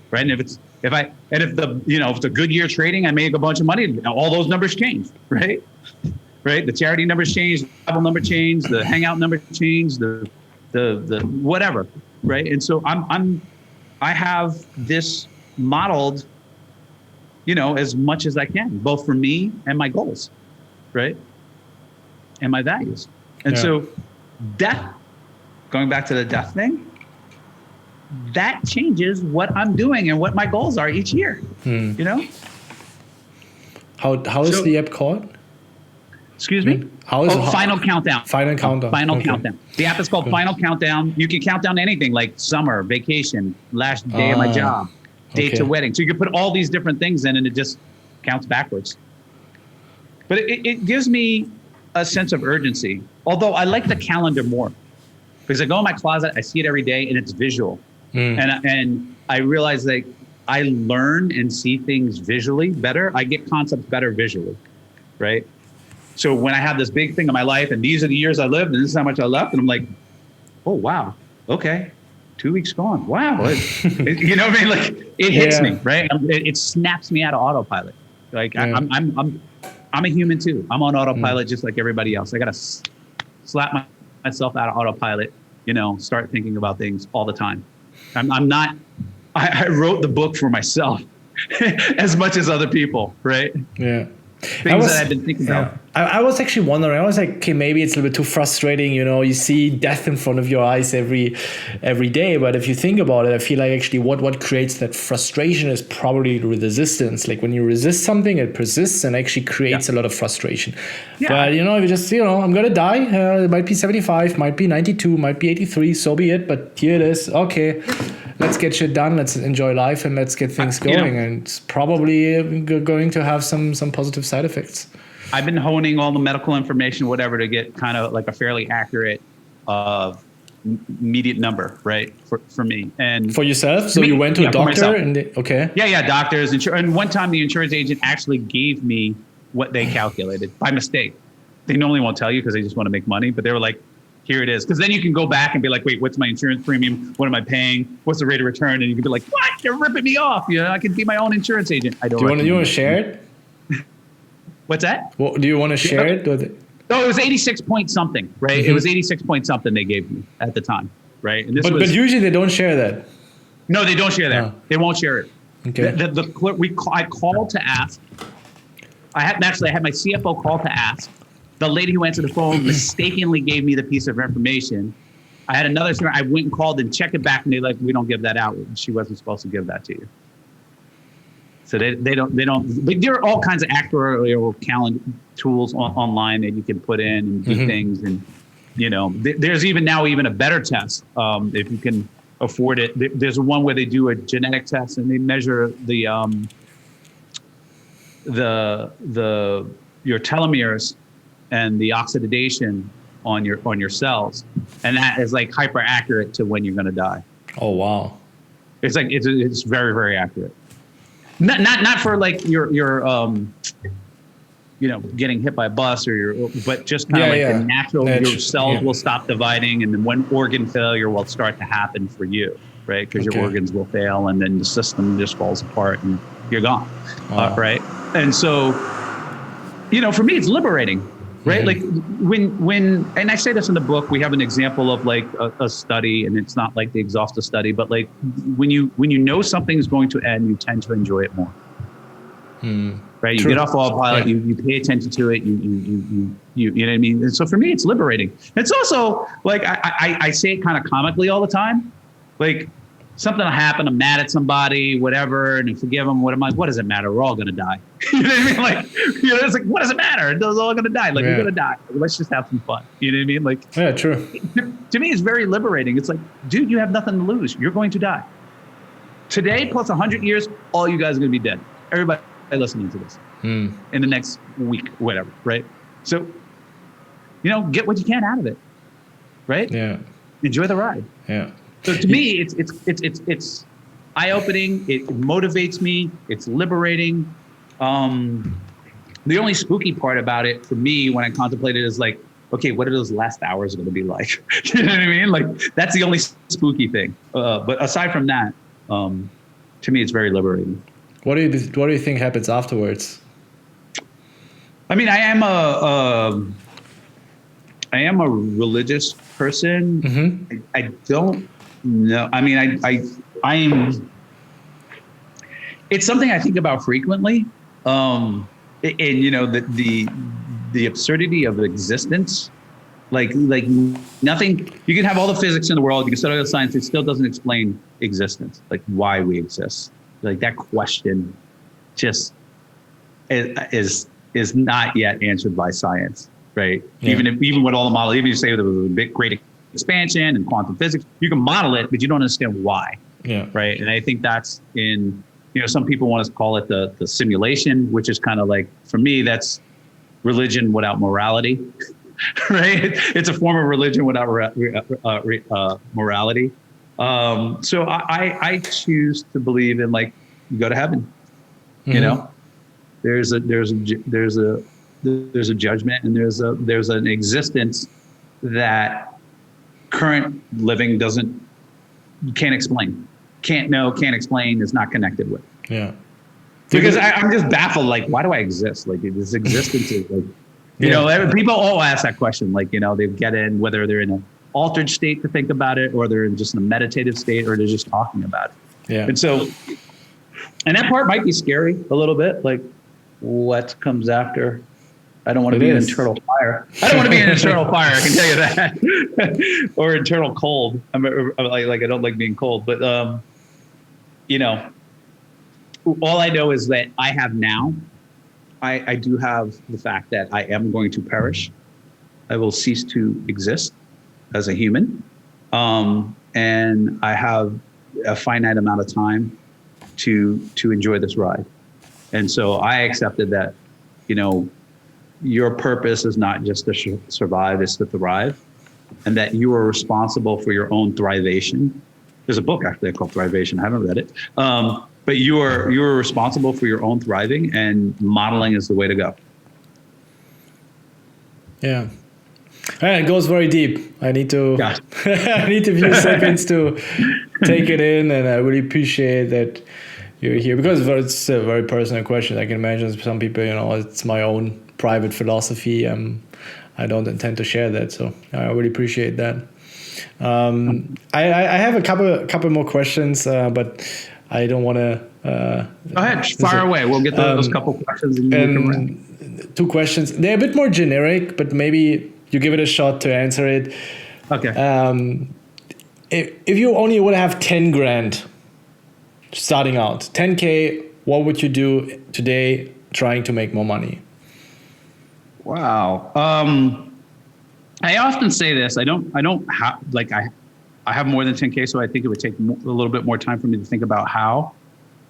right? And if it's a good year trading, I make a bunch of money. All those numbers change, right? Right? The charity numbers change, the travel number change, the hangout number change, the whatever, right? And so I have this modeled, as much as I can, both for me and my goals, right? And my values. And so death, going back to the death thing, that changes what I'm doing and what my goals are each year, How is the app called? Excuse me? Final Countdown. Final Countdown. Final Countdown. The app is called Final Countdown. You can count down anything like summer, vacation, last day of my job, date to wedding. So you can put all these different things in and it just counts backwards. But it gives me a sense of urgency. Although I like the calendar more because I go in my closet, I see it every day and it's visual. And I realize that I learn and see things visually better. I get concepts better visually, right? So when I have this big thing in my life and these are the years I lived and this is how much I left, and I'm like, oh, wow. Okay. 2 weeks gone. Wow. You know what I mean? Like it hits me, right? It snaps me out of autopilot. Like I'm a human too. I'm on autopilot just like everybody else. I got to slap myself out of autopilot, start thinking about things all the time. I'm not, I wrote the book for myself as much as other people, right? Yeah. Things that I've been thinking about. I was actually wondering, I was like, okay, maybe it's a little bit too frustrating, you see death in front of your eyes every day. But if you think about it, I feel like actually what creates that frustration is probably the resistance. Like when you resist something, it persists and actually creates a lot of frustration. Yeah. But, if you just, I'm going to die, it might be 75, might be 92, might be 83, so be it. But here it is. Okay, let's get shit done. Let's enjoy life and let's get things going. And it's probably going to have some positive side effects. I've been honing all the medical information, whatever, to get kind of like a fairly accurate immediate number, right, for me. And for yourself? So you went to a doctor? Okay. Yeah, doctors. And one time the insurance agent actually gave me what they calculated by mistake. They normally won't tell you because they just want to make money, but they were like, here it is. Because then you can go back and be like, wait, what's my insurance premium? What am I paying? What's the rate of return? And you can be like, what? You're ripping me off. I can be my own insurance agent. I don't. Do you want to share it? What's that? Well, do you want to share it? No, it was 86 point something, right? Mm-hmm. It was 86 point something they gave me at the time, right? And but usually they don't share that. No, they don't share that. Oh. They won't share it. Okay. I called to ask. I had my CFO call to ask. The lady who answered the phone mistakenly gave me the piece of information. I had another. I went and called and checked it back, and they're like, "We don't give that out. She wasn't supposed to give that to you." So they don't. There are all kinds of actuarial calendar tools online that you can put in and do things, and there's even a better test if you can afford it. There's one where they do a genetic test and they measure your telomeres and the oxidation on your cells, and that is like hyper accurate to when you're going to die. Oh wow! It's like it's very, very accurate. Not for like your getting hit by a bus but just kind of the natural, your cells will stop dividing, and then when organ failure will start to happen for you, right? Because your organs will fail, and then the system just falls apart, and you're gone, right? And so, for me, it's liberating. Right. Like when, and I say this in the book, we have an example of like a study, and it's not like the exhaustive study, but like when you know something is going to end, you tend to enjoy it more. Right. You get off autopilot, you pay attention to it. You know what I mean? And so for me, it's liberating. It's also like, I say it kind of comically all the time. Like something will happen, I'm mad at somebody, whatever, and you forgive them. What does it matter? We're all going to die. You know what I mean? Like, it's like, what does it matter? We're all going to die. Like, we're going to die. Let's just have some fun. You know what I mean? Like, yeah, true. To me, it's very liberating. It's like, dude, you have nothing to lose. You're going to die. Today, plus 100 years, all you guys are going to be dead. Everybody listening to this in the next week, whatever, right? So, get what you can out of it, right? Yeah. Enjoy the ride. Yeah. So to me, it's eye-opening. It motivates me. It's liberating. The only spooky part about it for me when I contemplate it is like, okay, what are those last hours going to be like? You know what I mean? Like that's the only spooky thing. But aside from that, to me, it's very liberating. What do you think happens afterwards? I mean, I am a religious person. Mm-hmm. I don't know. I mean, I am. It's something I think about frequently. And the absurdity of existence, like nothing. You can have all the physics in the world. You can study all the science. It still doesn't explain existence, like why we exist. Like that question, just is not yet answered by science. Right. Yeah. Even with all the models, even if you say there was a big, great expansion and quantum physics, you can model it, but you don't understand why. Yeah. Right. And I think that's in, some people want to call it the simulation, which is kind of like, for me, that's religion without morality. Right. It's a form of religion without morality. So I choose to believe in like, you go to heaven, mm-hmm. There's a judgment, and there's an existence that current living doesn't you can't explain. Can't know, can't explain, is not connected with. Yeah. Because I'm just baffled, like, why do I exist? Like, this existence is like, you know, people all ask that question. Like, you know, they get in, whether they're in an altered state to think about it, or they're in just in a meditative state, or they're just talking about it. Yeah. And so, and that part might be scary a little bit, like what comes after. I don't want to be an internal fire. I don't want to be an internal fire. I can tell you that, or internal cold. I'm like I don't like being cold, but you know, all I know is that I have now. I do have the fact that I am going to perish. I will cease to exist as a human, and I have a finite amount of time to enjoy this ride. And so I accepted that, you know, your purpose is not just to survive, it's to thrive, and that you are responsible for your own thrivation. There's a book actually called Thrivation. I haven't read it. But you are responsible for your own thriving, and modeling is the way to go. Yeah. It goes very deep. I need to I need a few seconds to take it in, and I really appreciate that you're here, because it's a very personal question. I can imagine some people, you know, it's my own private philosophy. I don't intend to share that, so I really appreciate that. I have a couple more questions, but I don't want to. Go ahead, fire away. We'll get those couple questions. And 2 questions. They're a bit more generic, but maybe you give it a shot to answer it. Okay. If you only would have 10 grand starting out, 10K, what would you do today trying to make more money? Wow. I often say this. I don't have, like, I have more than 10K, so I think it would take a little bit more time for me to think about how,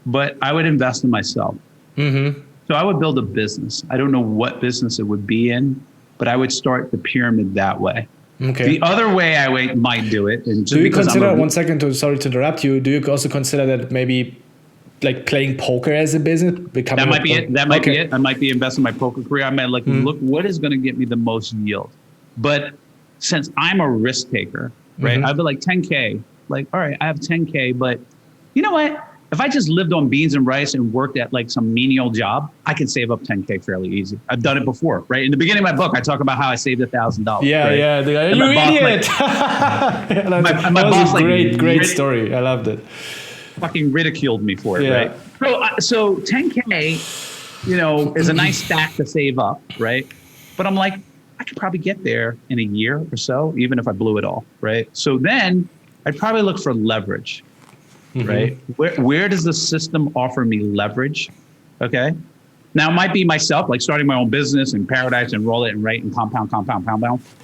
but I would invest in myself. Mm-hmm. So I would build a business. I don't know what business it would be in, but I would start the pyramid that way. Okay. The other way I might do it. And do you consider, sorry to interrupt you, do you also consider that maybe like playing poker as a business? That might be it. That might be it. I might be investing in my poker career. I might look, what is going to get me the most yield? But since I'm a risk taker, right, I'd be like 10K, like, all right, I have 10K, but you know what? If I just lived on beans and rice and worked at like some menial job, I can save up 10K fairly easy. I've done it before, right? In the beginning of my book, I talk about how I saved $1,000. Yeah, right? yeah. You idiot. That was a great story. I loved it. Fucking ridiculed me for it, right? So 10K, you know, is a nice stack to save up, right? But I'm like, I could probably get there in a year or so, even if I blew it all, right? So then I'd probably look for leverage. Right? Where does the system offer me leverage? Okay. Now it might be myself, like starting my own business in paradise and roll it and rate and compound.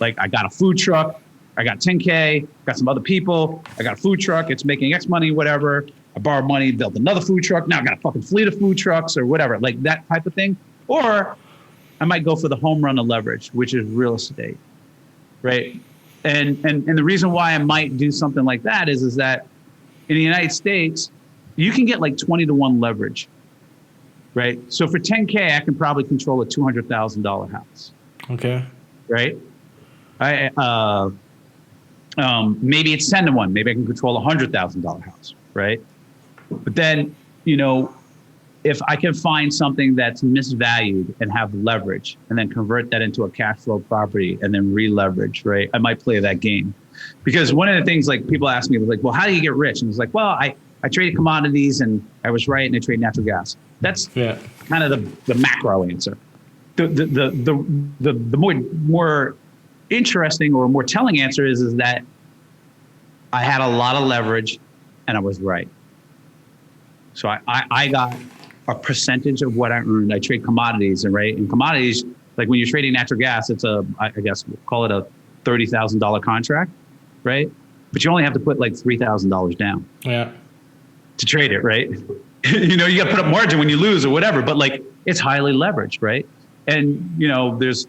Like I got a food truck, I got 10K, got some other people, I got a food truck, it's making X money, whatever. I borrowed money, built another food truck. Now I got a fucking fleet of food trucks or whatever, like that type of thing. Or I might go for the home run of leverage, which is real estate. Right. And the reason why I might do something like that is that in the United States, you can get like 20-to-1 leverage, right? So for 10K, I can probably control a $200,000 house. Okay. Right? Maybe it's 10-to-1. Maybe I can control a $100,000 house, right? But then, you know, if I can find something that's misvalued and have leverage and then convert that into a cash flow property and then re-leverage, right? I might play that game. Because one of the things like people ask me, like, well, how do you get rich? And it's like, well, I traded commodities and I was right and I trade natural gas. That's kind of the macro answer. The more interesting or more telling answer is that I had a lot of leverage and I was right. So I got a percentage of what I earned. I trade commodities and in commodities, like when you're trading natural gas, it's I guess we'll call it a $30,000 contract. Right? But you only have to put like $3,000 down to trade it, right? You know, you got to put up margin when you lose or whatever, but like it's highly leveraged, right? And, you know, there's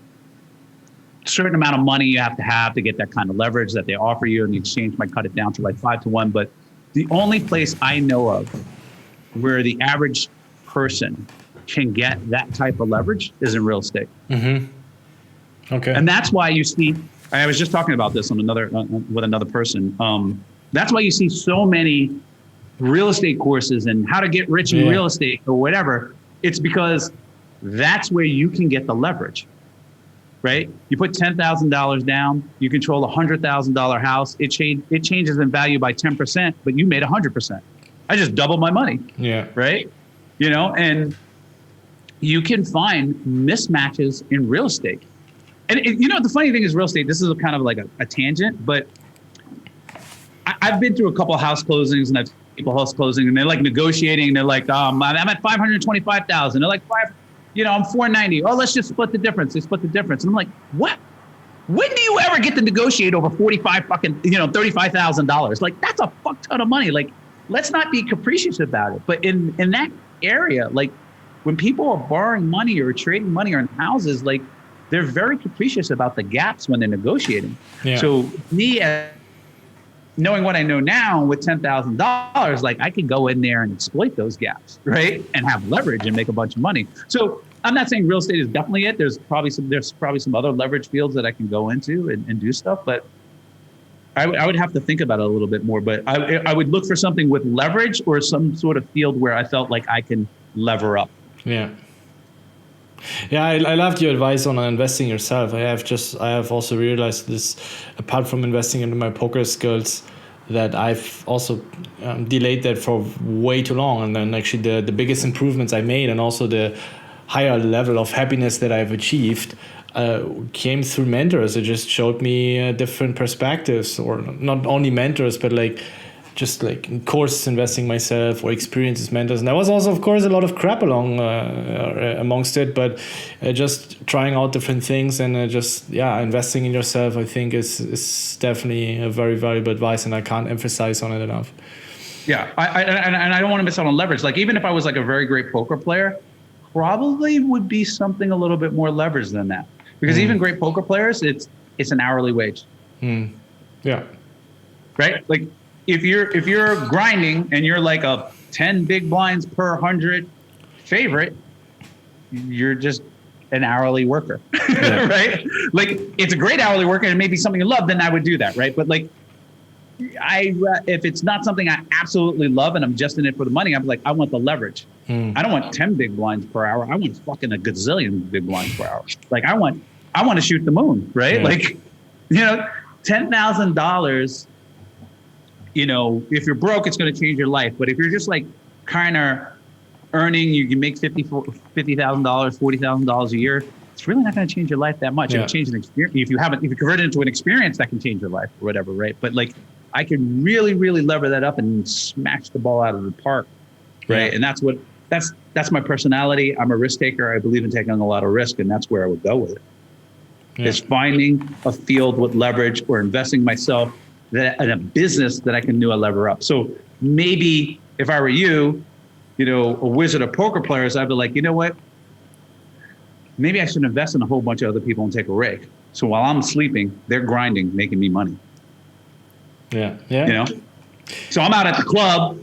a certain amount of money you have to get that kind of leverage that they offer you, and the exchange might cut it down to like 5-to-1. But the only place I know of where the average person can get that type of leverage is in real estate. Okay. And that's why you see, I was just talking about this with another person. That's why you see so many real estate courses and how to get rich in real estate or whatever. It's because that's where you can get the leverage, right? You put $10,000 down, you control a $100,000 house. It changes in value by 10%, but you made 100%. I just doubled my money. Yeah. Right. You know, and you can find mismatches in real estate. And you know, the funny thing is real estate, this is kind of like a tangent, but I've been through a couple of house closings and I've seen people house closing and they're like negotiating. They're like, I'm at 525,000. They're like, I'm 490. Oh, let's just split the difference. They split the difference. And I'm like, what? When do you ever get to negotiate over $35,000? Like, that's a fuck ton of money. Like, let's not be capricious about it. But in that area, like when people are borrowing money or trading money on houses, like they're very capricious about the gaps when they're negotiating. Yeah. So me, knowing what I know now with $10,000, like I could go in there and exploit those gaps, right? And have leverage and make a bunch of money. So I'm not saying real estate is definitely it. There's probably some other leverage fields that I can go into and do stuff, but I would have to think about it a little bit more. But I would look for something with leverage or some sort of field where I felt like I can lever up. Yeah. Yeah, I loved your advice on investing yourself. I have also realized this, apart from investing into my poker skills, that I've also delayed that for way too long. And then actually the biggest improvements I made and also the higher level of happiness that I've achieved came through mentors. It just showed me different perspectives, or not only mentors, but just in courses investing myself or experiences mentors. And there was also, of course, a lot of crap amongst it, but just trying out different things and investing in yourself, I think is definitely a very valuable advice, and I can't emphasize on it enough. Yeah, I don't want to miss out on leverage. Like even if I was like a very great poker player, probably would be something a little bit more leverage than that. Because even great poker players, it's an hourly wage. Yeah. Right? Like if you're grinding and you're like a 10 big blinds per 100 favorite, you're just an hourly worker. Yeah. Right? Like it's a great hourly worker and it may be something you love, then I would do that, right? But like if it's not something I absolutely love and I'm just in it for the money, I'm like, I want the leverage. I don't want 10 big blinds per hour. I want fucking a gazillion big blinds per hour. Like I want to shoot the moon, right? Yeah. Like, $10,000, if you're broke, it's going to change your life. But if you're just like kind of earning, you can make $50,000, $40,000 a year, it's really not going to change your life that much. Yeah. It'll change an experience. If you convert it into an experience, that can change your life or whatever, right? But like, I can really, really lever that up and smash the ball out of the park, right? Yeah. And that's my personality. I'm a risk taker. I believe in taking a lot of risk, and that's where I would go with it. Yeah. Is finding a field with leverage or investing myself in a business that I can do a lever up. So maybe if I were you, a wizard of poker players, I'd be like, you know what? Maybe I should invest in a whole bunch of other people and take a rake. So while I'm sleeping, they're grinding, making me money. Yeah. Yeah. So I'm out at the club,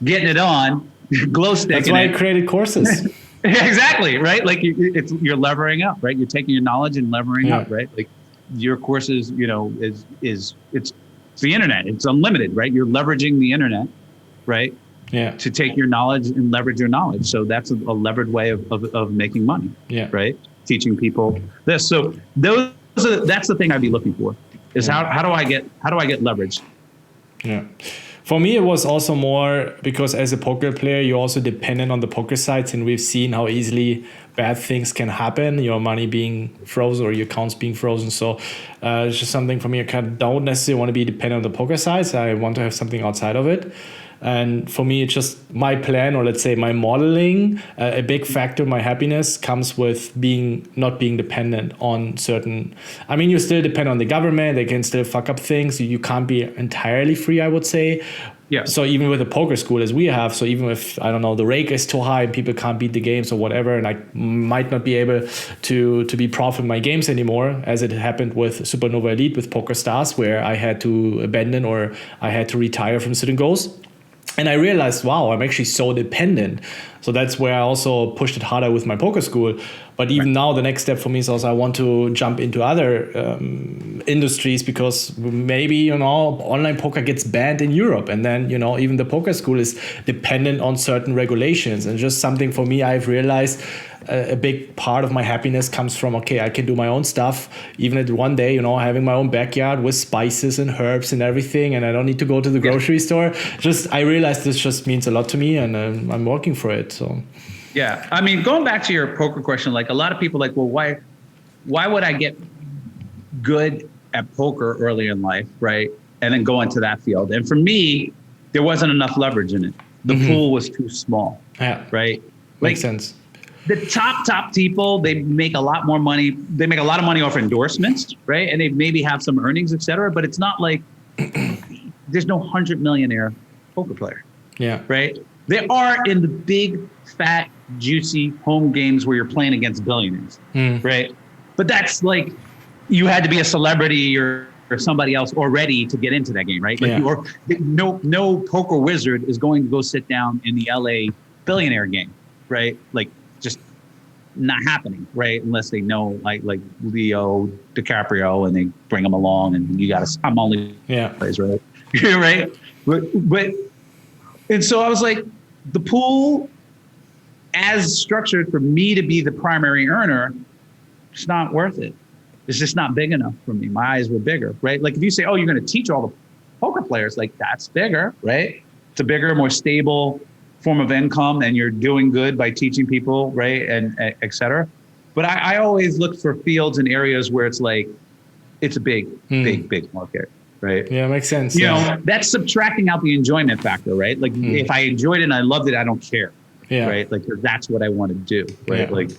getting it on, glow sticking. That's why I created courses. Exactly. Right. Like you're levering up, right? You're taking your knowledge and levering up, right? Like your courses, it's the internet. It's unlimited, right? You're leveraging the internet, right? Yeah. To take your knowledge and leverage your knowledge. So that's a levered way of making money. Yeah. Right. Teaching people this. So that's the thing I'd be looking for is how do I get leverage? Yeah. For me, it was also more because as a poker player, you're also dependent on the poker sites, and we've seen how easily bad things can happen, your money being frozen or your accounts being frozen. So it's just something for me. I kind of don't necessarily want to be dependent on the poker sites. I want to have something outside of it. And for me, it's just my plan, or let's say my modeling. A big factor of my happiness comes with not being dependent on certain. I mean, you still depend on the government. They can still fuck up things. You can't be entirely free, I would say. Yeah. So even with a poker school as we have, so even if, I don't know, the rake is too high and people can't beat the games or whatever, and I might not be able to be prof in my games anymore, as it happened with Supernova Elite with Poker Stars, where I had to abandon or I had to retire from certain goals. And I realized, wow, I'm actually so dependent. So that's where I also pushed it harder with my poker school. But even now, the next step for me is also I want to jump into other industries, because maybe, online poker gets banned in Europe. And then, even the poker school is dependent on certain regulations. And just something for me, I've realized a big part of my happiness comes from, okay, I can do my own stuff, even at one day, having my own backyard with spices and herbs and everything, and I don't need to go to the grocery store. I realized this just means a lot to me, and I'm working for it. So, yeah, I mean, going back to your poker question, like a lot of people like, well, why would I get good at poker early in life, right? And then go into that field. And for me, there wasn't enough leverage in it. The pool was too small, right? Makes sense. The top people, they make a lot more money. They make a lot of money off endorsements, right? And they maybe have some earnings, et cetera. But it's not like there's no 100 millionaire poker player, right? They are in the big, fat, juicy home games where you're playing against billionaires, right? But that's like, you had to be a celebrity or somebody else already to get into that game, right? Like no poker wizard is going to go sit down in the LA billionaire game, right? Like, just not happening, right? Unless they know like Leo DiCaprio and they bring him along, and you got to, I'm only plays, right? Right? But and so I was like, the pool as structured for me to be the primary earner, it's not worth it. It's just not big enough for me. My eyes were bigger, right? Like if you say, oh, you're going to teach all the poker players, like that's bigger, right? It's a bigger, more stable form of income, and you're doing good by teaching people, right? And et cetera. But I always look for fields and areas where it's like, it's a big market, right? Yeah, makes sense. You know, that's subtracting out the enjoyment factor, right? Like if I enjoyed it and I loved it, I don't care, right? Like that's what I want to do, right? Like,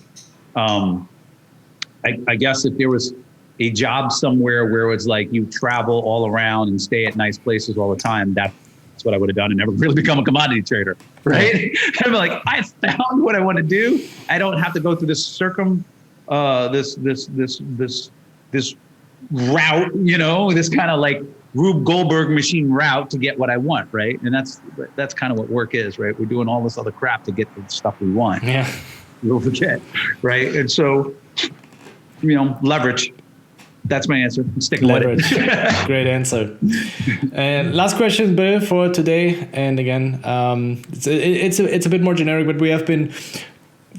I guess if there was a job somewhere where it's like you travel all around and stay at nice places all the time, that's what I would have done and never really become a commodity trader, right? I'm like, I found what I want to do. I don't have to go through this this route, this kind of like Rube Goldberg machine route to get what I want, right? And that's kind of what work is, right? We're doing all this other crap to get the stuff we want. Yeah, we'll forget, right? And so, leverage. That's my answer. I'm sticking with it. Great answer. And last question, Bill, for today. And again, it's a bit more generic, but we have been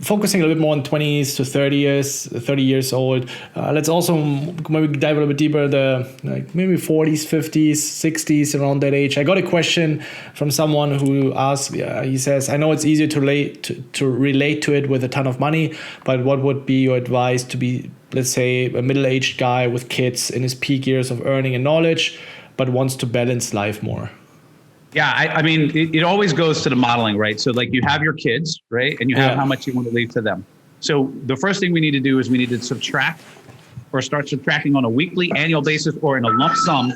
focusing a little bit more on 20s to 30 years old. Let's also maybe dive a little bit deeper, maybe 40s, 50s, 60s, around that age. I got a question from someone who asked, he says, I know it's easier to relate to it with a ton of money, but what would be your advice to be, let's say, a middle-aged guy with kids in his peak years of earning and knowledge, but wants to balance life more? Yeah, I mean, it always goes to the modeling, right? So like you have your kids, right? And you have how much you want to leave to them. So the first thing we need to do is we need to subtract or start subtracting on a weekly, annual basis, or in a lump sum,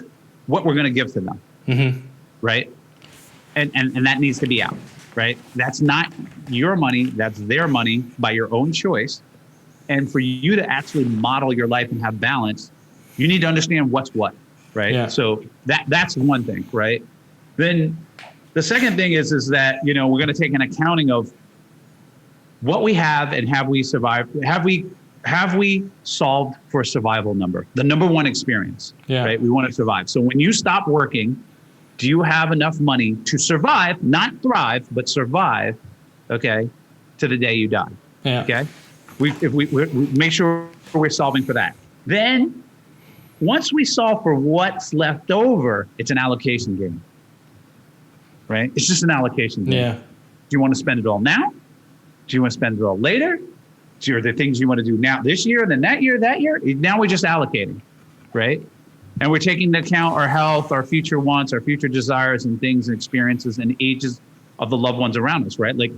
what we're going to give to them, right? And that needs to be out, right? That's not your money. That's their money by your own choice. And for you to actually model your life and have balance, you need to understand what's what, right? Yeah. So that's one thing, right? Then the second thing is that, we're going to take an accounting of what we have and have we survived? Have we solved for a survival number? The number one experience, right? We want to survive. So when you stop working, do you have enough money to survive, not thrive, but survive, okay, to the day you die, okay? If we make sure we're solving for that. Then once we solve for what's left over, it's an allocation game. Right? It's just an allocation game. Yeah. Do you want to spend it all now? Do you want to spend it all later? Are there things you want to do now, this year, then that year? Now we're just allocating, right? And we're taking into account our health, our future wants, our future desires and things and experiences and ages of the loved ones around us, right? Like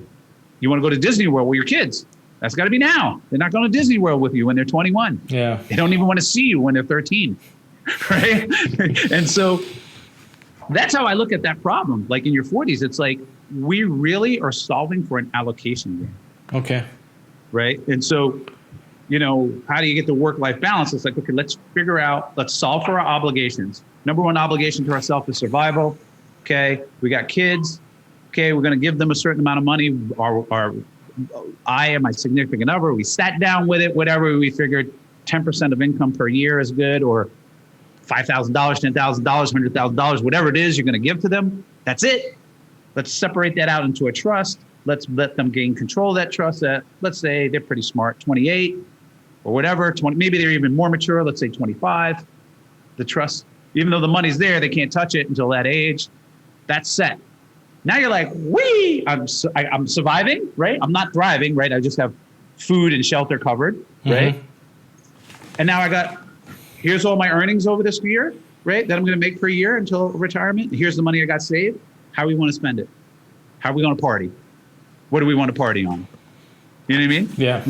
you want to go to Disney World with your kids. That's got to be now. They're not going to Disney World with you when they're 21. Yeah. They don't even want to see you when they're 13, right? And so that's how I look at that problem. Like in your 40s, it's like we really are solving for an allocation game. Okay. Right. And so, how do you get the work-life balance? It's like, okay, let's solve for our obligations. Number one obligation to ourselves is survival. Okay. We got kids. okay, we're going to give them a certain amount of money. I and my significant other, we sat down with it, whatever. We figured 10% of income per year is good, or $5,000, $10,000, $100,000, whatever it is you're going to give to them. That's it. Let's separate that out into a trust. Let's let them gain control of that trust at, let's say they're pretty smart, 28 or whatever, 20, maybe they're even more mature, let's say 25. The trust, even though the money's there, they can't touch it until that age. That's set. Now you're like, I'm surviving, right? I'm not thriving, right? I just have food and shelter covered, right? And now here's all my earnings over this year, right? That I'm going to make per year until retirement. Here's the money I got saved. How do we want to spend it? How are we going to party? What do we want to party on? You know what I mean? Yeah.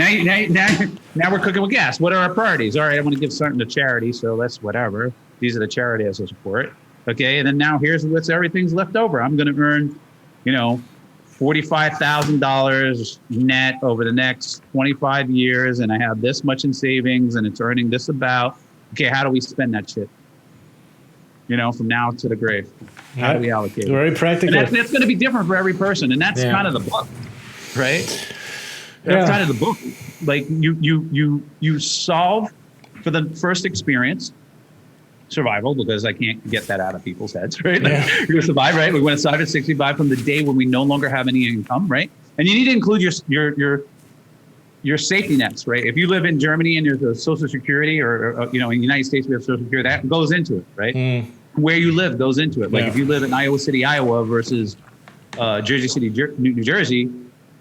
Now we're cooking with gas. What are our priorities? All right, I want to give something to charity, so let's whatever. These are the charities I support. Okay, and then now here's everything's left over. I'm going to earn, $45,000 net over the next 25 years, and I have this much in savings, and it's earning this about. Okay, how do we spend that shit? From now to the grave. How do we allocate it? Very practical. And that's going to be different for every person, and that's kind of the book, right? That's kind of the book. Like you solve for the first experience, survival, because I can't get that out of people's heads, right? Like, you're going to survive, right? We want to survive at 65 from the day when we no longer have any income, right? And you need to include your safety nets, right? If you live in Germany and there's a Social Security, or in the United States we have Social Security, that goes into it, right? Where you live goes into it. Like if you live in Iowa City, Iowa versus Jersey City, New Jersey,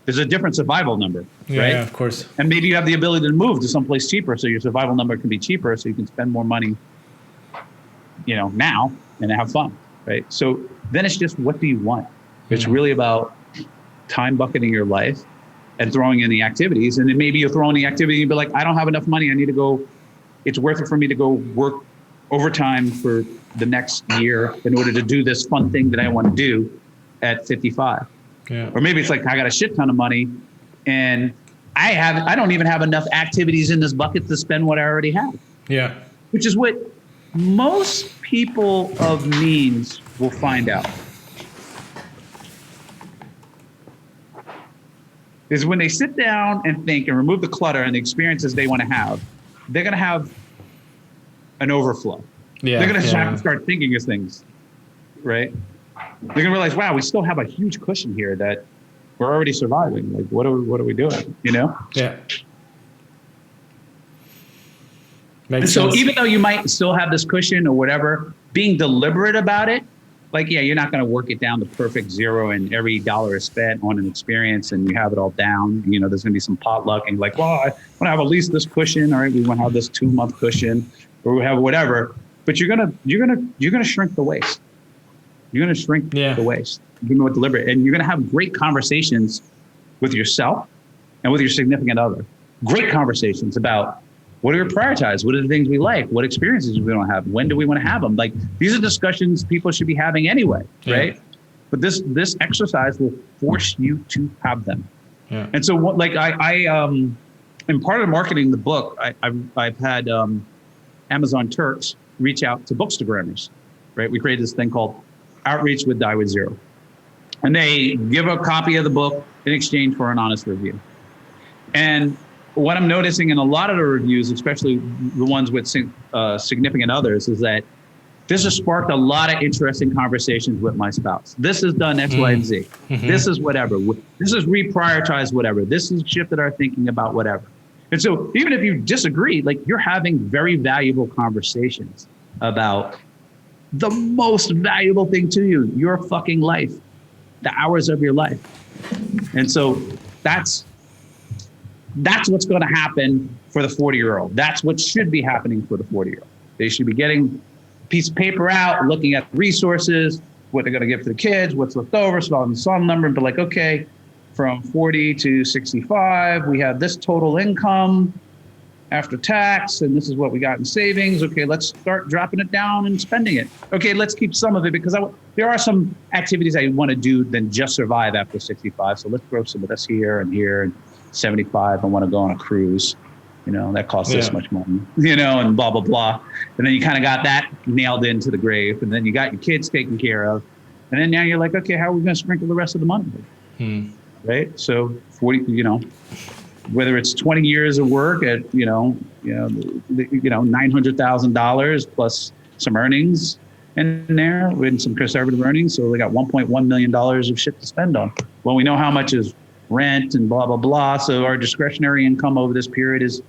there's a different survival number, right? Yeah, of course. And maybe you have the ability to move to someplace cheaper, so your survival number can be cheaper, so you can spend more money, now and have fun, right? So then it's just, what do you want? It's really about time bucketing your life and throwing in the activities. And then maybe you're throwing the activity and be like, I don't have enough money. I need to go. It's worth it for me to go work overtime for the next year in order to do this fun thing that I want to do at 55. Yeah. Or maybe it's like, I got a shit ton of money and I don't even have enough activities in this bucket to spend what I already have. Yeah. Which is what most people of means will find out. Is when they sit down and think and remove the clutter and the experiences they want to have, they're going to have an overflow. Yeah, they're going to have to start thinking of things, right? They're going to realize, wow, we still have a huge cushion here that we're already surviving. Like, what are we doing? Yeah. And so even though you might still have this cushion or whatever, being deliberate about it, like, you're not going to work it down to perfect zero and every dollar is spent on an experience and you have it all down. There's going to be some potluck and like, well, I want to have at least this cushion. All right, we want to have this 2-month cushion, or we have whatever. But you're gonna shrink the waste. You're going to shrink the waste. You're going to be deliberate, and you're going to have great conversations with yourself and with your significant other. Great conversations about, what do we prioritize? What are the things we like? What experiences do we want to have? When do we want to have them? Like, these are discussions people should be having anyway, right? But this exercise will force you to have them. Yeah. And so, in part of marketing the book, I've had Amazon Turks reach out to bookstagrammers, right? We created this thing called Outreach with Die with Zero, and they give a copy of the book in exchange for an honest review. And what I'm noticing in a lot of the reviews, especially the ones with significant others, is that this has sparked a lot of interesting conversations with my spouse. This has done X, Y, and Z. This is whatever. This is reprioritized whatever. This has shifted our thinking about whatever. And so even if you disagree, like, you're having very valuable conversations about the most valuable thing to you, your fucking life, the hours of your life. And so that's what's going to happen for the 40-year-old. That's what should be happening for the 40-year-old. They should be getting a piece of paper out, looking at resources, what they're going to give to the kids, what's left over, solving some number, and be like, okay, from 40 to 65, we have this total income after tax, and this is what we got in savings. Okay, let's start dropping it down and spending it. Okay, let's keep some of it, because there are some activities I want to do than just survive after 65. So let's throw some of this here and here. And 75, I want to go on a cruise, that costs this much money, and blah, blah, blah. And then you kind of got that nailed into the grave, and then you got your kids taken care of. And then now you're like, okay, how are we going to sprinkle the rest of the money? Right? So 40, whether it's 20 years of work at, $900,000 plus some earnings in there with some conservative earnings. So we got $1.1 million of shit to spend on. Well, we know how much is rent and blah, blah, blah. So our discretionary income over this period is,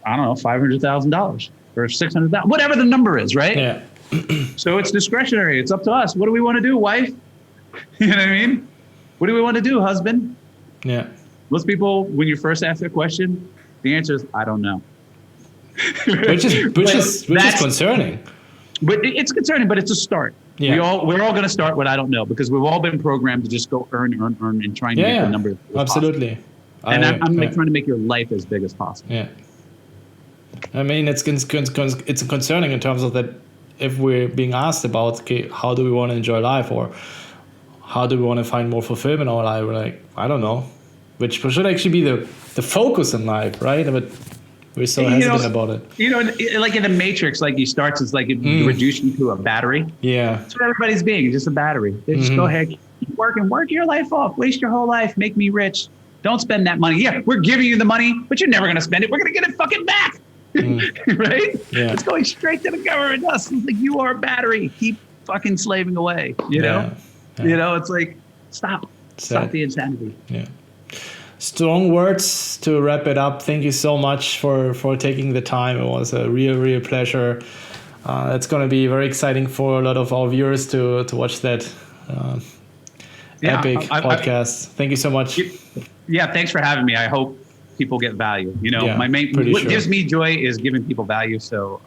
I don't know, $500,000 or $600,000, whatever the number is, right? Yeah. So it's discretionary. It's up to us. What do we want to do, wife? You know what I mean? What do we want to do, husband? Yeah. Most people, when you first ask that question, the answer is, I don't know. Which is concerning. But it's concerning, but it's a start. Yeah. We're all going to start with I don't know, because we've all been programmed to just go earn, and try and make the number. Absolutely. And I'm trying to make your life as big as possible. Yeah. I mean, it's concerning in terms of that if we're being asked about, okay, how do we want to enjoy life, or how do we want to find more fulfillment in our life? We're like, I don't know, which should actually be the focus in life, right? But we're so hesitant about it. Like in the Matrix, like you start, it's like it reduce you to a battery. Yeah. That's what everybody's being, just a battery. They just go ahead, keep working, work your life off, waste your whole life, make me rich. Don't spend that money. Yeah, we're giving you the money, but you're never going to spend it. We're going to get it fucking back. Right? Yeah. It's going straight to the government. It's like you are a battery. Keep fucking slaving away. You know? Yeah. It's like, stop the insanity. Yeah. Strong words to wrap it up. Thank you so much for taking the time. It was a real pleasure. It's going to be very exciting for a lot of our viewers to watch that epic podcast. Thank you so much. Yeah, thanks for having me. I hope people get value. What gives me joy is giving people value. So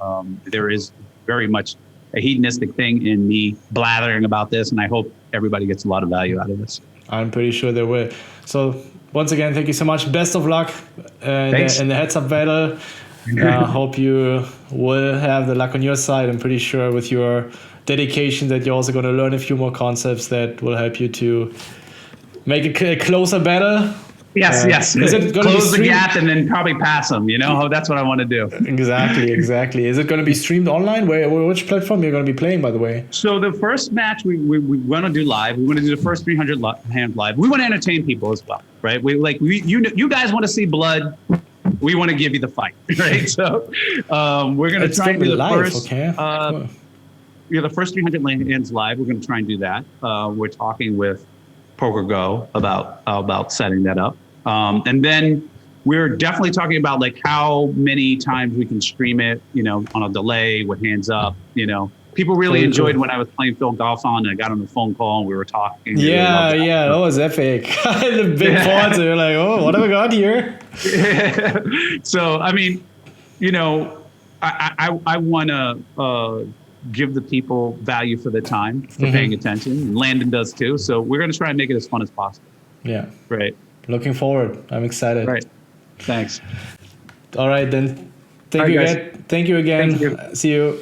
there is very much a hedonistic thing in me blathering about this, and I hope everybody gets a lot of value out of this. I'm pretty sure they will. So once again, thank you so much. Best of luck in the heads-up battle. Hope you will have the luck on your side. I'm pretty sure with your dedication that you're also going to learn a few more concepts that will help you to make a closer battle. Yes. Is it going close the gap and then probably pass them? That's what I want to do. Exactly. Is it going to be streamed online? Which platform you're going to be playing, by the way? So the first match we want to do live. We want to do the first 300 hand live. We want to entertain people as well, right? You guys want to see blood. We want to give you the fight, right? So we're going to try and do the live, first. Okay. Cool. The first 300 hands live. We're going to try and do that. We're talking with Poker Go about setting that up. And then we're definitely talking about like how many times we can stream it, on a delay with hands up, People really enjoyed when I was playing Phil Golf on, and I got on the phone call and we were talking. Yeah, that was epic. The big boards, and you're like, oh, what have we got here? So, I mean, I want to give the people value for the time, for paying attention. And Landon does too. So we're going to try and make it as fun as possible. Yeah. Right. Looking forward. I'm excited. Right. Thanks. All right, then. Thank you again. Thank you. See you.